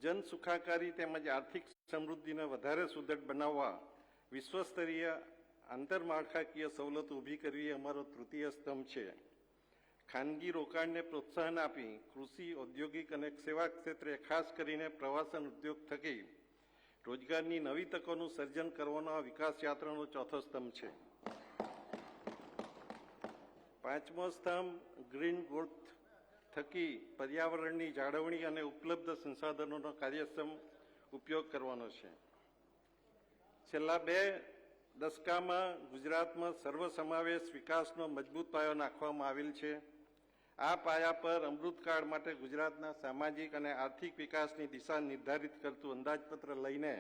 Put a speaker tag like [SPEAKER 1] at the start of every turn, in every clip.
[SPEAKER 1] જન સુખાકારી તેમજ આર્થિક સમૃદ્ધિને વધારે સુદૃઢ બનાવવા વિશ્વસ્તરીય આંતરમાળખાકીય સવલતો ઊભી કરવી અમારો તૃતીય સ્તંભ છે. ખાનગી રોકાણને પ્રોત્સાહન આપી કૃષિ, ઔદ્યોગિક અને સેવા ક્ષેત્રે ખાસ કરીને પ્રવાસન ઉદ્યોગ થકી રોજગારની નવી તકોનું સર્જન કરવાનો આ વિકાસ યાત્રાનો ચોથો સ્તંભ છે. પાંચમો સ્તંભ ગ્રીન ગ્રોથ થકી પર્યાવરણની જાળવણી અને ઉપલબ્ધ સંસાધનોનો કાર્યક્ષમ ઉપયોગ કરવાનો છે. છેલ્લા 2 દશકામાં ગુજરાતમાં સર્વસમાવેશ વિકાસનો મજબૂત પાયો નાખવામાં આવેલ છે. આ પાયા પર અમૃતકાળ માટે ગુજરાતના સામાજિક અને આર્થિક વિકાસની દિશા નિર્ધારિત કરતું અંદાજપત્ર લઈને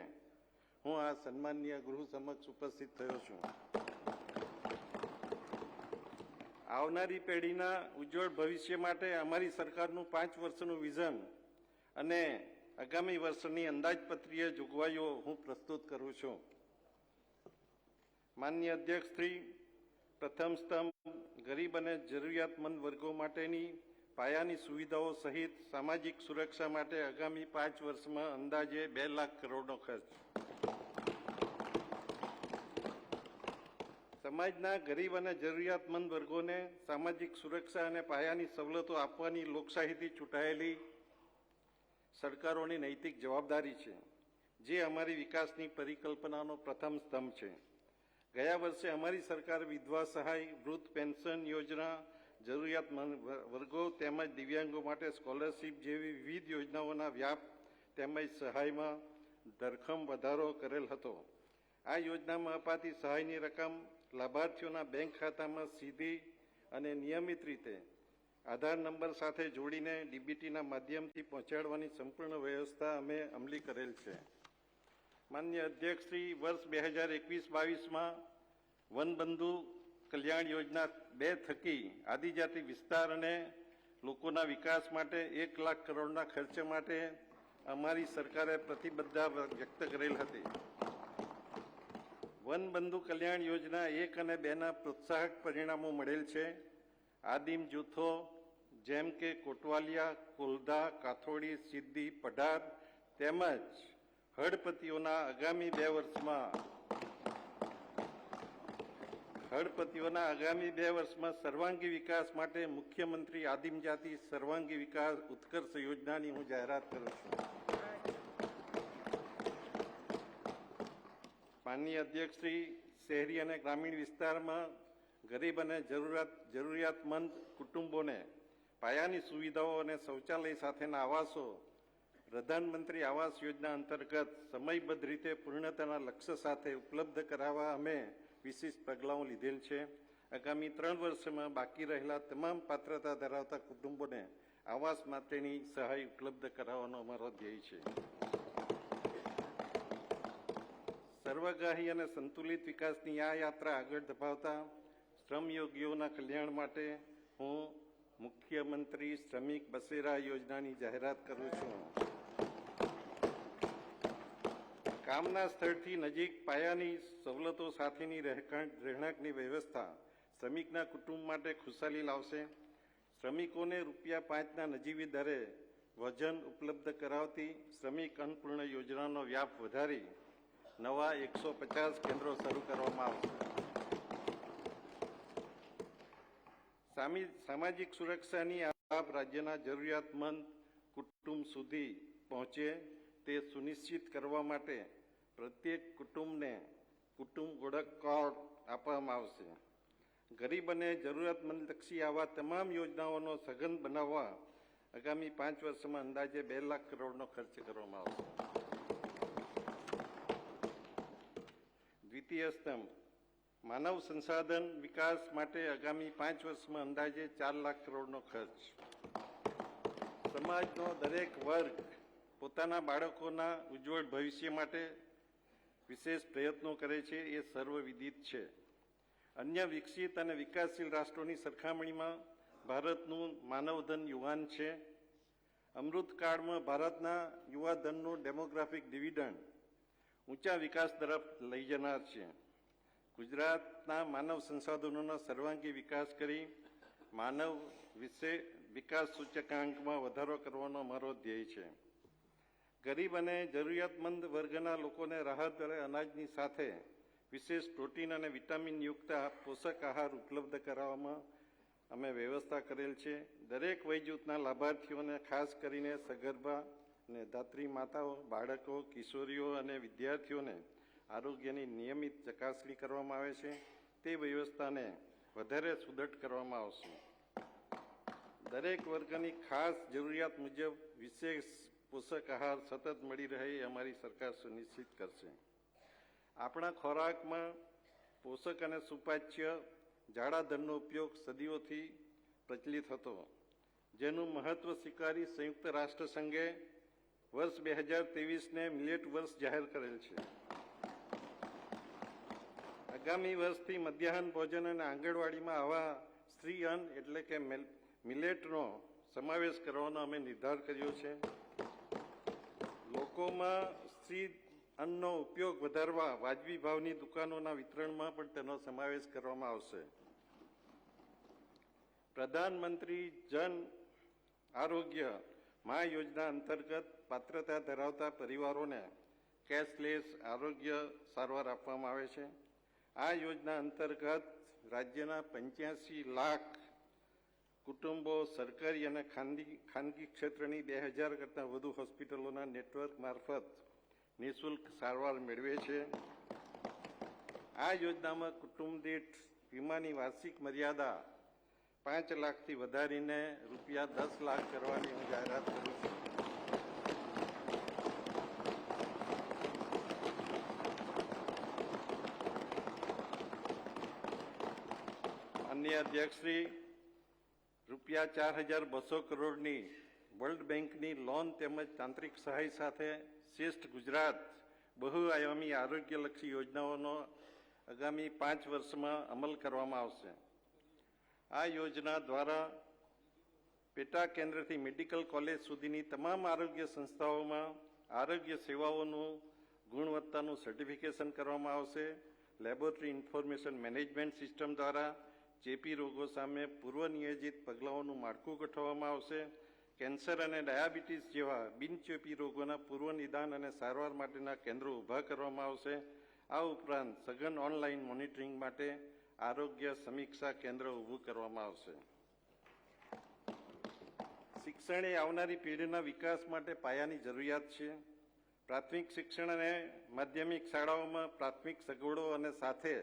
[SPEAKER 1] હું આ સન્માનીય ગૃહ સમક્ષ ઉપસ્થિત થયો છું. આવનારી પેઢીના ઉજ્જવળ ભવિષ્ય માટે અમારી સરકારનું 5 વર્ષનું વિઝન અને આગામી વર્ષની અંદાજપત્રીય જોગવાઈઓ હું પ્રસ્તુત કરું છું. માનનીય અધ્યક્ષશ્રી, પ્રથમ સ્તંભ ગરીબ અને જરૂરિયાતમંદ વર્ગો માટેની પાયાની સુવિધાઓ સહિત સામાજિક સુરક્ષા માટે આગામી 5 વર્ષમાં અંદાજે 2 લાખ કરોડનો ખર્ચ. સમાજના ગરીબ અને જરૂરિયાતમંદ વર્ગોને સામાજિક સુરક્ષા અને પાયાની સવલતો આપવાની લોકશાહીથી ચૂંટાયેલી સરકારોની નૈતિક જવાબદારી છે, જે અમારી વિકાસની પરિકલ્પનાનો પ્રથમ સ્તંભ છે. ગયા વર્ષે અમારી સરકાર વિધવા સહાય, વૃદ્ધ પેન્શન યોજના, જરૂરિયાતમંદ વર્ગો તેમજ દિવ્યાંગો માટે સ્કોલરશીપ જેવી વિવિધ યોજનાઓના વ્યાપ તેમજ સહાયમાં ધરખમ વધારો કરેલ હતો. આ યોજનામાં અપાતી સહાયની રકમ લાભાર્થીઓના બેંક ખાતામાં સીધી અને નિયમિત રીતે આધાર નંબર સાથે જોડીને ડીબીટીના માધ્યમથી પહોંચાડવાની સંપૂર્ણ વ્યવસ્થા અમે અમલી કરેલ છે. માનનીય અધ્યક્ષશ્રી, વર્ષ 2021-22માં વનબંધુ કલ્યાણ યોજના 2 થકી આદિજાતિ વિસ્તાર અને લોકોના વિકાસ માટે 1 લાખ કરોડના ખર્ચ માટે અમારી સરકારે પ્રતિબદ્ધતા વ્યક્ત કરેલ હતી. વનબંધુ કલ્યાણ યોજના 1 અને 2ના પ્રોત્સાહક પરિણામો મળેલ છે. આદિમ જૂથો જેમ કે કોટવાલિયા, કોલધા, કાથોડી, સિદ્દી, પઢાર તેમજ હળપતિઓના આગામી 2 વર્ષમાં સર્વાંગી વિકાસ માટે મુખ્યમંત્રી આદિમજાતિ સર્વાંગી વિકાસ ઉત્કર્ષ યોજનાની હું જાહેરાત કરું છું. માનનીય અધ્યક્ષશ્રી, શહેરી અને ગ્રામીણ વિસ્તારમાં ગરીબ અને જરૂરિયાતમંદ કુટુંબોને પાયાની સુવિધાઓ અને શૌચાલય સાથેના આવાસો પ્રધાનમંત્રી આવાસ યોજના અંતર્ગત સમયબદ્ધ રીતે પૂર્ણતાના લક્ષ્ય સાથે ઉપલબ્ધ કરાવવા અમે વિશિષ્ટ પગલાઓ લીધેલ છે. આગામી 3 વર્ષમાં બાકી રહેલા તમામ પાત્રતા ધરાવતા કુટુંબોને આવાસ માટેની સહાય ઉપલબ્ધ કરાવવાનો અમારો ધ્યેય છે. સર્વગ્રાહી અને સંતુલિત વિકાસની આ યાત્રા આગળ ધપાવતા શ્રમયોગીઓના કલ્યાણ માટે હું મુખ્યમંત્રી શ્રમિક બસેરા યોજનાની જાહેરાત કરું છું. કામના સ્થળથી નજીક પાયાની સવલતો સાથેની રહેણાંકની વ્યવસ્થા શ્રમિકના કુટુંબ માટે ખુશાલી લાવશે. શ્રમિકોને ₹5ના નજીવી દરે વજન ઉપલબ્ધ કરાવતી શ્રમિક અન્નપૂર્ણા યોજનાનો વ્યાપ વધારી નવા 150 કેન્દ્રો શરૂ કરવામાં આવશે. સામાજિક સુરક્ષાની લાભ રાજ્યના જરૂરિયાતમંદ કુટુંબ સુધી પહોંચે તે સુનિશ્ચિત કરવા માટે પ્રત્યેક કુટુંબને કુટુંબ ઓળખ કાર્ડ આપવામાં આવશે. ગરીબ અને જરૂરિયાતમંદલક્ષી આવા તમામ યોજનાઓનો સઘન બનાવવા આગામી 5 વર્ષમાં અંદાજે 2 લાખ કરોડનો ખર્ચ કરવામાં આવશે. દ્વિતીય સ્તંભ માનવ સંસાધન વિકાસ માટે આગામી 5 વર્ષમાં અંદાજે 4 લાખ કરોડનો ખર્ચ. સમાજનો દરેક વર્ગ પોતાના બાળકોના ઉજ્જવળ ભવિષ્ય માટે વિશેષ પ્રયત્નો કરે છે, એ સર્વવિદિત છે. અન્ય વિકસિત અને વિકાસશીલ રાષ્ટ્રોની સરખામણીમાં ભારતનું માનવધન યુવાન છે. અમૃતકાળમાં ભારતના યુવાધનનું ડેમોગ્રાફિક ડિવિડન્ડ ઊંચા વિકાસ તરફ લઈ જનાર છે. ગુજરાતના માનવ સંસાધનોના સર્વાંગી વિકાસ કરી માનવ વિકાસ સૂચકાંકમાં વધારો કરવાનો અમારો ધ્યેય છે. ગરીબ અને જરૂરિયાતમંદ વર્ગના લોકોને રાહત દરે અનાજની સાથે વિશેષ પ્રોટીન અને વિટામિનયુક્ત પોષક આહાર ઉપલબ્ધ કરાવવામાં અમે વ્યવસ્થા કરેલ છે. દરેક વય જૂથના લાભાર્થીઓને ખાસ કરીને સગર્ભા અને ધાત્રી માતાઓ, બાળકો, કિશોરીઓ અને વિદ્યાર્થીઓને આરોગ્યની નિયમિત ચકાસણી કરવામાં આવે છે. તે વ્યવસ્થાને વધારે સુદૃઢ કરવામાં આવશે. દરેક વર્ગની ખાસ જરૂરિયાત મુજબ વિશેષ પોષક આહાર સતત મળી રહે એ અમારી સરકાર સુનિશ્ચિત કરશે. આપણા ખોરાકમાં પોષક અને સુપાચ્ય જાડા ધનનો ઉપયોગ સદીઓથી પ્રચલિત હતો, જેનું મહત્વ સ્વીકારી સંયુક્ત રાષ્ટ્ર સંઘે વર્ષ 2023ને મિલેટ વર્ષ જાહેર કરેલ છે. આગામી વર્ષથી મધ્યાહન ભોજન અને આંગણવાડીમાં આવા સ્ત્રી અન્ન એટલે કે મિલેટનો સમાવેશ કરવાનો અમે નિર્ધાર કર્યો છે. લોકોમાં સ્ત્રી અન્નનો ઉપયોગ વધારવા વાજબી ભાવની દુકાનોના વિતરણમાં પણ તેનો સમાવેશ કરવામાં આવશે. પ્રધાનમંત્રી જન આરોગ્ય મા યોજના અંતર્ગત પાત્રતા ધરાવતા પરિવારોને કેશલેસ આરોગ્ય સારવાર આપવામાં આવે છે. આ યોજના અંતર્ગત રાજ્યના 85 લાખ કુટુંબો સરકારી અને ખાનગી ક્ષેત્રની 2000 કરતાં વધુ હોસ્પિટલોના નેટવર્ક મારફત નિઃશુલ્ક સારવાર મેળવે છે. આ યોજનામાં કુટુંબ દીઠ વીમાની વાર્ષિક મર્યાદા 5 લાખથી વધારીને રૂપિયા 10 લાખ કરવાની હું જાહેરાત કરું છું. માનનીય અધ્યક્ષશ્રી, રૂપિયા 4200 કરોડની વર્લ્ડ બેંકની લોન તેમજ તાંત્રિક સહાય સાથે શ્રેષ્ઠ ગુજરાત બહુઆયામી આરોગ્યલક્ષી યોજનાઓનો આગામી 5 વર્ષમાં અમલ કરવામાં આવશે. આ યોજના દ્વારા પેટા કેન્દ્રથી મેડિકલ કોલેજ સુધીની તમામ આરોગ્ય સંસ્થાઓમાં આરોગ્ય સેવાઓનું ગુણવત્તાનું સર્ટિફિકેશન કરવામાં આવશે. લેબોરેટરી ઇન્ફોર્મેશન મેનેજમેન્ટ સિસ્ટમ દ્વારા ચેપી રોગો સામે પૂર્વ નિયોજિત પગલાઓનું માળખું ગોઠવવામાં આવશે. કેન્સર અને ડાયાબિટીસ જેવા બિનચેપી રોગોના પૂર્વ નિદાન અને સારવાર માટેના કેન્દ્રો ઊભા કરવામાં આવશે. આ ઉપરાંત સઘન ઓનલાઈન મોનિટરિંગ માટે આરોગ્ય સમીક્ષા કેન્દ્ર ઊભું કરવામાં આવશે. શિક્ષણ એ આવનારી પેઢીના વિકાસ માટે પાયાની જરૂરિયાત છે. પ્રાથમિક શિક્ષણ અને માધ્યમિક શાળાઓમાં પ્રાથમિક સગવડો અને સાથે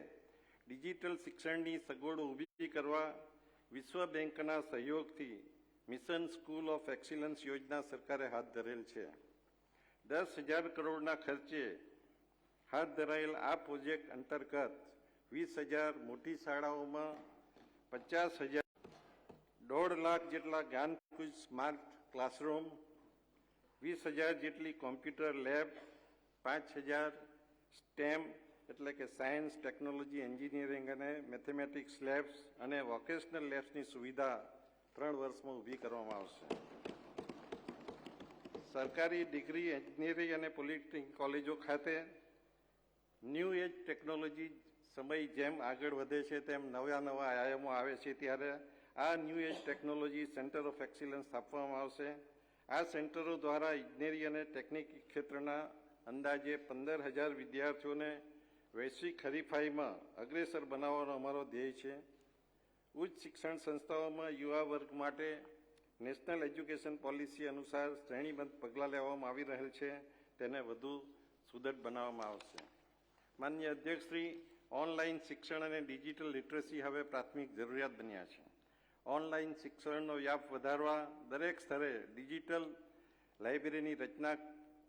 [SPEAKER 1] ડિજિટલ શિક્ષણની સગવડો ઊભી કરવા વિશ્વ બેંકના સહયોગથી મિશન સ્કૂલ ઓફ એક્સિલન્સ યોજના સરકારે હાથ ધરેલ છે. 10,000 કરોડના ખર્ચે હાથ ધરાયેલ આ પ્રોજેક્ટ અંતર્ગત 20,000 મોટી શાળાઓમાં 50,000 1.5 લાખ જેટલા જ્ઞાનકુંજ સ્માર્ટ ક્લાસરૂમ, 20,000 જેટલી કોમ્પ્યુટર લેબ, 5,000 સ્ટેમ એટલે કે સાયન્સ, ટેકનોલોજી, એન્જિનિયરિંગ અને મેથેમેટિક્સ લેબ્સ અને વોકેશનલ લેબ્સની સુવિધા 3 વર્ષમાં ઊભી કરવામાં આવશે. સરકારી ડિગ્રી, એન્જિનિયરિંગ અને પોલિટેકનિક કોલેજો ખાતે ન્યૂ એજ ટેકનોલોજી સમય જેમ આગળ વધે છે તેમ નવા આયામો આવે છે, ત્યારે આ new age technology centre of excellence સ્થાપવામાં આવશે. આ સેન્ટરો દ્વારા ઇજનેરી અને ટેકનિકી ક્ષેત્રના અંદાજે 15,000 વિદ્યાર્થીઓને વૈશ્વિક હરીફાઈમાં અગ્રેસર બનાવવાનો અમારો ધ્યેય છે. ઉચ્ચ શિક્ષણ સંસ્થાઓમાં યુવા વર્ગ માટે નેશનલ એજ્યુકેશન પોલિસી અનુસાર શ્રેણીબદ્ધ પગલાં લેવામાં આવી રહેલ છે, તેને વધુ સુદૃઢ બનાવવામાં આવશે. માનનીય અધ્યક્ષશ્રી, ઓનલાઈન શિક્ષણ અને ડિજિટલ લિટરસી હવે પ્રાથમિક જરૂરિયાત બન્યા છે. ઓનલાઈન શિક્ષણનો વ્યાપ વધારવા દરેક સ્તરે ડિજિટલ લાઇબ્રેરીની રચના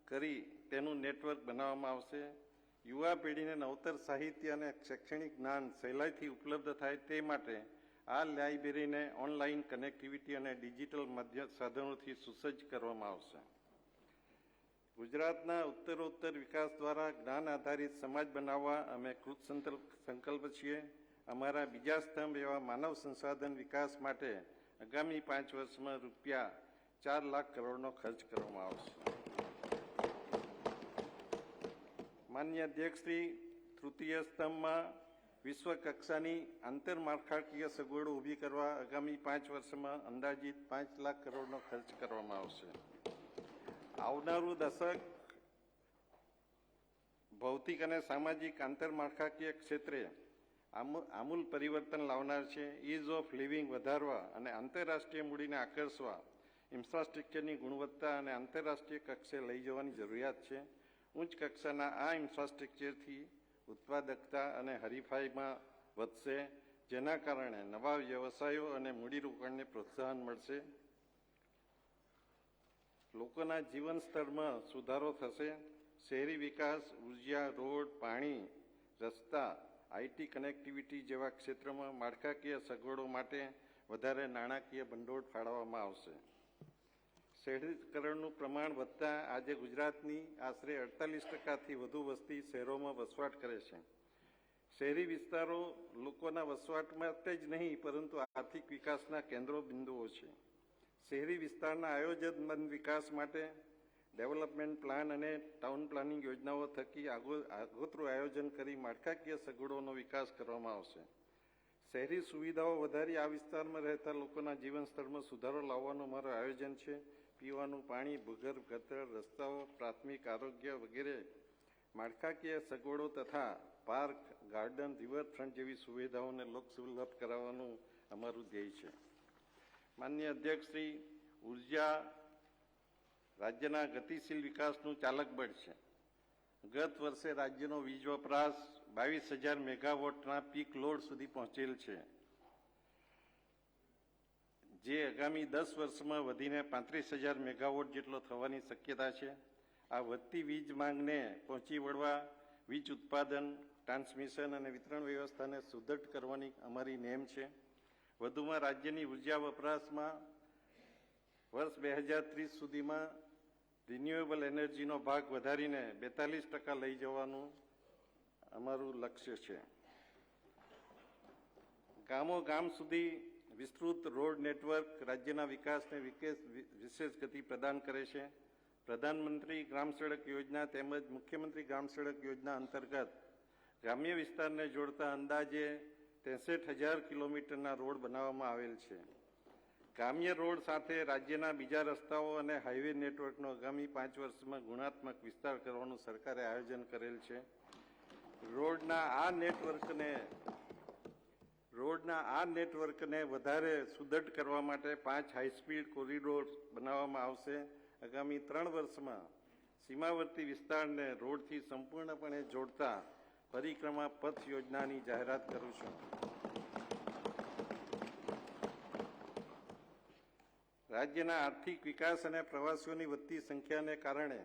[SPEAKER 1] કરી તેનું નેટવર્ક બનાવવામાં આવશે. યુવા પેઢીને નવતર સાહિત્ય અને શૈક્ષણિક જ્ઞાન સહેલાઈથી ઉપલબ્ધ થાય તે માટે આ લાઇબ્રેરીને ઓનલાઈન કનેક્ટિવિટી અને ડિજિટલ સાધનોથી સુસજ્જ કરવામાં આવશે. ગુજરાતના ઉત્તરોત્તર વિકાસ દ્વારા જ્ઞાન આધારિત સમાજ બનાવવા અમે કૃત સંકલ્પ છીએ. અમારા બીજા સ્તંભ એવા માનવ સંસાધન વિકાસ માટે આગામી 5 વર્ષમાં રૂપિયા 4 લાખ કરોડનો ખર્ચ કરવામાં આવશે. માનનીય અધ્યક્ષશ્રી, તૃતીય સ્તંભમાં વિશ્વ કક્ષાની આંતરમાળખાકીય સગવડો ઊભી કરવા આગામી 5 વર્ષમાં અંદાજિત 5 લાખ કરોડનો ખર્ચ કરવામાં આવશે. આવનારું દશક ભૌતિક અને સામાજિક આંતરમાળખાકીય ક્ષેત્રે આમૂલ પરિવર્તન લાવનાર છે. ઇઝ ઓફ લિવિંગ વધારવા અને આંતરરાષ્ટ્રીય મૂડીને આકર્ષવા ઇન્ફ્રાસ્ટ્રક્ચરની ગુણવત્તા અને આંતરરાષ્ટ્રીય કક્ષે લઈ જવાની જરૂરિયાત છે. ઉચ્ચ કક્ષાના આ ઇન્ફ્રાસ્ટ્રક્ચરથી ઉત્પાદકતા અને હરીફાઈમાં વધશે, જેના કારણે નવા વ્યવસાયો અને મૂડીરોકાણને પ્રોત્સાહન મળશે. લોકોના જીવન સ્તરમાં સુધારો થશે. શહેરી વિકાસ, ઉર્જા, રોડ, પાણી, રસ્તા, આઈટી કનેક્ટિવિટી જેવા ક્ષેત્રોમાં માળખાકીય સગવડો માટે વધારે નાણાકીય ભંડોળ ફાળવવામાં આવશે. શહેરીકરણનું પ્રમાણ વધતા આજે ગુજરાતની આશરે 48% વધુ વસ્તી શહેરોમાં વસવાટ કરે છે. શહેરી વિસ્તારો લોકોના વસવાટ માટે જ નહીં પરંતુ આર્થિક વિકાસના કેન્દ્રો બિંદુઓ છે. શહેરી વિસ્તારના આયોજનબદ્ધ વિકાસ માટે ડેવલપમેન્ટ પ્લાન અને ટાઉન પ્લાનિંગ યોજનાઓ થકી આગોતરું આયોજન કરી માળખાકીય સગવડોનો વિકાસ કરવામાં આવશે. શહેરી સુવિધાઓ વધારી આ વિસ્તારમાં રહેતા લોકોના જીવન સ્તરમાં સુધારો લાવવાનું મારું આયોજન છે. પીવાનું પાણી, ભૂગર્ભ ગટર, રસ્તાઓ, પ્રાથમિક આરોગ્ય વગેરે માળખાકીય સગવડો તથા પાર્ક, ગાર્ડન, રિવરફ્રન્ટ જેવી સુવિધાઓને લોકસુલભ કરાવવાનું અમારું ધ્યેય છે. માનનીય અધ્યક્ષશ્રી, ઉર્જા રાજ્યના ગતિશીલ વિકાસનું ચાલક બળ છે. ગત વર્ષે રાજ્યનો વીજ વપરાશ 22,000 મેગાવોટના પીક લોડ સુધી પહોંચેલ છે, જે આગામી 10 વર્ષમાં વધીને 35,000 મેગાવોટ જેટલો થવાની શક્યતા છે. આ વધતી વીજ માંગને પહોંચી વળવા વીજ ઉત્પાદન, ટ્રાન્સમિશન અને વિતરણ વ્યવસ્થાને સુદૃઢ કરવાની અમારી નેમ છે. વધુમાં રાજ્યની ઉર્જા વપરાશમાં વર્ષ 2030 સુધીમાં રિન્યુએબલ એનર્જીનો ભાગ વધારીને 42% લઈ જવાનું અમારું લક્ષ્ય છે. ગામો ગામ સુધી વિસ્તૃત રોડ નેટવર્ક રાજ્યના વિકાસને વિશેષ ગતિ પ્રદાન કરે છે. પ્રધાનમંત્રી ગ્રામ સડક યોજના તેમજ મુખ્યમંત્રી ગ્રામ સડક યોજના અંતર્ગત ગ્રામ્ય વિસ્તારને જોડતા અંદાજે 63,000 કિલોમીટરના રોડ બનાવવામાં આવેલ છે. ગ્રામ્ય રોડ સાથે રાજ્યના બીજા રસ્તાઓ અને હાઈવે નેટવર્કનો આગામી 5 વર્ષમાં ગુણાત્મક વિસ્તાર કરવાનું સરકારે આયોજન કરેલ છે. રોડના આ નેટવર્કને વધારે સુદૃઢ કરવા માટે 5 હાઈસ્પીડ કોરિડોર બનાવવામાં આવશે. આગામી 3 વર્ષમાં સીમાવર્તી વિસ્તારને રોડથી સંપૂર્ણપણે જોડતા પરિક્રમા પથ યોજનાની જાહેરાત કરું છું. રાજ્યના આર્થિક વિકાસ અને પ્રવાસીઓની વધતી સંખ્યાને કારણે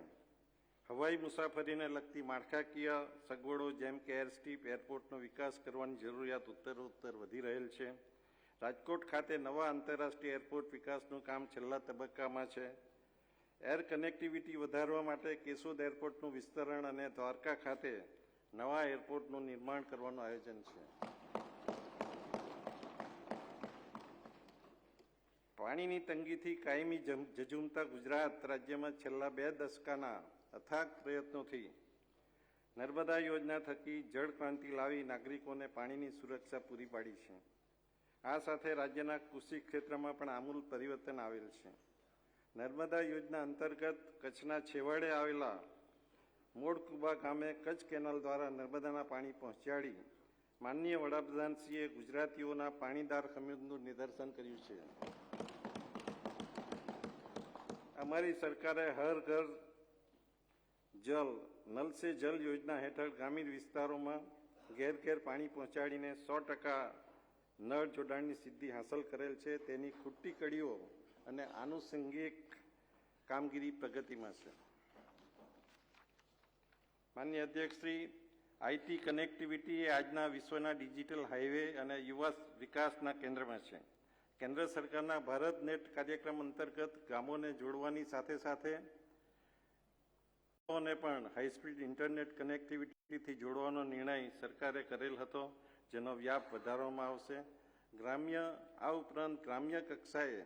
[SPEAKER 1] હવાઈ મુસાફરીને લગતી માળખાકીય સગવડો જેમ કે એરસ્ટ્રીપ, એરપોર્ટનો વિકાસ કરવાની જરૂરિયાત ઉત્તરોત્તર વધી રહેલ છે. રાજકોટ ખાતે નવા આંતરરાષ્ટ્રીય એરપોર્ટ વિકાસનું કામ છેલ્લા તબક્કામાં છે. એર કનેક્ટિવિટી વધારવા માટે કેશોદ એરપોર્ટનું વિસ્તરણ અને દ્વારકા ખાતે નવા એરપોર્ટનું નિર્માણ કરવાનું આયોજન છે. પાણીની તંગીથી કાયમી ઝઝૂમતા ગુજરાત રાજ્યમાં છેલ્લા 2 દશકાના અથાગ પ્રયત્નોથી નર્મદા યોજના થકી જળ ક્રાંતિ લાવી નાગરિકોને પાણીની સુરક્ષા પૂરી પાડી છે. આ સાથે રાજ્યના કૃષિ ક્ષેત્રમાં પણ આમૂલ પરિવર્તન આવેલ છે. નર્મદા યોજના અંતર્ગત કચ્છના છેવાડે આવેલા મોડકુબા ગામે કચ્છ કેનાલ દ્વારા નર્મદાના પાણી પહોંચાડી માનનીય વડાપ્રધાનશ્રીએ ગુજરાતીઓના પાણીદાર ખમીરનું નિદર્શન કર્યું છે. અમારી સરકારે હર ઘર જલ, નલ સે જલ યોજના હેઠળ ગ્રામીણ વિસ્તારોમાં ઘેર ઘેર પાણી પહોંચાડીને 100% નળ જોડાણની સિદ્ધિ હાંસલ કરેલ છે. તેની ખૂટતી કડીઓ અને આનુષંગિક કામગીરી પ્રગતિમાં છે. માનનીય અધ્યક્ષશ્રી, આઈટી કનેક્ટિવિટી એ આજના વિશ્વના ડિજિટલ હાઈવે અને યુવા વિકાસના કેન્દ્રમાં છે. કેન્દ્ર સરકારના ભારત નેટ કાર્યક્રમ અંતર્ગત ગામોને જોડવાની સાથે સાથે પણ હાઈસ્પીડ ઇન્ટરનેટ કનેક્ટિવિટીથી જોડવાનો નિર્ણય સરકારે કરેલ હતો, જેનો વ્યાપ વધારવામાં આવશે. આ ઉપરાંત ગ્રામ્ય કક્ષાએ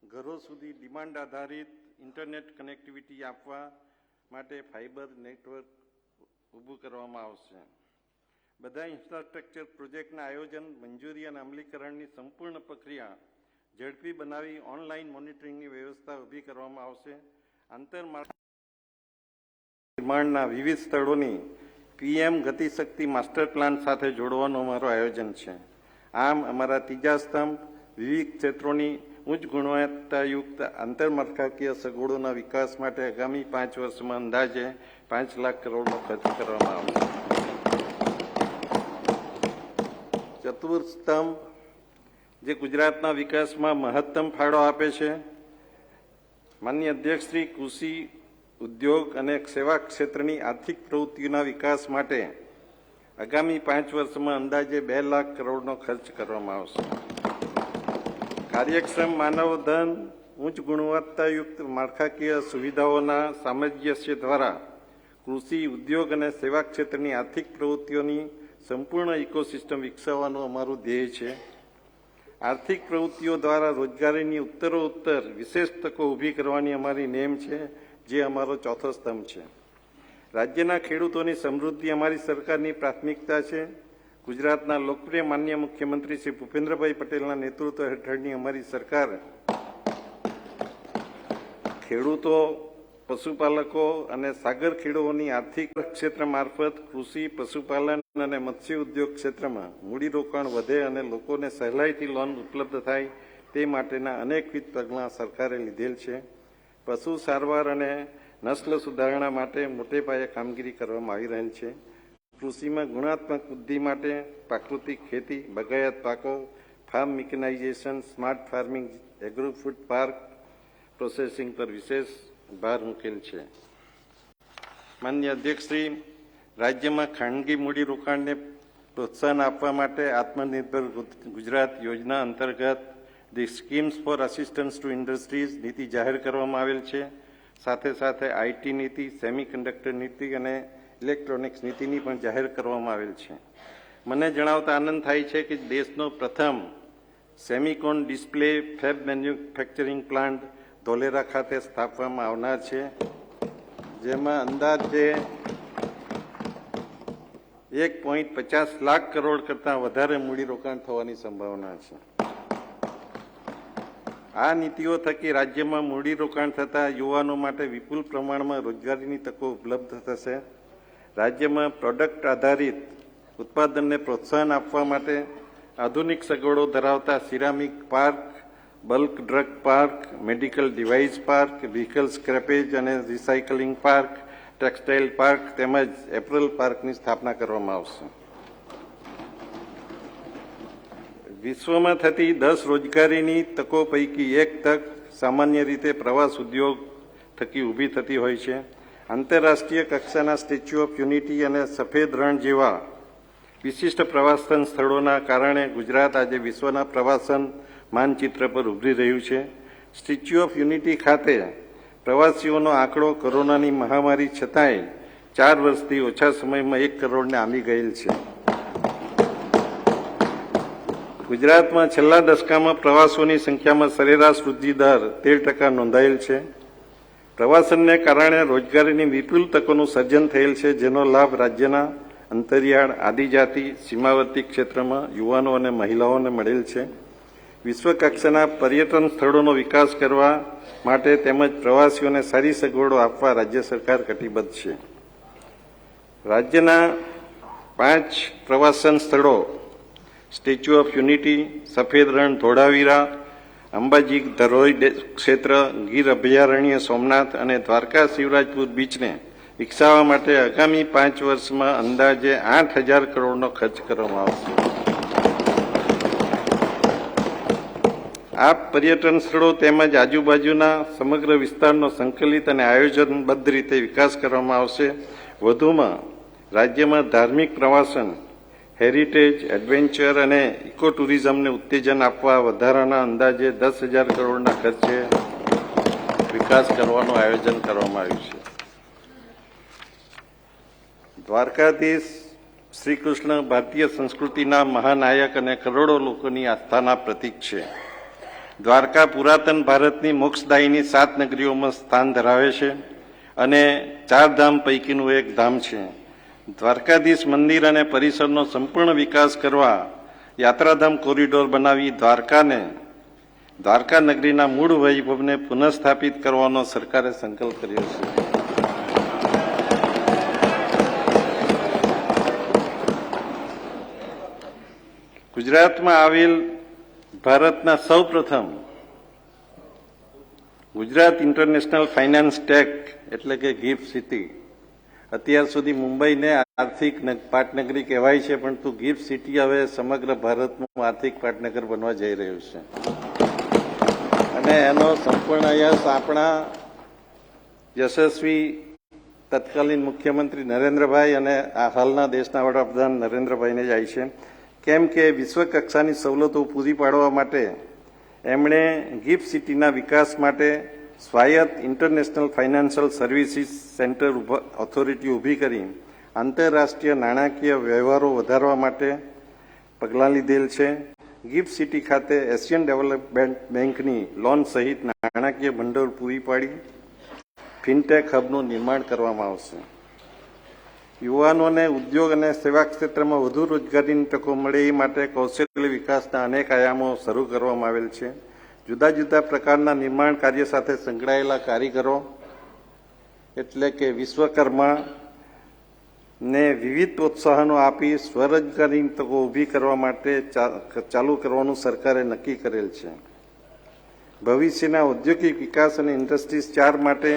[SPEAKER 1] ઘરો સુધી ડિમાન્ડ આધારિત ઇન્ટરનેટ કનેક્ટિવિટી આપવા માટે ફાઇબર નેટવર્ક ઊભું કરવામાં આવશે. બધા ઇન્ફ્રાસ્ટ્રક્ચર પ્રોજેક્ટના આયોજન, મંજૂરી અને અમલીકરણની સંપૂર્ણ પ્રક્રિયા ઝડપી બનાવી ઓનલાઈન મોનિટરિંગની વ્યવસ્થા ઊભી કરવામાં આવશે. નિર્માણના વિવિધ સ્થળોની પીએમ ગતિશક્તિ માસ્ટર પ્લાન સાથે જોડવાનું અમારું આયોજન છે. આમ અમારા ત્રીજા સ્તંભ વિવિધ ક્ષેત્રોની ઉચ્ચ ગુણવત્તાયુક્ત આંતરમાળખાકીય સગવડોના વિકાસ માટે આગામી 5 વર્ષમાં અંદાજે 5 લાખ કરોડનો ખર્ચ કરવામાં આવશે. ચતુર્થ સ્તંભ જે ગુજરાતના વિકાસમાં મહત્તમ ફાળો આપે છે. માનનીય અધ્યક્ષ શ્રી કૃષિ ઉદ્યોગ અને સેવા ક્ષેત્રની આર્થિક પ્રવૃત્તિઓના વિકાસ માટે આગામી 5 વર્ષમાં અંદાજે 2 લાખ કરોડનો ખર્ચ કરવામાં આવશે. કાર્યક્ષમ માનવધન ઉચ્ચ ગુણવત્તાયુક્ત માળખાકીય સુવિધાઓના સામંજસ્ય દ્વારા કૃષિ ઉદ્યોગ અને સેવા ક્ષેત્રની આર્થિક પ્રવૃત્તિઓની સંપૂર્ણ ઇકોસિસ્ટમ વિકસાવવાનું અમારું ધ્યેય છે. આર્થિક પ્રવૃત્તિઓ દ્વારા રોજગારીની ઉત્તરોત્તર વિશેષ તકો ઊભી કરવાની અમારી નેમ છે, જે અમારો ચોથો સ્તંભ છે. રાજ્યના ખેડૂતોની સમૃદ્ધિ અમારી સરકારની પ્રાથમિકતા છે. ગુજરાતના લોકપ્રિય માનનીય મુખ્યમંત્રી શ્રી ભૂપેન્દ્રભાઈ પટેલના નેતૃત્વ હેઠળની અમારી સરકાર ખેડૂતો, પશુપાલકો અને સાગર ખેડૂતોની આર્થિક ક્ષેત્ર મારફત કૃષિ, પશુપાલન અને મત્સ્ય ઉદ્યોગ ક્ષેત્રમાં મૂડીરોકાણ વધે અને લોકોને સહેલાઈથી લોન ઉપલબ્ધ થાય તે માટેના અનેકવિધ પગલાં સરકારે લીધેલ છે. પશુ સારવાર અને નસ્લ સુધારણા માટે મોટે પાયે કામગીરી કરવામાં આવી રહેલ છે. કૃષિમાં ગુણાત્મક વૃદ્ધિ માટે પ્રાકૃતિક ખેતી, બાગાયત પાકો, farm mechanisation, smart farming, agro food park processing પર વિશેષ ભાર મૂકેલ છે. માનનીય અધ્યક્ષશ્રી, રાજ્યમાં ખાનગી મૂડીરોકાણને પ્રોત્સાહન આપવા માટે આત્મનિર્ભર ગુજરાત યોજના અંતર્ગત the schemes for assistance to industries નીતિ જાહેર કરવામાં આવેલ છે. સાથે સાથે આઈટી નીતિ, સેમિકન્ડક્ટર નીતિ અને ઇલેક્ટ્રોનિક્સ નીતિની પણ જાહેર કરવામાં આવેલ છે. મને જણાવતા આનંદ થાય છે કે દેશનો પ્રથમ Semicon display fab manufacturing plant Dholera ખાતે સ્થાપવામાં આવનાર છે, જેમાં અંદાજે 1.50 લાખ કરોડ કરતાં વધારે મૂડીરોકાણ થવાની સંભાવના છે. આ નીતિઓ થકી રાજ્યમાં મૂડીરોકાણ થતા યુવાનો માટે વિપુલ પ્રમાણમાં રોજગારીની તકો ઉપલબ્ધ થશે. રાજ્યમાં પ્રોડક્ટ આધારિત ઉત્પાદનને પ્રોત્સાહન આપવા માટે આધુનિક સગવડો ધરાવતા ceramic park, bulk drug park, medical device park, vehicle scrappage અને રિસાયકલિંગ પાર્ક, ટેક્સટાઇલ પાર્ક તેમજ એપરલ પાર્કની સ્થાપના કરવામાં આવશે. વિશ્વમાં થતી 10 રોજગારીની તકો પૈકી એક તક સામાન્ય રીતે પ્રવાસ ઉદ્યોગ થકી ઊભી થતી હોય છે. આંતરરાષ્ટ્રીય કક્ષાના સ્ટેચ્યુ ઓફ યુનિટી અને સફેદ રણ જેવા વિશિષ્ટ પ્રવાસન સ્થળોના કારણે ગુજરાત આજે વિશ્વના પ્રવાસન માનચિત્ર પર ઉભરી રહ્યું છે. સ્ટેચ્યુ ઓફ યુનિટી ખાતે પ્રવાસીઓનો આંકડો કોરોનાની મહામારી છતાંય 4 વર્ષથી ઓછા સમયમાં 1 કરોડને આંબી ગયેલ છે. ગુજરાતમાં છેલ્લા દશકામાં પ્રવાસીઓની સંખ્યામાં સરેરાશ વૃદ્ધિ દર 13% નોંધાયેલ છે. પ્રવાસનને કારણે રોજગારીની વિપુલ તકોનું સર્જન થયેલ છે, જેનો લાભ રાજ્યના અંતરિયાળ, આદિજાતિ, સીમાવર્તી ક્ષેત્રમાં યુવાનો અને મહિલાઓને મળેલ છે. વિશ્વકક્ષાના પર્યટન સ્થળોનો વિકાસ કરવા માટે તેમજ પ્રવાસીઓને સારી સગવડો આપવા રાજ્ય સરકાર કટિબદ્ધ છે. રાજ્યના 5 પ્રવાસન સ્થળો સ્ટેચ્યુ ઓફ યુનિટી, સફેદ રણ ધોળાવીરા, અંબાજી ધરોઈ ક્ષેત્ર, ગીર અભયારણ્ય સોમનાથ અને દ્વારકા શિવરાજપુર બીચને વિકસાવવા માટે આગામી 5 વર્ષમાં અંદાજે 8,000 કરોડનો ખર્ચ કરવામાં આવશે. આ પર્યટન સ્થળો તેમજ આજુબાજુના સમગ્ર વિસ્તારનો સંકલિત અને આયોજનબદ્ધ રીતે વિકાસ કરવામાં આવશે. વધુમાં રાજ્યમાં ધાર્મિક પ્રવાસન, હેરિટેજ, એડવેન્ચર અને ઇકો ટુરિઝમને ઉત્તેજન આપવા વધારાના અંદાજે 10,000 કરોડના ખર્ચે વિકાસ કરવાનું આયોજન કરવામાં આવ્યું છે. દ્વારકાધીશ શ્રી કૃષ્ણ ભારતીય સંસ્કૃતિના મહાનાયક અને કરોડો લોકોની આસ્થાના પ્રતીક છે. દ્વારકા પુરાતન ભારતની મોક્ષદાયીની 7 નગરીઓમાં સ્થાન ધરાવે છે અને 4 ધામ પૈકીનું એક ધામ છે. દ્વારકાધીશ મંદિર અને પરિસરનો સંપૂર્ણ વિકાસ કરવા યાત્રાધામ કોરિડોર બનાવી દ્વારકાને દ્વારકા નગરીના મૂળ વૈભવને પુનઃસ્થાપિત કરવાનો સરકારે સંકલ્પ કર્યો છે. ગુજરાતમાં આવેલ ભારતના સૌપ્રથમ ગુજરાત ઇન્ટરનેશનલ ફાઇનાન્સ ટેક એટલે કે ગિફ્ટ સિટી. અત્યાર સુધી મુંબઈને આર્થિક પાટનગરી કહેવાય છે, પરંતુ ગિફ્ટ સિટી હવે સમગ્ર ભારતનું આર્થિક પાટનગર બનવા જઈ રહ્યું છે અને એનો સંપૂર્ણ યશ આપણા યશસ્વી તત્કાલીન મુખ્યમંત્રી નરેન્દ્રભાઈ અને હાલના દેશના વડાપ્રધાન નરેન્દ્રભાઈને જાય છે. કેમ કે વિશ્વકક્ષાની સવલતો પૂરી પાડવા માટે એમણે ગિફ્ટ સિટીના વિકાસ માટે સ્વાયત્ત international financial services centre authority ઊભી કરી આંતરરાષ્ટ્રીય નાણાકીય વ્યવહારો વધારવા માટે પગલાં લીધેલ છે. ગિફ્ટ સિટી ખાતે એશિયન ડેવલપમેન્ટ બેંકની લોન સહિત નાણાકીય ભંડોળ પૂરી પાડી ફિનટેક હબનું નિર્માણ કરવામાં આવશે. યુવાનોને ઉદ્યોગ અને સેવા ક્ષેત્રમાં વધુ રોજગારીની તકો મળે એ માટે કૌશલ્ય વિકાસના અનેક આયામો શરૂ કરવામાં આવેલ છે. જુદા જુદા પ્રકારના નિર્માણ કાર્ય સાથે સંકળાયેલા કારીગરો એટલે કે વિશ્વકર્મા ને વિવિધ પ્રોત્સાહનો આપી સ્વરોજગારીની તકો ઊભી કરવા માટે ચાલુ કરવાનું સરકારે નક્કી કરેલ છે. ભવિષ્યના ઔદ્યોગિક વિકાસ અને ઇન્ડસ્ટ્રીઝ 4 માટે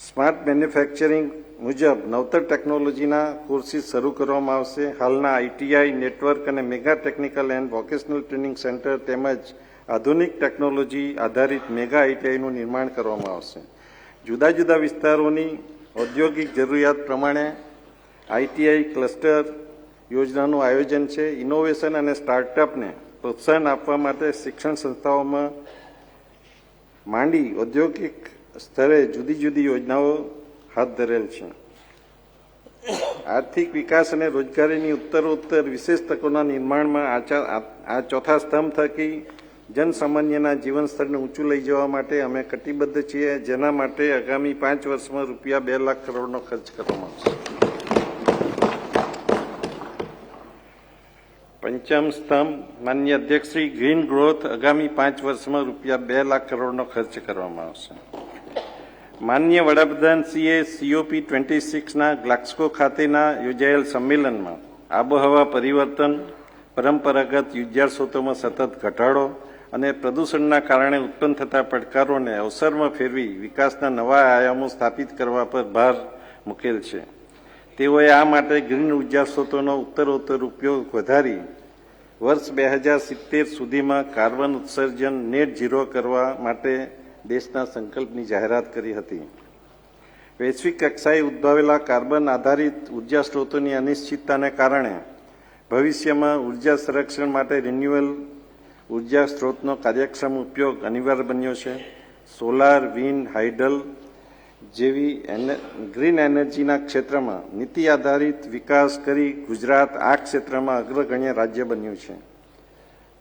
[SPEAKER 1] સ્માર્ટ મેન્યુફેક્ચરિંગ મુજબ નવતર ટેકનોલોજીના કોર્સીસ શરૂ કરવામાં આવશે. હાલના આઈટીઆઈ નેટવર્ક અને mega technical and vocational training centre તેમજ આધુનિક ટેકનોલોજી આધારિત મેગા આઈટીઆઈનું નિર્માણ કરવામાં આવશે. જુદા જુદા વિસ્તારોની ઔદ્યોગિક જરૂરિયાત પ્રમાણે આઈટીઆઈ ક્લસ્ટર યોજનાનું આયોજન છે. ઇનોવેશન અને સ્ટાર્ટઅપને પ્રોત્સાહન આપવા માટે શિક્ષણ સંસ્થાઓમાં માંડી ઔદ્યોગિક સ્તરે જુદી જુદી યોજનાઓ હાથ ધરેલ છે. આર્થિક વિકાસ અને રોજગારીની ઉત્તરોત્તર વિશેષ તકોના નિર્માણમાં આ ચોથા સ્તંભ થકી જનસામાન્યના જીવન સ્તરને ઊંચું લઈ જવા માટે અમે કટિબદ્ધ છીએ, જેના માટે આગામી 5 વર્ષમાં રૂપિયા 2 લાખ કરોડનો ખર્ચ કરવામાં આવશે. પંચમ સ્તંભ માનનીય અધ્યક્ષશ્રી ગ્રીન ગ્રોથ આગામી 5 વર્ષમાં રૂપિયા 2 લાખ કરોડનો ખર્ચ કરવામાં આવશે. માનનીય વડાપ્રધાનશ્રીએ COP26ના ગ્લાસ્ગો ખાતેના યોજાયેલ સંમેલનમાં આબોહવા પરિવર્તન, પરંપરાગત ઉર્જા સ્ત્રોતોમાં સતત ઘટાડો અને પ્રદૂષણના કારણે ઉત્પન્ન થતા પડકારોને અવસરમાં ફેરવી વિકાસના નવા આયામો સ્થાપિત કરવા પર ભાર મૂકેલ છે. તેઓએ આ માટે ગ્રીન ઉર્જા સ્ત્રોતોનો ઉત્તરોત્તર ઉપયોગ વધારી વર્ષ 2070 સુધીમાં કાર્બન ઉત્સર્જન નેટ ઝીરો કરવા માટે દેશના સંકલ્પની જાહેરાત કરી હતી. વૈશ્વિક કક્ષાએ ઉદ્ભવેલા કાર્બન આધારિત ઉર્જા સ્ત્રોતોની અનિશ્ચિતતાને કારણે ભવિષ્યમાં ઉર્જા સંરક્ષણ માટે રિન્યુએબલ ઉર્જા સ્ત્રોતનો કાર્યક્ષમ ઉપયોગ અનિવાર્ય બન્યો છે. સોલાર, વિન્ડ, હાઇડલ જેવી ગ્રીન એનર્જીના ક્ષેત્રમાં નીતિ આધારિત વિકાસ કરી ગુજરાત આ ક્ષેત્રમાં અગ્રગણ્ય રાજ્ય બન્યું છે.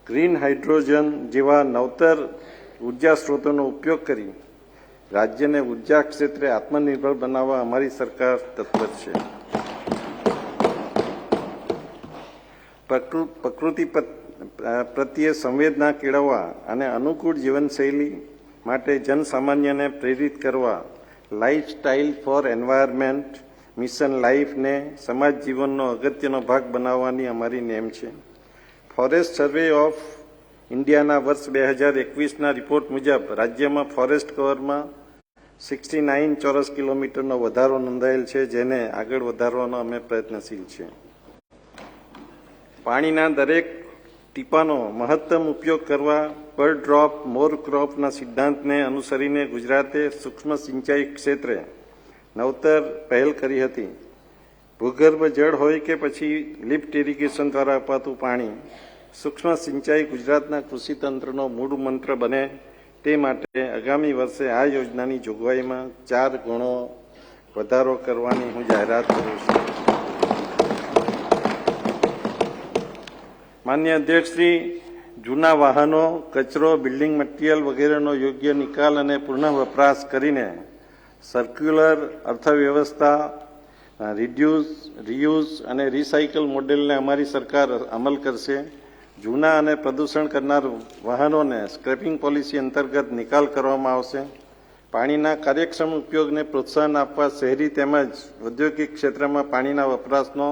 [SPEAKER 1] ગ્રીન હાઇડ્રોજન જેવા નવતર ઉર્જા સ્ત્રોતોનો ઉપયોગ કરી રાજ્યને ઉર્જા ક્ષેત્રે આત્મનિર્ભર બનાવવા અમારી સરકાર તત્પર છે. પ્રકૃતિ પ્રત્યે સંવેદના કેળવવા અને અનુકૂળ જીવનશૈલી માટે જનસામાન્યને પ્રેરિત કરવા લાઇફસ્ટાઇલ ફોર એન્વાયરમેન્ટ મિશન લાઈફને સમાજ જીવનનો અગત્યનો ભાગ બનાવવાની અમારી નેમ છે. ફોરેસ્ટ સર્વે ઓફ ઇન્ડિયાના વર્ષ 2021ના રિપોર્ટ મુજબ રાજ્યમાં ફોરેસ્ટ કવરમાં 69 ચોરસ કિલોમીટરનો વધારો નોંધાયેલ છે, જેને આગળ વધારવાનો અમે પ્રયત્નશીલ છીએ. પાણીના દરેક ટીપાનો મહત્તમ ઉપયોગ કરવા પર ડ્રોપ મોર ક્રોપના સિદ્ધાંતને અનુસરીને ગુજરાતે સૂક્ષ્મ સિંચાઈ ક્ષેત્રે નવતર પહેલ કરી હતી. ભૂગર્ભ જળ હોય કે પછી લિફ્ટ ઇરિગેશન દ્વારા અપાતું પાણી, સૂક્ષ્મ સિંચાઈ ગુજરાતના કૃષિતંત્રનો મૂળ મંત્ર બને તે માટે આગામી વર્ષે આ યોજનાની જોગવાઈમાં 4 ગણો વધારો કરવાની હું જાહેરાત કરું છું. માન્ય અધ્યક્ષશ્રી, જૂના વાહનો, કચરો, બિલ્ડિંગ મટીરિયલ વગેરેનો યોગ્ય નિકાલ અને પુનઃ વપરાશ કરીને સર્ક્યુલર અર્થવ્યવસ્થા, રિડ્યુસ, રિયુઝ અને રિસાયકલ મોડેલને અમારી સરકાર અમલ કરશે. જૂના અને પ્રદૂષણ કરનાર વાહનોને સ્ક્રેપિંગ પોલિસી અંતર્ગત નિકાલ કરવામાં આવશે. પાણીના કાર્યક્ષમ ઉપયોગને પ્રોત્સાહન આપવા શહેરી તેમજ ઔદ્યોગિક ક્ષેત્રમાં પાણીના વપરાશનો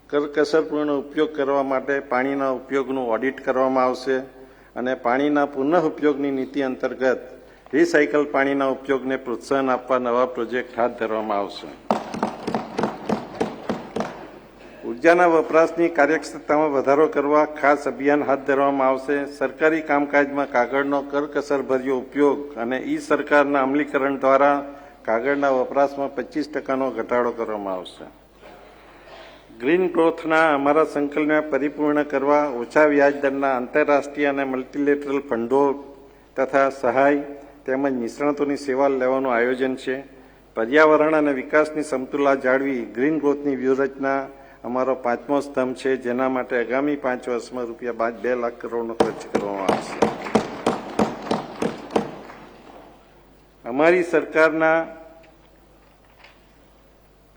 [SPEAKER 1] કરકસરપૂર્ણ ઉપયોગ કરવા માટે પાણીના ઉપયોગનું ઓડિટ કરવામાં આવશે અને પાણીના પુનઃ ઉપયોગની નીતિ અંતર્ગત રિસાયકલ પાણીના ઉપયોગને પ્રોત્સાહન આપવા નવા પ્રોજેક્ટ હાથ ધરવામાં આવશે. ઉર્જાના વપરાશની કાર્યક્ષમતામાં વધારો કરવા ખાસ અભિયાન હાથ ધરવામાં આવશે. સરકારી કામકાજમાં કાગળનો કરકસરભર્યો ઉપયોગ અને ઈ સરકારના અમલીકરણ દ્વારા કાગળના વપરાશમાં 25% ઘટાડો કરવામાં આવશે. ગ્રીન ગ્રોથના અમારા સંકલ્પને પરિપૂર્ણ કરવા ઓછા વ્યાજદરના આંતરરાષ્ટ્રીય અને મલ્ટીલેટરલ ફંડો તથા સહાય તેમજ નિષ્ણાતોની સેવા લેવાનું આયોજન છે. પર્યાવરણ અને વિકાસની સમતુલા જાળવી ગ્રીન ગ્રોથની વ્યૂહરચના અમારો 5મો સ્તંભ છે, જેના માટે આગામી 5 વર્ષમાં ₹2 લાખ કરોડનો ખર્ચ કરવામાં આવશે. અમારી સરકારના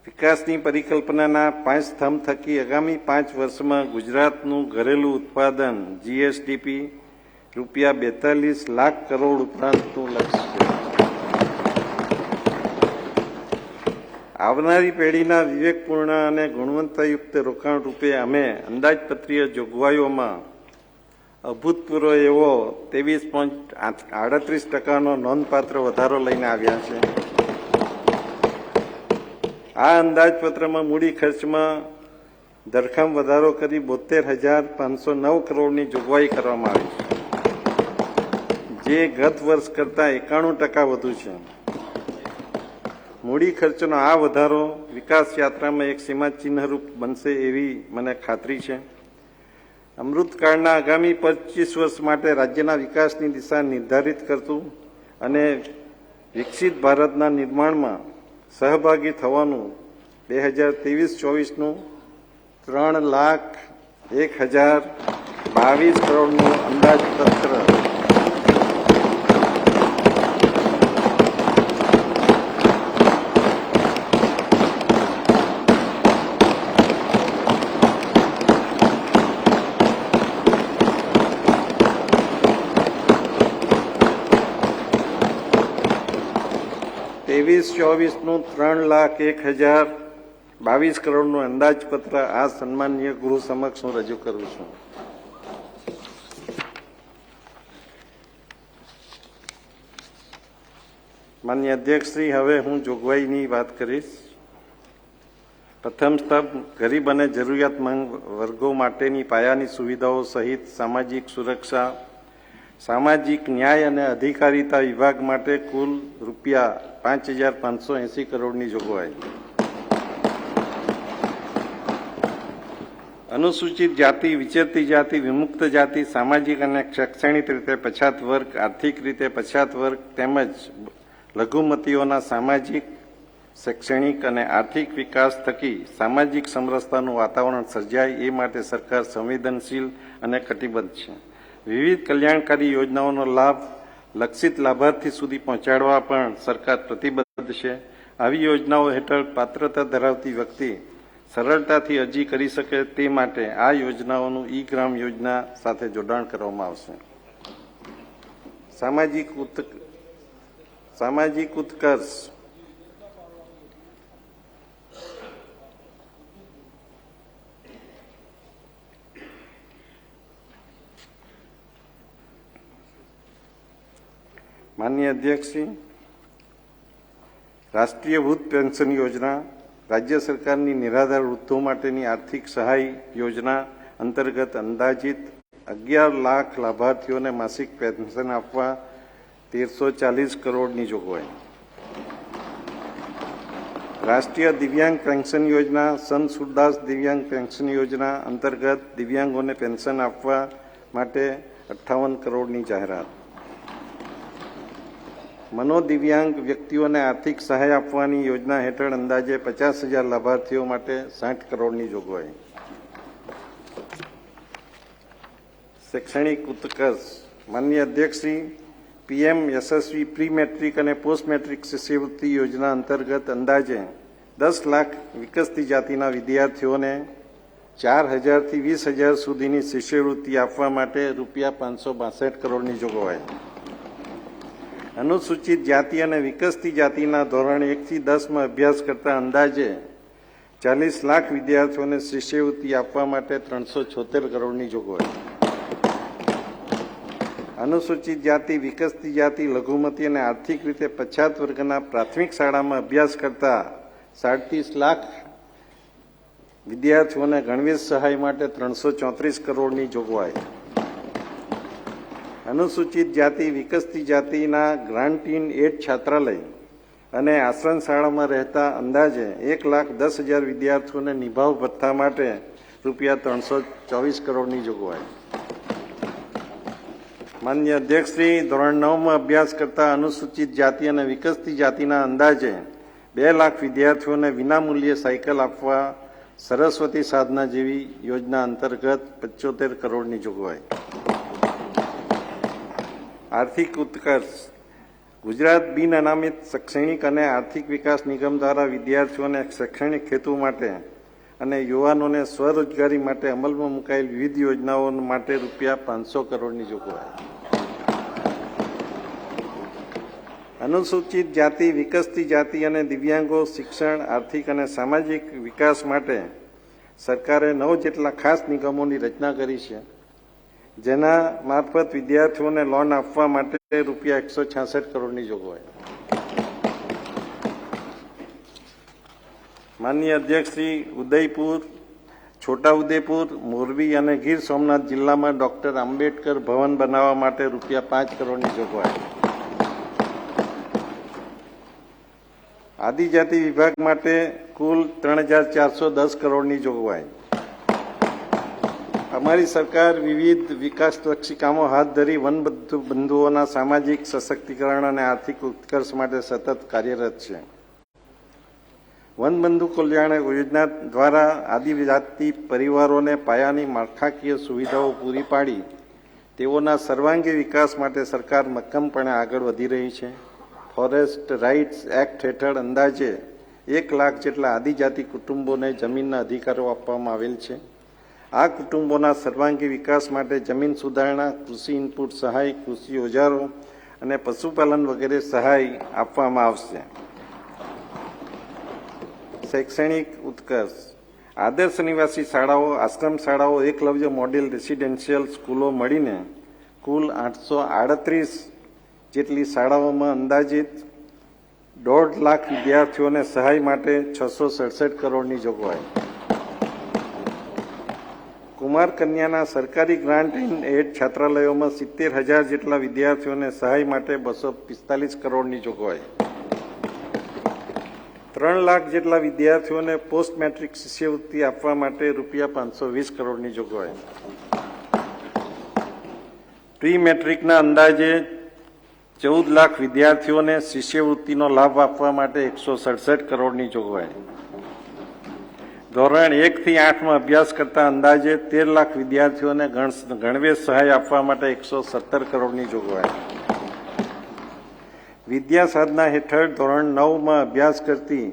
[SPEAKER 1] વિકાસની પરિકલ્પનાના 5 સ્તંભ થકી આગામી 5 વર્ષમાં ગુજરાતનું ઘરેલું ઉત્પાદન જીએસડીપી ₹42 લાખ કરોડ ઉપરાંતનું લક્ષ્ય છે. આવનારી પેઢીના વિવેકપૂર્ણ અને ગુણવત્તાયુક્ત રોકાણ રૂપે અમે અંદાજપત્રીય જોગવાઈઓમાં અભૂતપૂર્વ એવો 23.38% નોંધપાત્ર વધારો લઈને આવ્યા છે. આ અંદાજપત્રમાં મૂડી ખર્ચમાં ધરખમ વધારો કરી 72,509 કરોડની જોગવાઈ કરવામાં આવી છે, જે ગત વર્ષ કરતાં 91% વધુ છે. મૂડી ખર્ચનો આ વધારો વિકાસ યાત્રામાં એક સીમાચિહ્નરૂપ બનશે એવી મને ખાતરી છે. અમૃતકાળના આગામી 25 વર્ષ માટે રાજ્યના વિકાસની દિશા નિર્ધારિત કરતું અને વિકસિત ભારતના નિર્માણમાં સહભાગી થવાનું 2023-24નું 3,01,022 કરોડનું અંદાજપત્ર નું 3,01,022 કરોડનું અંદાજપત્ર આ સન્માનીય ગૃહ સમક્ષ હું રજૂ કરું છું. માનનીય અધ્યક્ષશ્રી, હવે હું જોગવાઈની વાત કરીશ. પ્રથમ સ્તંભ ગરીબ અને જરૂરિયાતમંદ વર્ગો માટેની પાયાની સુવિધાઓ સહિત સામાજિક સુરક્ષા, સામાજિક ન્યાય અને અધિકારીતા વિભાગ માટે કુલ ₹5,580 કરોડની જોગવાઈ. અનુસૂચિત જાતિ, વિચરતી જાતિ, વિમુક્ત જાતિ, સામાજિક અને શૈક્ષણિક રીતે પછાત વર્ગ, આર્થિક રીતે પછાત વર્ગ તેમજ લઘુમતીઓના સામાજિક, શૈક્ષણિક અને આર્થિક વિકાસ થકી સામાજિક સમરસતાનું વાતાવરણ સર્જાય એ માટે સરકાર સંવેદનશીલ અને કટિબદ્ધ છે. વિવિધ કલ્યાણકારી યોજનાઓનો લાભ લક્ષિત લાભાર્થી સુધી પહોંચાડવા પણ સરકાર પ્રતિબદ્ધ છે. આવી યોજનાઓ હેઠળ પાત્રતા ધરાવતી વ્યક્તિ સરળતાથી અરજી કરી શકે તે માટે આ યોજનાઓનું ઈ ગ્રામ યોજના સાથે જોડાણ કરવામાં આવશે. સામાજિક ઉત્કર્ષ માનનીય અધ્યક્ષશ્રી, રાષ્ટ્રીય વૃદ્ધ પેન્શન યોજના રાજ્ય સરકારની નિરાધાર વૃદ્ધો માટેની આર્થિક સહાય યોજના અંતર્ગત અંદાજિત 11 લાખ લાભાર્થીઓને માસિક પેન્શન આપવા 1,340 કરોડની જોગવાઈ. રાષ્ટ્રીય દિવ્યાંગ પેન્શન યોજના સંત સુરદાસ દિવ્યાંગ પેન્શન યોજના અંતર્ગત દિવ્યાંગોને પેન્શન આપવા માટે 58 કરોડની જાહેરાત. મનોદિવ્યાંગ વ્યક્તિઓને આર્થિક સહાય આપવાની યોજના હેઠળ અંદાજે 50,000 લાભાર્થીઓ માટે 60 કરોડની જોગવાઈ. શૈક્ષણિક ઉત્કર્ષ માનનીય અધ્યક્ષશ્રી, પીએમ યશસ્વી પ્રી મેટ્રિક અને પોસ્ટ મેટ્રિક શિષ્યવૃત્તિ યોજના અંતર્ગત અંદાજે 10 લાખ વિકસતી જાતિના વિદ્યાર્થીઓને 4,000 થી 20,000 સુધીની શિષ્યવૃત્તિ આપવા માટે રૂપિયા 562 કરોડની જોગવાઈ. અનુસૂચિત જાતિ અને વિકસતી જાતિના ધોરણ 1 થી 10માં અભ્યાસ કરતા અંદાજે 40 લાખ વિદ્યાર્થીઓને શિષ્યવૃત્તિ આપવા માટે 376 કરોડની જોગવાઈ. અનુસૂચિત જાતિ, વિકસતી જાતિ, લઘુમતી અને આર્થિક રીતે પછાત વર્ગના પ્રાથમિક શાળામાં અભ્યાસ કરતા 37 લાખ વિદ્યાર્થીઓને ગણવેશ સહાય માટે 334 કરોડની જોગવાઈ. અનુસૂચિત જાતિ, વિકસતી જાતિના ગ્રાન્ટ ઇન એડ છાત્રાલય અને આશ્રમ શાળામાં રહેતા અંદાજે 1,10,000 વિદ્યાર્થીઓને નિભાવ ભથ્થા માટે રૂપિયા 324 કરોડની જોગવાઈ. માન્ય અધ્યક્ષશ્રી, ધોરણ 9માં અભ્યાસ કરતા અનુસૂચિત જાતિ અને વિકસતી જાતિના અંદાજે 2 લાખ વિદ્યાર્થીઓને વિનામૂલ્યે સાયકલ આપવા સરસ્વતી સાધના જેવી યોજના અંતર્ગત 75 કરોડની જોગવાઈ. આર્થિક ઉત્કર્ષ. ગુજરાત બિન અનામિત શૈક્ષણિક અને આર્થિક વિકાસ નિગમ દ્વારા વિદ્યાર્થીઓને શૈક્ષણિક હેતુ માટે અને યુવાનોને સ્વરોજગારી માટે અમલમાં મુકાયેલ વિવિધ યોજનાઓ માટે રૂપિયા 500 કરોડની જોગવાઈ. અનુસૂચિત જાતિ, વિકસતી જાતિ અને દિવ્યાંગો શિક્ષણ, આર્થિક અને સામાજિક વિકાસ માટે સરકારે 9 જેટલા ખાસ નિગમોની રચના કરી છે, જેના મારફત વિદ્યાર્થીઓને લોન આપવા માટે રૂપિયા 166 કરોડની જોગવાઈ. માનનીય અધ્યક્ષશ્રી, ઉદયપુર, છોટાઉદેપુર, મોરબી અને ગીર સોમનાથ જિલ્લામાં ડોક્ટર આંબેડકર ભવન બનાવવા માટે રૂપિયા 5 કરોડની જોગવાઈ. આદિજાતિ વિભાગ માટે કુલ 3,410 કરોડની જોગવાઈ. અમારી સરકાર વિવિધ વિકાસલક્ષી કામો હાથ ધરી વનબંધુઓના સામાજિક સશક્તિકરણ અને આર્થિક ઉત્કર્ષ માટે સતત કાર્યરત છે. વનબંધુ કલ્યાણ યોજના દ્વારા આદિજાતિ પરિવારોને પાયાની માળખાકીય સુવિધાઓ પૂરી પાડી તેઓના સર્વાંગી વિકાસ માટે સરકાર મક્કમપણે આગળ વધી રહી છે. ફોરેસ્ટ રાઇટ્સ એક્ટ હેઠળ અંદાજે 1 લાખ જેટલા આદિજાતિ કુટુંબોને જમીનના અધિકારો આપવામાં આવેલ છે. આ કુટુંબોના સર્વાંગી વિકાસ માટે જમીન સુધારણા, કૃષિ ઇનપુટ સહાય, કૃષિ ઓજારો અને પશુપાલન વગેરે સહાય આપવામાં આવશે. શૈક્ષણિક ઉત્કર્ષ. આદર્શ નિવાસી શાળાઓ, આશ્રમ શાળાઓ, એકલવ્ય મોડેલ રેસિડેન્શિયલ સ્કૂલો મળીને કુલ 838 જેટલી શાળાઓમાં અંદાજિત 1.5 લાખ વિદ્યાર્થીઓને સહાય માટે 667 કરોડની જોગવાઈ. કુમાર કન્યાના સરકારી ગ્રાન્ટ ઇન એડ છાત્રાલયોમાં 70,000 જેટલા વિદ્યાર્થીઓને સહાય માટે 245 કરોડની જોગવાઈ. 3 લાખ જેટલા વિદ્યાર્થીઓને પોસ્ટ મેટ્રિક શિષ્યવૃત્તિ આપવા માટે રૂપિયા 520 કરોડની જોગવાઈ. પ્રી મેટ્રિકના અંદાજે 14 લાખ વિદ્યાર્થીઓને શિષ્યવૃત્તિનો લાભ આપવા માટે 167 કરોડની જોગવાઈ. ધોરણ 1 થી 8માં અભ્યાસ કરતા અંદાજે 13 લાખ વિદ્યાર્થીઓને ગણવેશ સહાય આપવા માટે 117 કરોડની જોગવાઈ. વિદ્યા સાધના હેઠળ ધોરણ 9માં અભ્યાસ કરતી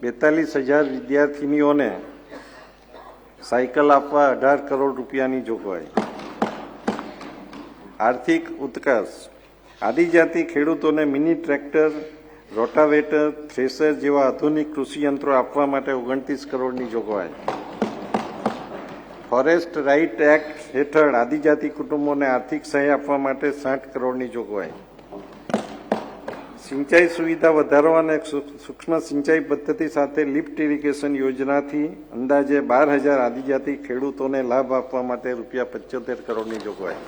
[SPEAKER 1] 42,000 વિદ્યાર્થીનીઓને સાયકલ આપવા 18 કરોડ રૂપિયાની જોગવાઈ. આર્થિક ઉત્કર્ષ. આદિજાતિ ખેડૂતોને મિની ટ્રેક્ટર, રોટાવેટર, થ્રેસર જેવા આધુનિક કૃષિ યંત્રો આપવા માટે 29 કરોડની જોગવાઈ. ફોરેસ્ટ રાઇટ એક્ટ હેઠળ આદિજાતિ કુટુંબોને આર્થિક સહાય આપવા માટે 60 કરોડની જોગવાઈ. સિંચાઈ સુવિધા વધારવા અને સૂક્ષ્મ સિંચાઈ પદ્ધતિ સાથે લિફ્ટ ઇરિગેશન યોજનાથી અંદાજે 12,000 આદિજાતિ ખેડૂતોને લાભ આપવા માટે રૂપિયા 75 કરોડની જોગવાઈ.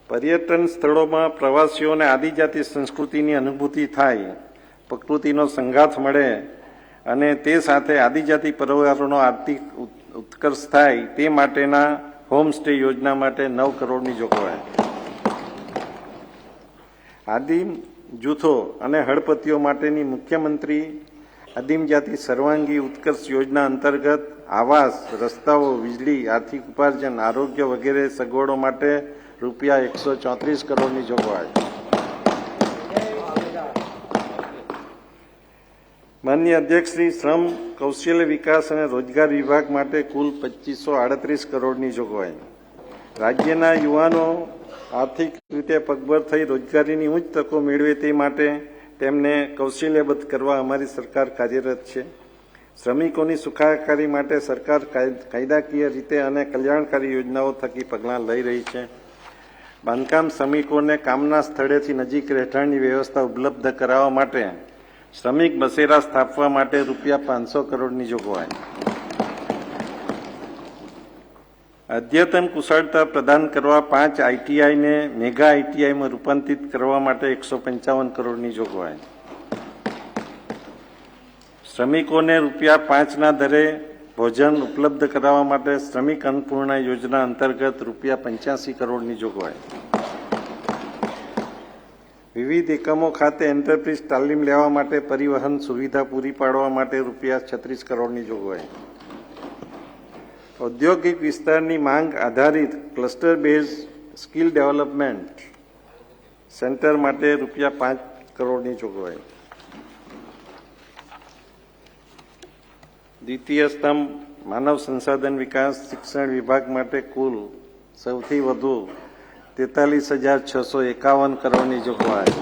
[SPEAKER 1] પર્યટન સ્થળોમાં પ્રવાસીઓને આદિજાતિ સંસ્કૃતિની અનુભૂતિ થાય, પ્રકૃતિનો સંગાથ મળે અને તે સાથે આદિજાતિ પરિવારોનો આર્થિક ઉત્કર્ષ થાય તે માટેના હોમસ્ટે યોજના માટે 9 કરોડની જોગવાઈ. આદિમ જૂથો અને હળપતિઓ માટેની મુખ્યમંત્રી આદિમજાતિ સર્વાંગી ઉત્કર્ષ યોજના અંતર્ગત આવાસ, રસ્તાઓ, વીજળી, આર્થિક ઉપાર્જન, આરોગ્ય વગેરે સગવડો માટે રૂપિયા 134 કરોડની જોગવાઈ. માનનીય અધ્યક્ષ શ્રી, શ્રમ, કૌશલ્ય વિકાસ અને રોજગાર વિભાગ માટે કુલ 2538 કરોડની જોગવાઈ. રાજ્યના યુવાનો આર્થિક રીતે પગભર થઈ રોજગારીની ઉચ્ચ તકો મેળવે તે માટે તેમને કૌશલ્યબદ્ધ કરવા અમારી સરકાર કાર્યરત છે. શ્રમિકોની સુખાકારી માટે સરકાર કાયદાકીય રીતે અને કલ્યાણકારી યોજનાઓ થકી પગલાં લઈ રહી છે. બાંધકામ શ્રમિકોને કામના સ્થળેથી નજીક રહેઠાણની વ્યવસ્થા ઉપલબ્ધ કરાવવા માટે શ્રમિક બસેરા સ્થાપવા માટે ₹500 કરોડની જોગવાઈ. અદ્યતન કુશળતા પ્રદાન કરવા 5 આઈટીઆઈને મેગા આઈટીઆઈમાં રૂપાંતરિત કરવા માટે 155 કરોડની જોગવાઈ. શ્રમિકોને ₹5ના દરે ભોજન ઉપલબ્ધ કરાવવા માટે શ્રમિક અન્નપૂર્ણા યોજના અંતર્ગત ₹85 કરોડની જોગવાઈ. વિવિધ એકમો ખાતે એન્ટરપ્રાઇઝ તાલીમ લેવા માટે પરિવહન સુવિધા પૂરી પાડવા માટે ₹36 કરોડની જોગવાઈ. ઔદ્યોગિક વિસ્તારની માંગ આધારિત cluster base skill development centre માટે ₹5 કરોડની જોગવાઈ. દ્વિતીય સ્તંભ માનવ સંસાધન વિકાસ શિક્ષણ વિભાગ માટે કુલ સૌથી વધુ 43,651 કરોડની જોગવાઈ.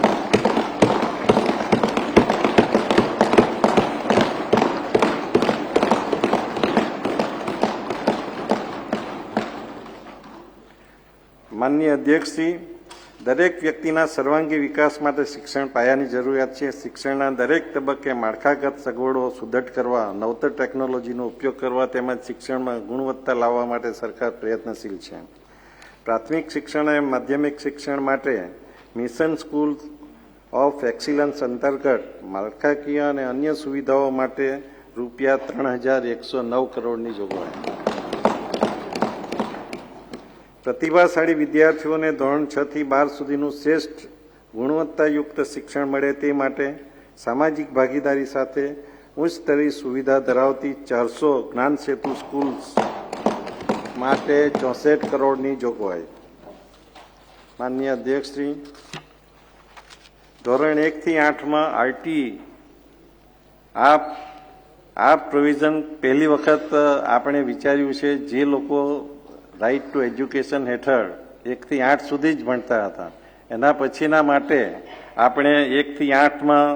[SPEAKER 1] માનનીય અધ્યક્ષશ્રી, દરેક વ્યક્તિના સર્વાંગી વિકાસ માટે શિક્ષણ પાયાની જરૂરિયાત છે. શિક્ષણના દરેક તબક્કે માળખાગત સગવડો સુદૃઢ કરવા, નવતર ટેકનોલોજીનો ઉપયોગ કરવા તેમજ શિક્ષણમાં ગુણવત્તા લાવવા માટે સરકાર પ્રયત્નશીલ છે. પ્રાથમિક શિક્ષણ અને માધ્યમિક શિક્ષણ માટે મિશન સ્કૂલ ઓફ એક્સિલન્સ અંતર્ગત માળખાકીય અને અન્ય સુવિધાઓ માટે ₹3,109 કરોડની જોગવાઈ. પ્રતિભાશાળી વિદ્યાર્થીઓને ધોરણ 6 થી 12 સુધીનું શ્રેષ્ઠ ગુણવત્તાયુક્ત શિક્ષણ મળે તે માટે સામાજિક ભાગીદારી સાથે ઉચ્ચ સ્તરીય સુવિધા ધરાવતી 400 જ્ઞાન સેતુ સ્કૂલ્સ માટે 64 કરોડની જોગવાઈ. માનનીય અધ્યક્ષશ્રી, ધોરણ 1 થી 8માં આરટી આ પ્રોવિઝન પહેલી વખત આપણે વિચાર્યું છે. જે લોકો રાઇટ ટુ એજ્યુકેશન હેઠળ 1 થી 8 સુધી જ ભણતા હતા, એના પછીના માટે આપણે 1 થી 8માં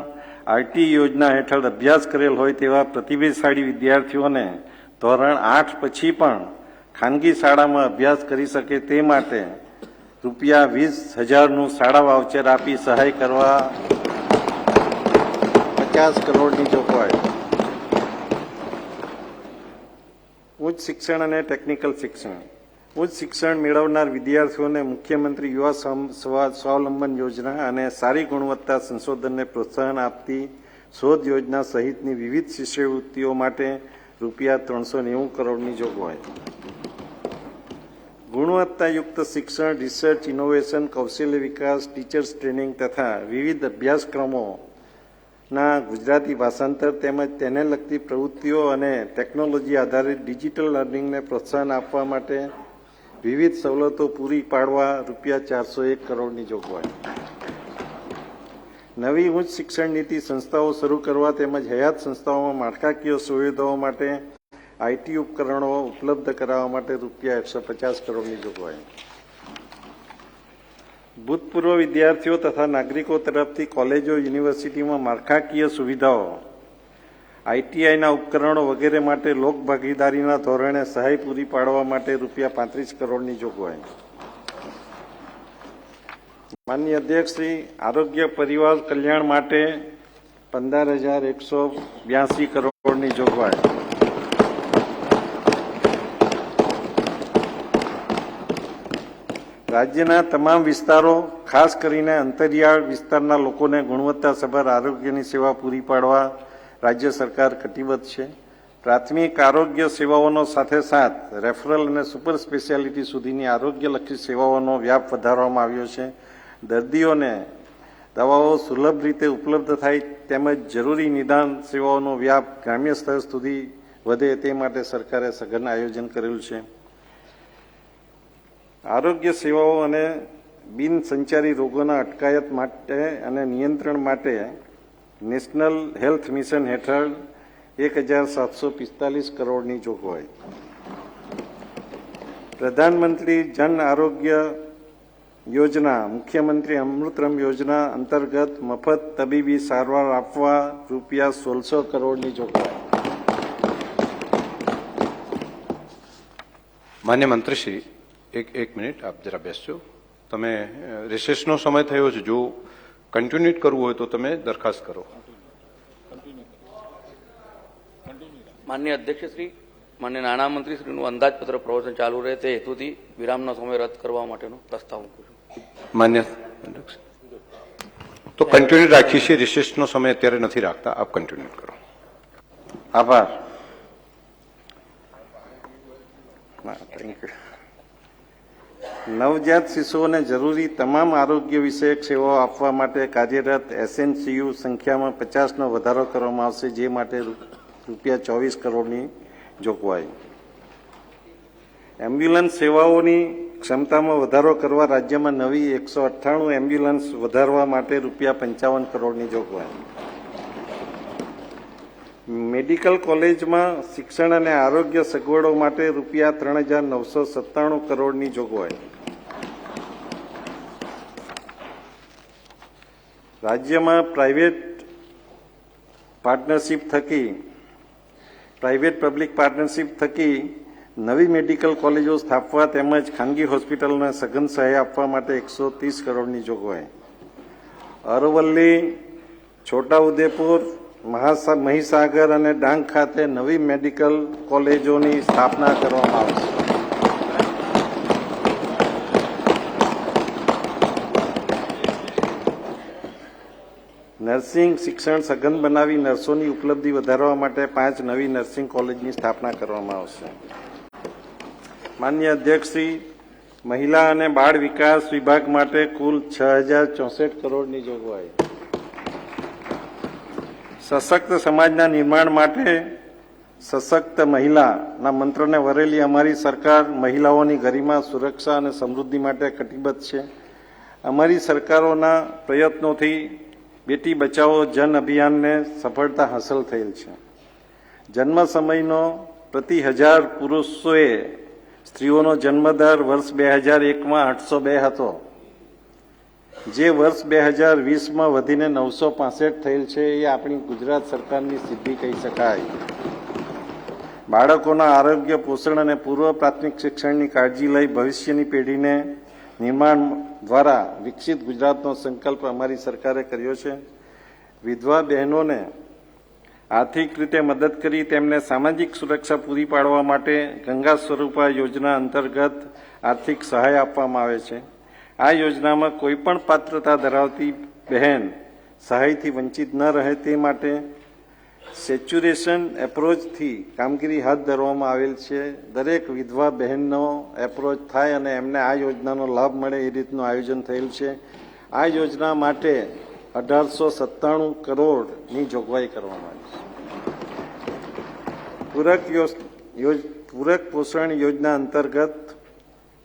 [SPEAKER 1] આરટી યોજના હેઠળ અભ્યાસ કરેલ હોય તેવા પ્રતિભાશાળી વિદ્યાર્થીઓને ધોરણ 8 પછી પણ ખાનગી શાળામાં અભ્યાસ કરી શકે તે માટે ₹20,000નું શાળા વાઉચર આપી સહાય કરવા 50 કરોડની જોગવાઈ. ઉચ્ચ શિક્ષણ અને ટેકનિકલ શિક્ષણ. ઉચ્ચ શિક્ષણ મેળવનાર વિદ્યાર્થીઓને મુખ્યમંત્રી યુવા સ્વાવલંબન યોજના અને સારી ગુણવત્તા સંશોધનને પ્રોત્સાહન આપતી શોધ યોજના સહિતની વિવિધ શિષ્યવૃત્તિઓ માટે ₹390 કરોડની જોગવાઈ. ગુણવત્તાયુક્ત શિક્ષણ, રિસર્ચ, ઇનોવેશન, કૌશલ્ય વિકાસ, ટીચર્સ ટ્રેનિંગ તથા વિવિધ અભ્યાસક્રમોના ગુજરાતી ભાષાંતર તેમજ તેને લગતી પ્રવૃત્તિઓ અને ટેકનોલોજી આધારિત ડિજિટલ લર્નિંગને પ્રોત્સાહન આપવા માટે વિવિધ સવલતો પૂરી પાડવા ₹401 કરોડની જોગવાઈ. નવી ઉચ્ચ શિક્ષણ નીતિ સંસ્થાઓ શરૂ કરવા તેમજ હયાત સંસ્થાઓમાં માળખાકીય સુવિધાઓ માટે આઈટી ઉપકરણો ઉપલબ્ધ કરાવવા માટે ₹150 કરોડની જોગવાઈ. ભૂતપૂર્વ વિદ્યાર્થીઓ તથા નાગરિકો તરફથી કોલેજો, યુનિવર્સિટીમાં માળખાકીય સુવિધાઓ, આઈટીઆઈના ઉપકરણો વગેરે માટે લોકભાગીદારીના ધોરણે સહાય પૂરી પાડવા માટે ₹35 કરોડની જોગવાઈ. માનનીય અધ્યક્ષશ્રી, આરોગ્ય પરિવાર કલ્યાણ માટે 15,182 કરોડની જોગવાઈ. રાજ્યના તમામ વિસ્તારો, ખાસ કરીને અંતરિયાળ વિસ્તારના લોકોને ગુણવત્તાસભર આરોગ્યની સેવા પૂરી પાડવા રાજ્ય સરકાર કટિબદ્ધ છે. પ્રાથમિક આરોગ્ય સેવાઓનો સાથે સાથ રેફરલ અને સુપર સ્પેશિયાલિટી સુધીની આરોગ્યલક્ષી સેવાઓનો વ્યાપ વધારવામાં આવ્યો છે. દર્દીઓને દવાઓ સુલભ રીતે ઉપલબ્ધ થાય તેમજ જરૂરી નિદાન સેવાઓનો વ્યાપ ગ્રામ્ય સ્તર સુધી વધે તે માટે સરકારે સઘન આયોજન કરેલું છે. આરોગ્ય સેવાઓ અને બિનસંચારી રોગોના અટકાયત માટે અને નિયંત્રણ માટે નેશનલ હેલ્થ મિશન હેઠળ 1745 કરોડની જોગવાઈ, પ્રધાનમંત્રી જન આરોગ્ય યોજના મુખ્યમંત્રી અમૃતમ યોજના અંતર્ગત મફત તબીબી સારવાર આપવા રૂપિયા 1600 કરોડની જોગવાઈ।
[SPEAKER 2] માન્ય મંત્રીશ્રી, એક મિનિટ આપ જરા બેસજો। તમે રિસેસનો સમય થયો છે, જો કન્ટિન્યુ કરવું હોય તો તમે દરખાસ્ત કરો।
[SPEAKER 3] માનનીય અધ્યક્ષશ્રી, માન્ય નાણામંત્રીશ્રીનું અંદાજપત્ર પ્રવચન ચાલુ રહે તે હેતુથી વિરામનો સમય રદ કરવા માટેનો પ્રસ્તાવ મૂકું છું।
[SPEAKER 2] માન્ય તો કન્ટિન્યુ રાખીએ છીએ, રિસેસનો સમય અત્યારે નથી રાખતા, આપ કન્ટિન્યુ કરો।
[SPEAKER 1] આભાર। નવજાત શિશુઓને જરૂરી તમામ આરોગ્ય વિષયક સેવાઓ આપવા માટે કાર્યરત SNCU સંખ્યામાં 50નો વધારો કરવામાં આવશે, જે માટે રૂપિયા 24 કરોડની જોગવાઈ। એમ્બ્યુલન્સ સેવાઓની ક્ષમતામાં વધારો કરવા રાજ્યમાં નવી 198 એમ્બ્યુલન્સ વધારવા માટે રૂપિયા 55 કરોડની જોગવાઈ। મેડિકલ કોલેજમાં શિક્ષણ અને આરોગ્ય સગવડો માટે રૂપિયા 3997 કરોડની જોગવાઈ। રાજ્યમાં પ્રાઇવેટ પબ્લિક પાર્ટનરશિપ થકી નવી મેડિકલ કોલેજો સ્થાપવા તેમજ ખાનગી હોસ્પિટલને સઘન સહાય આપવા માટે 130 કરોડની જોગવાઈ। અરવલ્લી, છોટાઉદેપુર, મહીસાગર અને ડાંગ ખાતે નવી મેડિકલ કોલેજોની સ્થાપના કરવામાં આવશે। નર્સિંગ શિક્ષણ સઘન બનાવી નર્સોની ઉપલબ્ધિ વધારવા માટે 5 નવી નર્સિંગ કોલેજની સ્થાપના કરવામાં આવશે। માન્ય અધ્યક્ષશ્રી, મહિલા અને બાળ વિકાસ વિભાગ માટે કુલ 6064 કરોડની જોગવાઈ। સશક્ત સમાજના નિર્માણ માટે સશક્ત મહિલાના મંત્રને વરેલી અમારી સરકાર મહિલાઓની ગરિમા, સુરક્ષા અને સમૃદ્ધિ માટે કટિબદ્ધ છે। અમારી સરકારોના પ્રયત્નોથી બેટી બચાવો જન અભિયાનને સફળતા હાંસલ થયેલ છે। જન્મ સમયનો પ્રતિ 1000 પુરુષોએ સ્ત્રીઓનો જન્મદર વર્ષ 2001માં 802 હતો, જે વર્ષ 2020માં વધીને 965 થયેલ છે। એ આપણી ગુજરાત સરકારની સિદ્ધિ કહી શકાય। બાળકોના આરોગ્ય, પોષણ અને પૂર્વ પ્રાથમિક શિક્ષણની કાળજી લઈ ભવિષ્યની પેઢીને નિર્માણ દ્વારા વિકસિત ગુજરાતનો સંકલ્પ અમારી સરકારે કર્યો છે। વિધવા બહેનોને આર્થિક રીતે મદદ કરી તેમને સામાજિક સુરક્ષા પૂરી પાડવા માટે ગંગા સ્વરૂપા યોજના અંતર્ગત આર્થિક સહાય આપવામાં આવે છે। આ યોજનામાં કોઈપણ પાત્રતા ધરાવતી બહેન સહાયથી વંચિત ન રહે તે માટે સેચ્યુરેશન એપ્રોચથી કામગીરી હાથ ધરવામાં આવેલ છે। દરેક વિધવા બહેનનો એપ્રોચ થાય અને એમને આ યોજનાનો લાભ મળે એ રીતનું આયોજન થયેલ છે। આ યોજના માટે 1897 કરોડની જોગવાઈ કરવામાં આવી છે। પૂરક પોષણ યોજના અંતર્ગત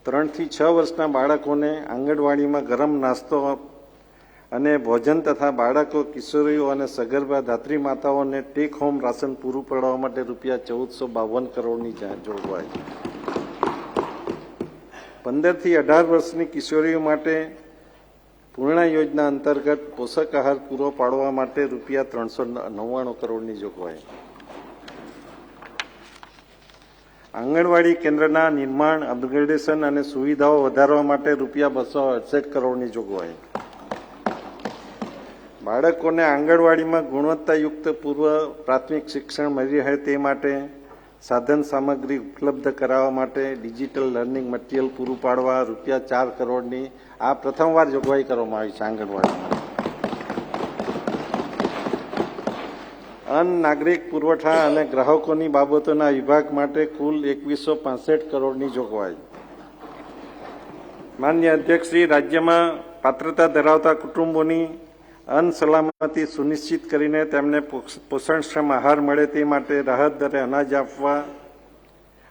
[SPEAKER 1] 3 થી 6 વર્ષના બાળકોને આંગણવાડીમાં ગરમ નાસ્તો અને ભોજન તથા બાળકો, કિશોરીઓ અને સગર્ભા ધાત્રી માતાઓને ટેક હોમ રાશન પૂરું પાડવા માટે રૂપિયા 1452 કરોડની જોગવાઈ। 15 થી 18 વર્ષની કિશોરીઓ માટે પૂર્ણા યોજના અંતર્ગત પોષક આહાર પૂરો પાડવા માટે રૂપિયા 399 કરોડની જોગવાઈ। આંગણવાડી કેન્દ્રના નિર્માણ, અપગ્રેડેશન અને સુવિધાઓ વધારવા માટે રૂપિયા 268 કરોડની જોગવાઈ। બાળકોને આંગણવાડીમાં ગુણવત્તાયુક્ત પૂર્વ પ્રાથમિક શિક્ષણ મળી રહે તે માટે સાધન સામગ્રી ઉપલબ્ધ કરાવવા માટે ડિજિટલ લર્નિંગ મટીરિયલ પૂરું પાડવા રૂપિયા 4 કરોડની આ પ્રથમવાર જોગવાઈ કરવામાં આવી છે। આંગણવાડીમાં અન્ન, નાગરિક પુરવઠા અને ગ્રાહકોની બાબતોના વિભાગ માટે કુલ 2165 કરોડની જોગવાઈ। માન્ય અધ્યક્ષશ્રી, રાજ્યમાં પાત્રતા ધરાવતા કુટુંબોની અન્ન સલામતી સુનિશ્ચિત કરીને તેમને પોષણક્ષમ આહાર મળે તે માટે રાહત દરે અનાજ આપવા,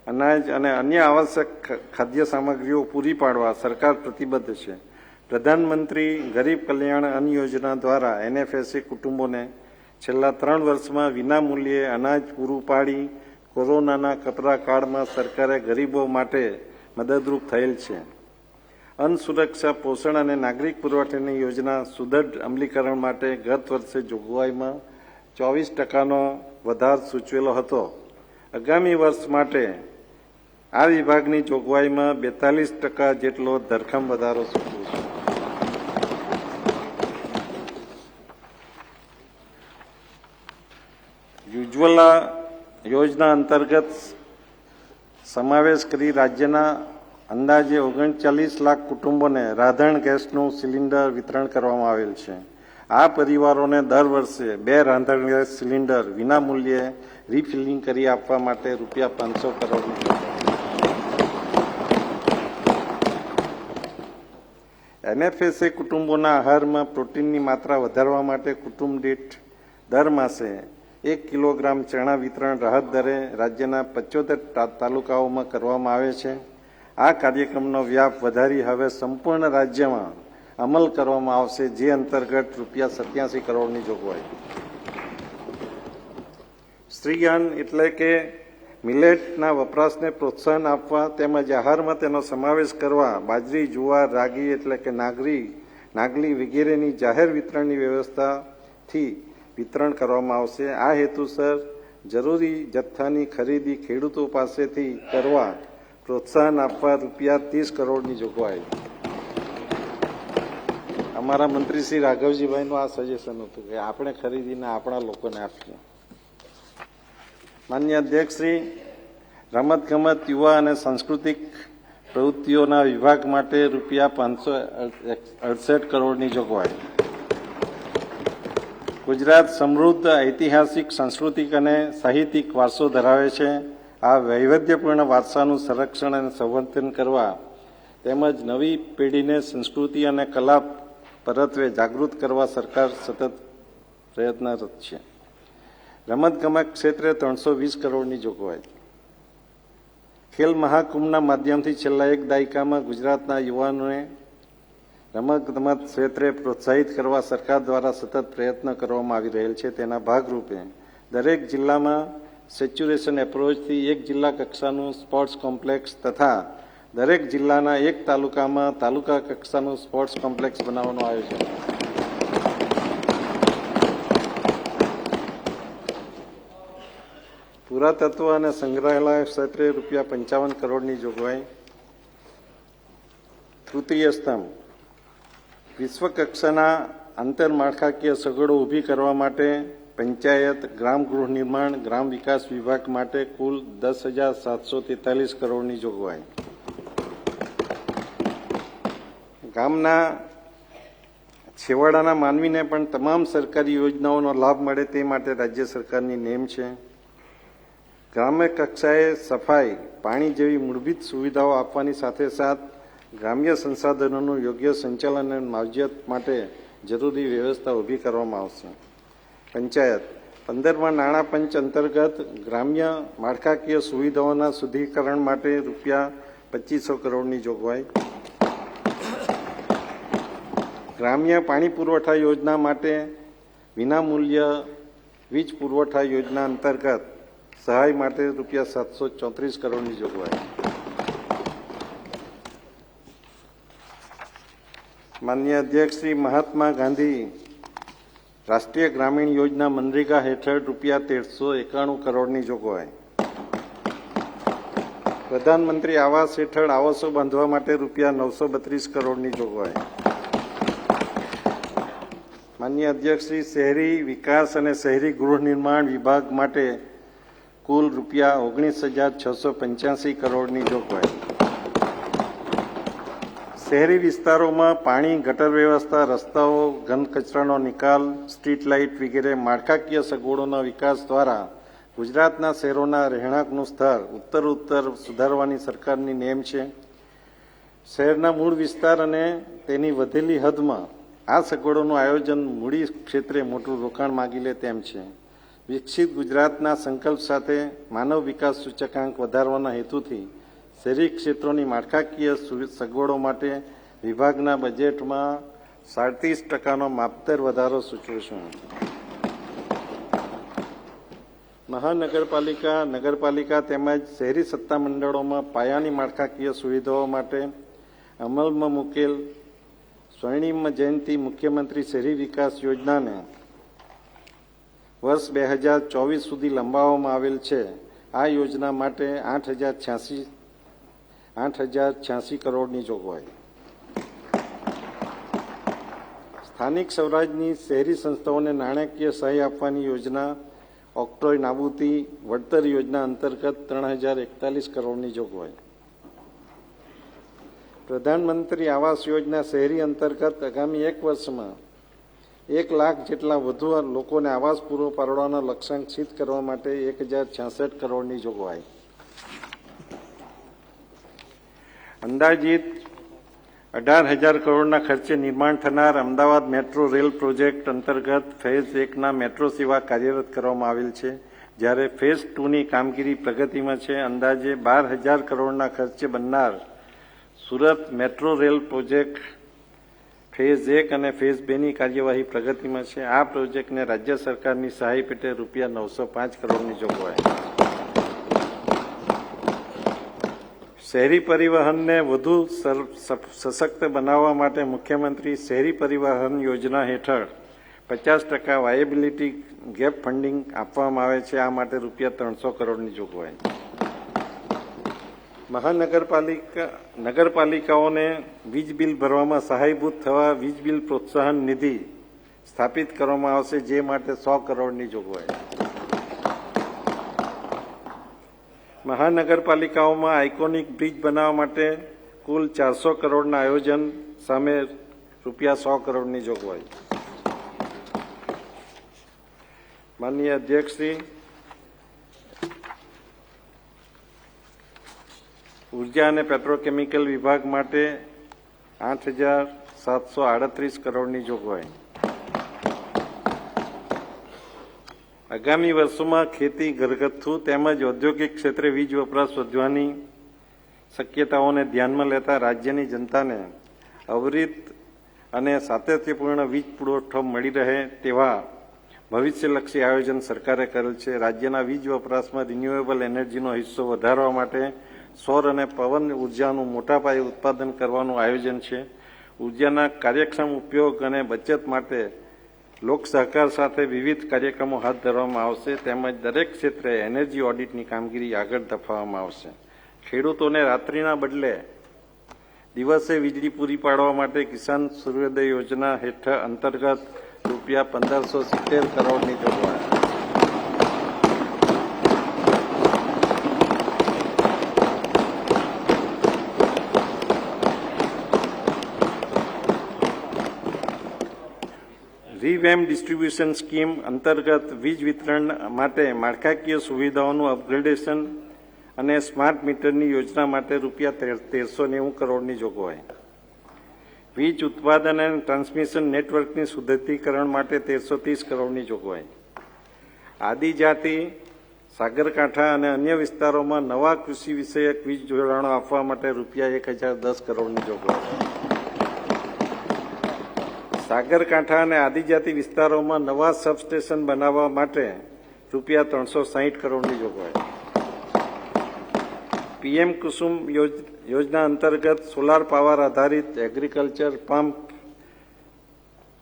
[SPEAKER 1] અનાજ અને અન્ય આવશ્યક ખાદ્ય સામગ્રીઓ પૂરી પાડવા સરકાર પ્રતિબદ્ધ છે। પ્રધાનમંત્રી ગરીબ કલ્યાણ અન્ન યોજના દ્વારા NFSA કુટુંબોને છેલ્લા 3 વર્ષમાં વિનામૂલ્યે અનાજ પૂરું પાડી કોરોનાના કપરા કાળમાં સરકારે ગરીબો માટે મદદરૂપ થયેલ છે. અન્ન સુરક્ષા, પોષણ અને નાગરિક પુરવઠાની યોજના સુદૃઢ અમલીકરણ માટે ગત વર્ષે જોગવાઈમાં 24%નો વધારો સૂચવેલો હતો. આગામી વર્ષ માટે આ વિભાગની જોગવાઈમાં 42% જેટલો ધરખમ વધારો સૂચવ્યો છે. ઉજ્જવલા યોજના અંતર્ગત સમાવેશ કરી રાજ્યના અંદાજે 39 લાખ કુટુંબોને રાંધણ ગેસનું સિલિન્ડર વિતરણ કરવામાં આવેલ છે. આ પરિવારોને દર વર્ષે 2 રાંધણ ગેસ સિલિન્ડર વિનામૂલ્યે રિફિલિંગ કરી આપવા માટે ₹500 કરોડની NFSA કુટુંબોના આહારમાં પ્રોટીનની માત્રા વધારવા માટે કુટુંબ દીઠ દર માસે 1 કિલોગ્રામ ચણા વિતરણ રાહત દરે રાજ્યના 75 તાલુકાઓમાં કરવામાં આવે છે. આ કાર્યક્રમનો વ્યાપ વધારી હવે સંપૂર્ણ રાજ્યમાં અમલ કરવામાં આવશે, જે અંતર્ગત ₹87 કરોડની જોગવાઈ. સ્ત્રીયાન એટલે કે મિલેટના વપરાશને પ્રોત્સાહન આપવા તેમજ આહારમાં તેનો સમાવેશ કરવા બાજરી, જુવાર, રાગી એટલે કે નાગલી વગેરેની જાહેર વિતરણની વ્યવસ્થાથી વિતરણ કરવામાં આવશે. આ હેતુસર જરૂરી જથ્થાની ખરીદી ખેડૂતો પાસેથી કરવા પ્રોત્સાહન આપવા ₹30 કરોડની જોગવાઈ. અમારા મંત્રી શ્રી રાઘવજીભાઈનું આ સજેશન હતું કે આપણે ખરીદીને આપણા લોકોને આપીએ. માન્ય અધ્યક્ષશ્રી, રમતગમત, યુવા અને સાંસ્કૃતિક પ્રવૃત્તિઓના વિભાગ માટે ₹568 કરોડની જોગવાઈ. ગુજરાત સમૃદ્ધ ઐતિહાસિક, સાંસ્કૃતિક અને સાહિત્યિક વારસો ધરાવે છે. આ વૈવિધ્યપૂર્ણ વારસાનું સંરક્ષણ અને સંવર્ધન કરવા તેમજ નવી પેઢીને સંસ્કૃતિ અને કલા પરત્વે જાગૃત કરવા સરકાર સતત પ્રયત્નરત છે. રમતગમત ક્ષેત્રે 320 કરોડની જોગવાઈ. ખેલ મહાકુંભના માધ્યમથી છેલ્લા 1 દાયકામાં ગુજરાતના યુવાનોને રમતગમત ક્ષેત્રે પ્રોત્સાહિત કરવા સરકાર દ્વારા સતત પ્રયત્ન કરવામાં આવી રહેલ છે. તેના ભાગરૂપે દરેક જિલ્લામાં સેચ્યુરેશન એપ્રોચથી 1 જિલ્લા કક્ષાનું સ્પોર્ટ્સ કોમ્પ્લેક્સ તથા દરેક જિલ્લાના 1 તાલુકામાં તાલુકા કક્ષાનું સ્પોર્ટ્સ કોમ્પ્લેક્સ બનાવવાનું આયોજન. પુરાતત્વ અને સંગ્રહાલય ક્ષેત્રે ₹55 કરોડની જોગવાઈ. તૃતીય સ્તંભ વિશ્વકક્ષાના આંતરમાળખાકીય સગવડો ઊભી કરવા માટે પંચાયત, ગ્રામ ગૃહ નિર્માણ, ગ્રામ વિકાસ વિભાગ માટે કુલ 10,743 કરોડની જોગવાઈ. ગામના છેવાડાના માનવીને પણ તમામ સરકારી યોજનાઓનો લાભ મળે તે માટે રાજ્ય સરકારની નેમ છે. ગ્રામ્ય કક્ષાએ સફાઈ, પાણી જેવી મૂળભૂત સુવિધાઓ આપવાની સાથે સાથે ગ્રામ્ય સંસાધનોનું યોગ્ય સંચાલન અને માવજત માટે જરૂરી વ્યવસ્થા ઊભી કરવામાં આવશે. પંચાયત 15મા નાણાં પંચ અંતર્ગત ગ્રામ્ય માળખાકીય સુવિધાઓના શુદ્ધિકરણ માટે ₹2500 કરોડની જોગવાઈ. ગ્રામ્ય પાણી પુરવઠા યોજના માટે વિનામૂલ્ય વીજ પુરવઠા યોજના અંતર્ગત સહાય માટે ₹734 કરોડની જોગવાઈ. માનનીય અધ્યક્ષ શ્રી, મહાત્મા ગાંધી રાષ્ટ્રીય ગ્રામીણ યોજના મનરેગા હેઠળ ₹1391 કરોડની જોગવાઈ. પ્રધાનમંત્રી આવાસ હેઠળ આવાસો બાંધવા માટે ₹932 કરોડની જોગવાઈ. માનનીય અધ્યક્ષ શ્રી, શહેરી વિકાસ અને શહેરી ગૃહ નિર્માણ વિભાગ માટે કુલ ₹19,685 કરોડની જોગવાઈ. શહેરી વિસ્તારોમાં પાણી, ગટર વ્યવસ્થા, રસ્તાઓ, ઘન કચરાનો નિકાલ, સ્ટ્રીટ લાઇટ વગેરે માળખાકીય સગવડોના વિકાસ દ્વારા ગુજરાતના શહેરોના રહેણાંકનું સ્તર ઉત્તરોત્તર સુધારવાની સરકારની નેમ છે. શહેરના મૂળ વિસ્તાર અને તેની વધેલી હદમાં આ સગવડોનું આયોજન મૂડી ક્ષેત્રે મોટું રોકાણ માગી લે તેમ છે. વિકસિત ગુજરાતના સંકલ્પ સાથે માનવ વિકાસ સૂચકાંક વધારવાના હેતુથી શહેરી ક્ષેત્રોની માળખાકીય સગવડો માટે વિભાગના બજેટમાં 37%નો માપદર વધારો સૂચવું છું. મહાનગરપાલિકા નગરપાલિકા તેમજ શહેરી સત્તામંડળોમાં પાયાની માળખાકીય સુવિધાઓ માટે અમલમાં મૂકેલ સ્વર્ણિમ જયંતિ મુખ્યમંત્રી શહેરી વિકાસ યોજનાને વર્ષ 2024 સુધી લંબાવવામાં આવેલ છે. આ યોજના માટે 8,086 કરોડની જોગવાઈ. સ્થાનિક સ્વરાજની શહેરી સંસ્થાઓને નાણાકીય સહાય આપવાની યોજના ઓક્ટ્રોય નાબૂદી વળતર યોજના અંતર્ગત 3,041 કરોડની જોગવાઈ. પ્રધાનમંત્રી આવાસ યોજના શહેરી અંતર્ગત આગામી 1 વર્ષમાં 1 લાખ જેટલા વધુ લોકોને આવાસ પૂરો પાડવાનો લક્ષ્યાંક સિદ્ધ કરવા માટે 1,066 કરોડની જોગવાઈ. અંદાજિત 18,000 કરોડના ખર્ચે નિર્માણ થનાર અમદાવાદ મેટ્રો રેલ પ્રોજેક્ટ અંતર્ગત ફેઝ 1ના મેટ્રો સેવા કાર્યરત કરવામાં આવેલ છે, જ્યારે ફેઝ 2ની કામગીરી પ્રગતિમાં છે. અંદાજે 12,000 કરોડના ખર્ચે બનનાર Surat metro rail project phase 1 અને ફેઝ 2ની કાર્યવાહી પ્રગતિમાં છે. આ પ્રોજેક્ટને રાજ્ય સરકારની સહાય પેટે રૂપિયા 905 કરોડની જોગવાઈ. શહેરી પરિવહનને વધુ સશક્ત બનાવવા માટે મુખ્યમંત્રી શહેરી પરિવહન યોજના હેઠળ 50% વાયેબિલિટી ગેપ ફંડિંગ આપવામાં આવે છે. આ માટે રૂપિયા 300 કરોડની જોગવાઈ. નગરપાલિકાઓને વીજ બિલ ભરવામાં સહાયભૂત થવા વીજ બિલ પ્રોત્સાહન નિધિ સ્થાપિત કરવામાં આવશે, જે માટે 100 કરોડની જોગવાઈ. મહાનગરપાલિકાઓમાં આઇકોનિક બ્રિજ બનાવવા માટે કુલ 400 કરોડના આયોજન સામે રૂપિયા 100 કરોડની જોગવાઈ. માનનીય અધ્યક્ષશ્રી, ઉર્જા અને પેટ્રોકેમિકલ વિભાગ માટે 8,738 કરોડની જોગવાઈ. આગામી વર્ષોમાં ખેતી, ઘરગથ્થુ તેમજ ઔદ્યોગિક ક્ષેત્રે વીજ વપરાશ વધવાની શક્યતાઓને ધ્યાનમાં લેતા રાજ્યની જનતાને અવિરત અને સાતત્યપૂર્ણ વીજ પુરવઠો મળી રહે તેવા ભવિષ્યલક્ષી આયોજન સરકારે કરેલ છે. રાજ્યના વીજ વપરાશમાં રિન્યુએબલ એનર્જીનો હિસ્સો વધારવા માટે સૌર અને પવન ઉર્જાનું મોટા પાયે ઉત્પાદન કરવાનું આયોજન છે. ઉર્જાના કાર્યક્ષમ ઉપયોગ અને બચત માટે લોક સહકાર સાથે વિવિધ કાર્યક્રમો હાથ ધરવામાં આવશે, તેમજ દરેક ક્ષેત્રે એનર્જી ઓડિટની કામગીરી આગળ ધપાવવામાં આવશે. ખેડૂતોને રાત્રિના બદલે દિવસે વીજળી પૂરી પાડવા માટે કિસાન સૂર્યોદય યોજના હેઠળ અંતર્ગત રૂપિયા 1,570 કરોડની જોગવાઈ. રીવેમ ડિસ્ટ્રીબ્યુશન સ્કીમ અંતર્ગત વીજ વિતરણ માટે માળખાકીય સુવિધાઓનું અપગ્રેડેશન અને સ્માર્ટ મીટરની યોજના માટે રૂપિયા 1,390 કરોડની જોગવાઈ. વીજ ઉત્પાદન અને ટ્રાન્સમિશન નેટવર્કની સુદૃઢીકરણ માટે 1,330 કરોડની જોગવાઈ. આદિજાતિ, સાગરકાંઠા અને અન્ય વિસ્તારોમાં નવા કૃષિ વિષયક વીજ જોડાણો આપવા માટે રૂપિયા 1,010 કરોડની જોગવાઈ. સાગરકાંઠા અને આદિજાતિ વિસ્તારોમાં નવા સબસ્ટેશન બનાવવા માટે રૂપિયા 360 કરોડની જોગવાઈ. પીએમ કુસુમ યોજના અંતર્ગત સોલાર પાવર આધારિત એગ્રીકલ્ચર પંપ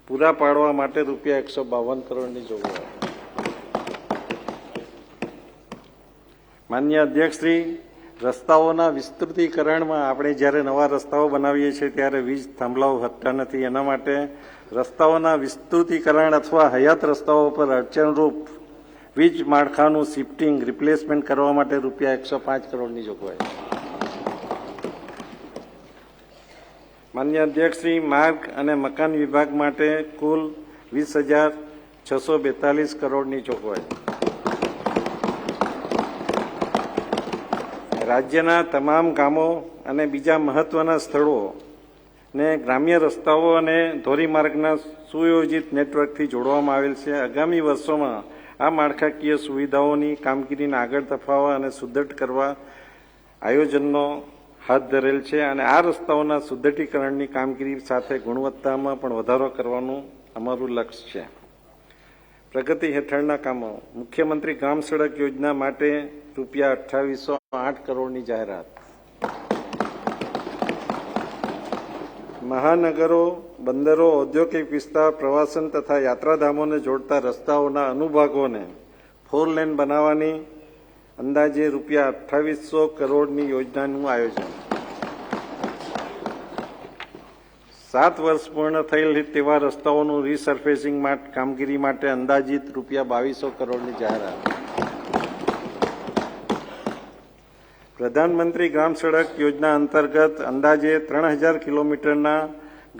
[SPEAKER 1] પૂરા પાડવા માટે રૂપિયા 152 કરોડની જોગવાઈ. માનનીય અધ્યક્ષશ્રી, રસ્તાઓના વિસ્તૃતીકરણમાં આપણે જ્યારે નવા રસ્તાઓ બનાવીએ છીએ ત્યારે વીજ થાંભલાઓ હટતા નથી. એના માટે રસ્તાઓના વિસ્તૃતીકરણ અથવા હયાત રસ્તાઓ પર અડચણરૂપ વીજ માળખાનું શિફ્ટિંગ રિપ્લેસમેન્ટ કરવા માટે રૂપિયા 105 કરોડની જોગવાઈ. માનનીય અધ્યક્ષશ્રી, માર્ગ અને મકાન વિભાગ માટે કુલ 20,642 કરોડની જોગવાઈ. રાજ્યના તમામ ગામો અને બીજા મહત્વના સ્થળો ને ગ્રામ્ય રસ્તાઓ અને ધોરીમાર્ગના સુયોજિત નેટવર્કથી જોડવામાં આવેલ છે. આગામી વર્ષોમાં આ માળખાકીય સુવિધાઓની કામગીરીને આગળ ધપાવવા અને સુદૃઢ કરવા આયોજનો હાથ ધરેલ છે અને આ રસ્તાઓના સુદૃઢીકરણની કામગીરી સાથે ગુણવત્તામાં પણ વધારો કરવાનું અમારું લક્ષ્ય છે. પ્રગતિ હેઠળના કામો મુખ્યમંત્રી ગ્રામ સડક યોજના માટે રૂપિયા 2808 કરોડની જાહેરાત. મહાનગરો, બંદરો, ઔદ્યોગિક વિસ્તાર, પ્રવાસન તથા યાત્રાધામોને જોડતા રસ્તાઓના અનુભાગોને 4 લેન બનાવવાની અંદાજે રૂપિયા 2800 કરોડની યોજનાનું આયોજન. 7 વર્ષ પૂર્ણ થયેલ તેવા રસ્તાઓનું રીસર્ફેસિંગ કામગીરી માટે અંદાજિત રૂપિયા 2200 કરોડની જાહેરાત. પ્રધાનમંત્રી ગ્રામ સડક યોજના અંતર્ગત અંદાજે 3000 કિલોમીટરના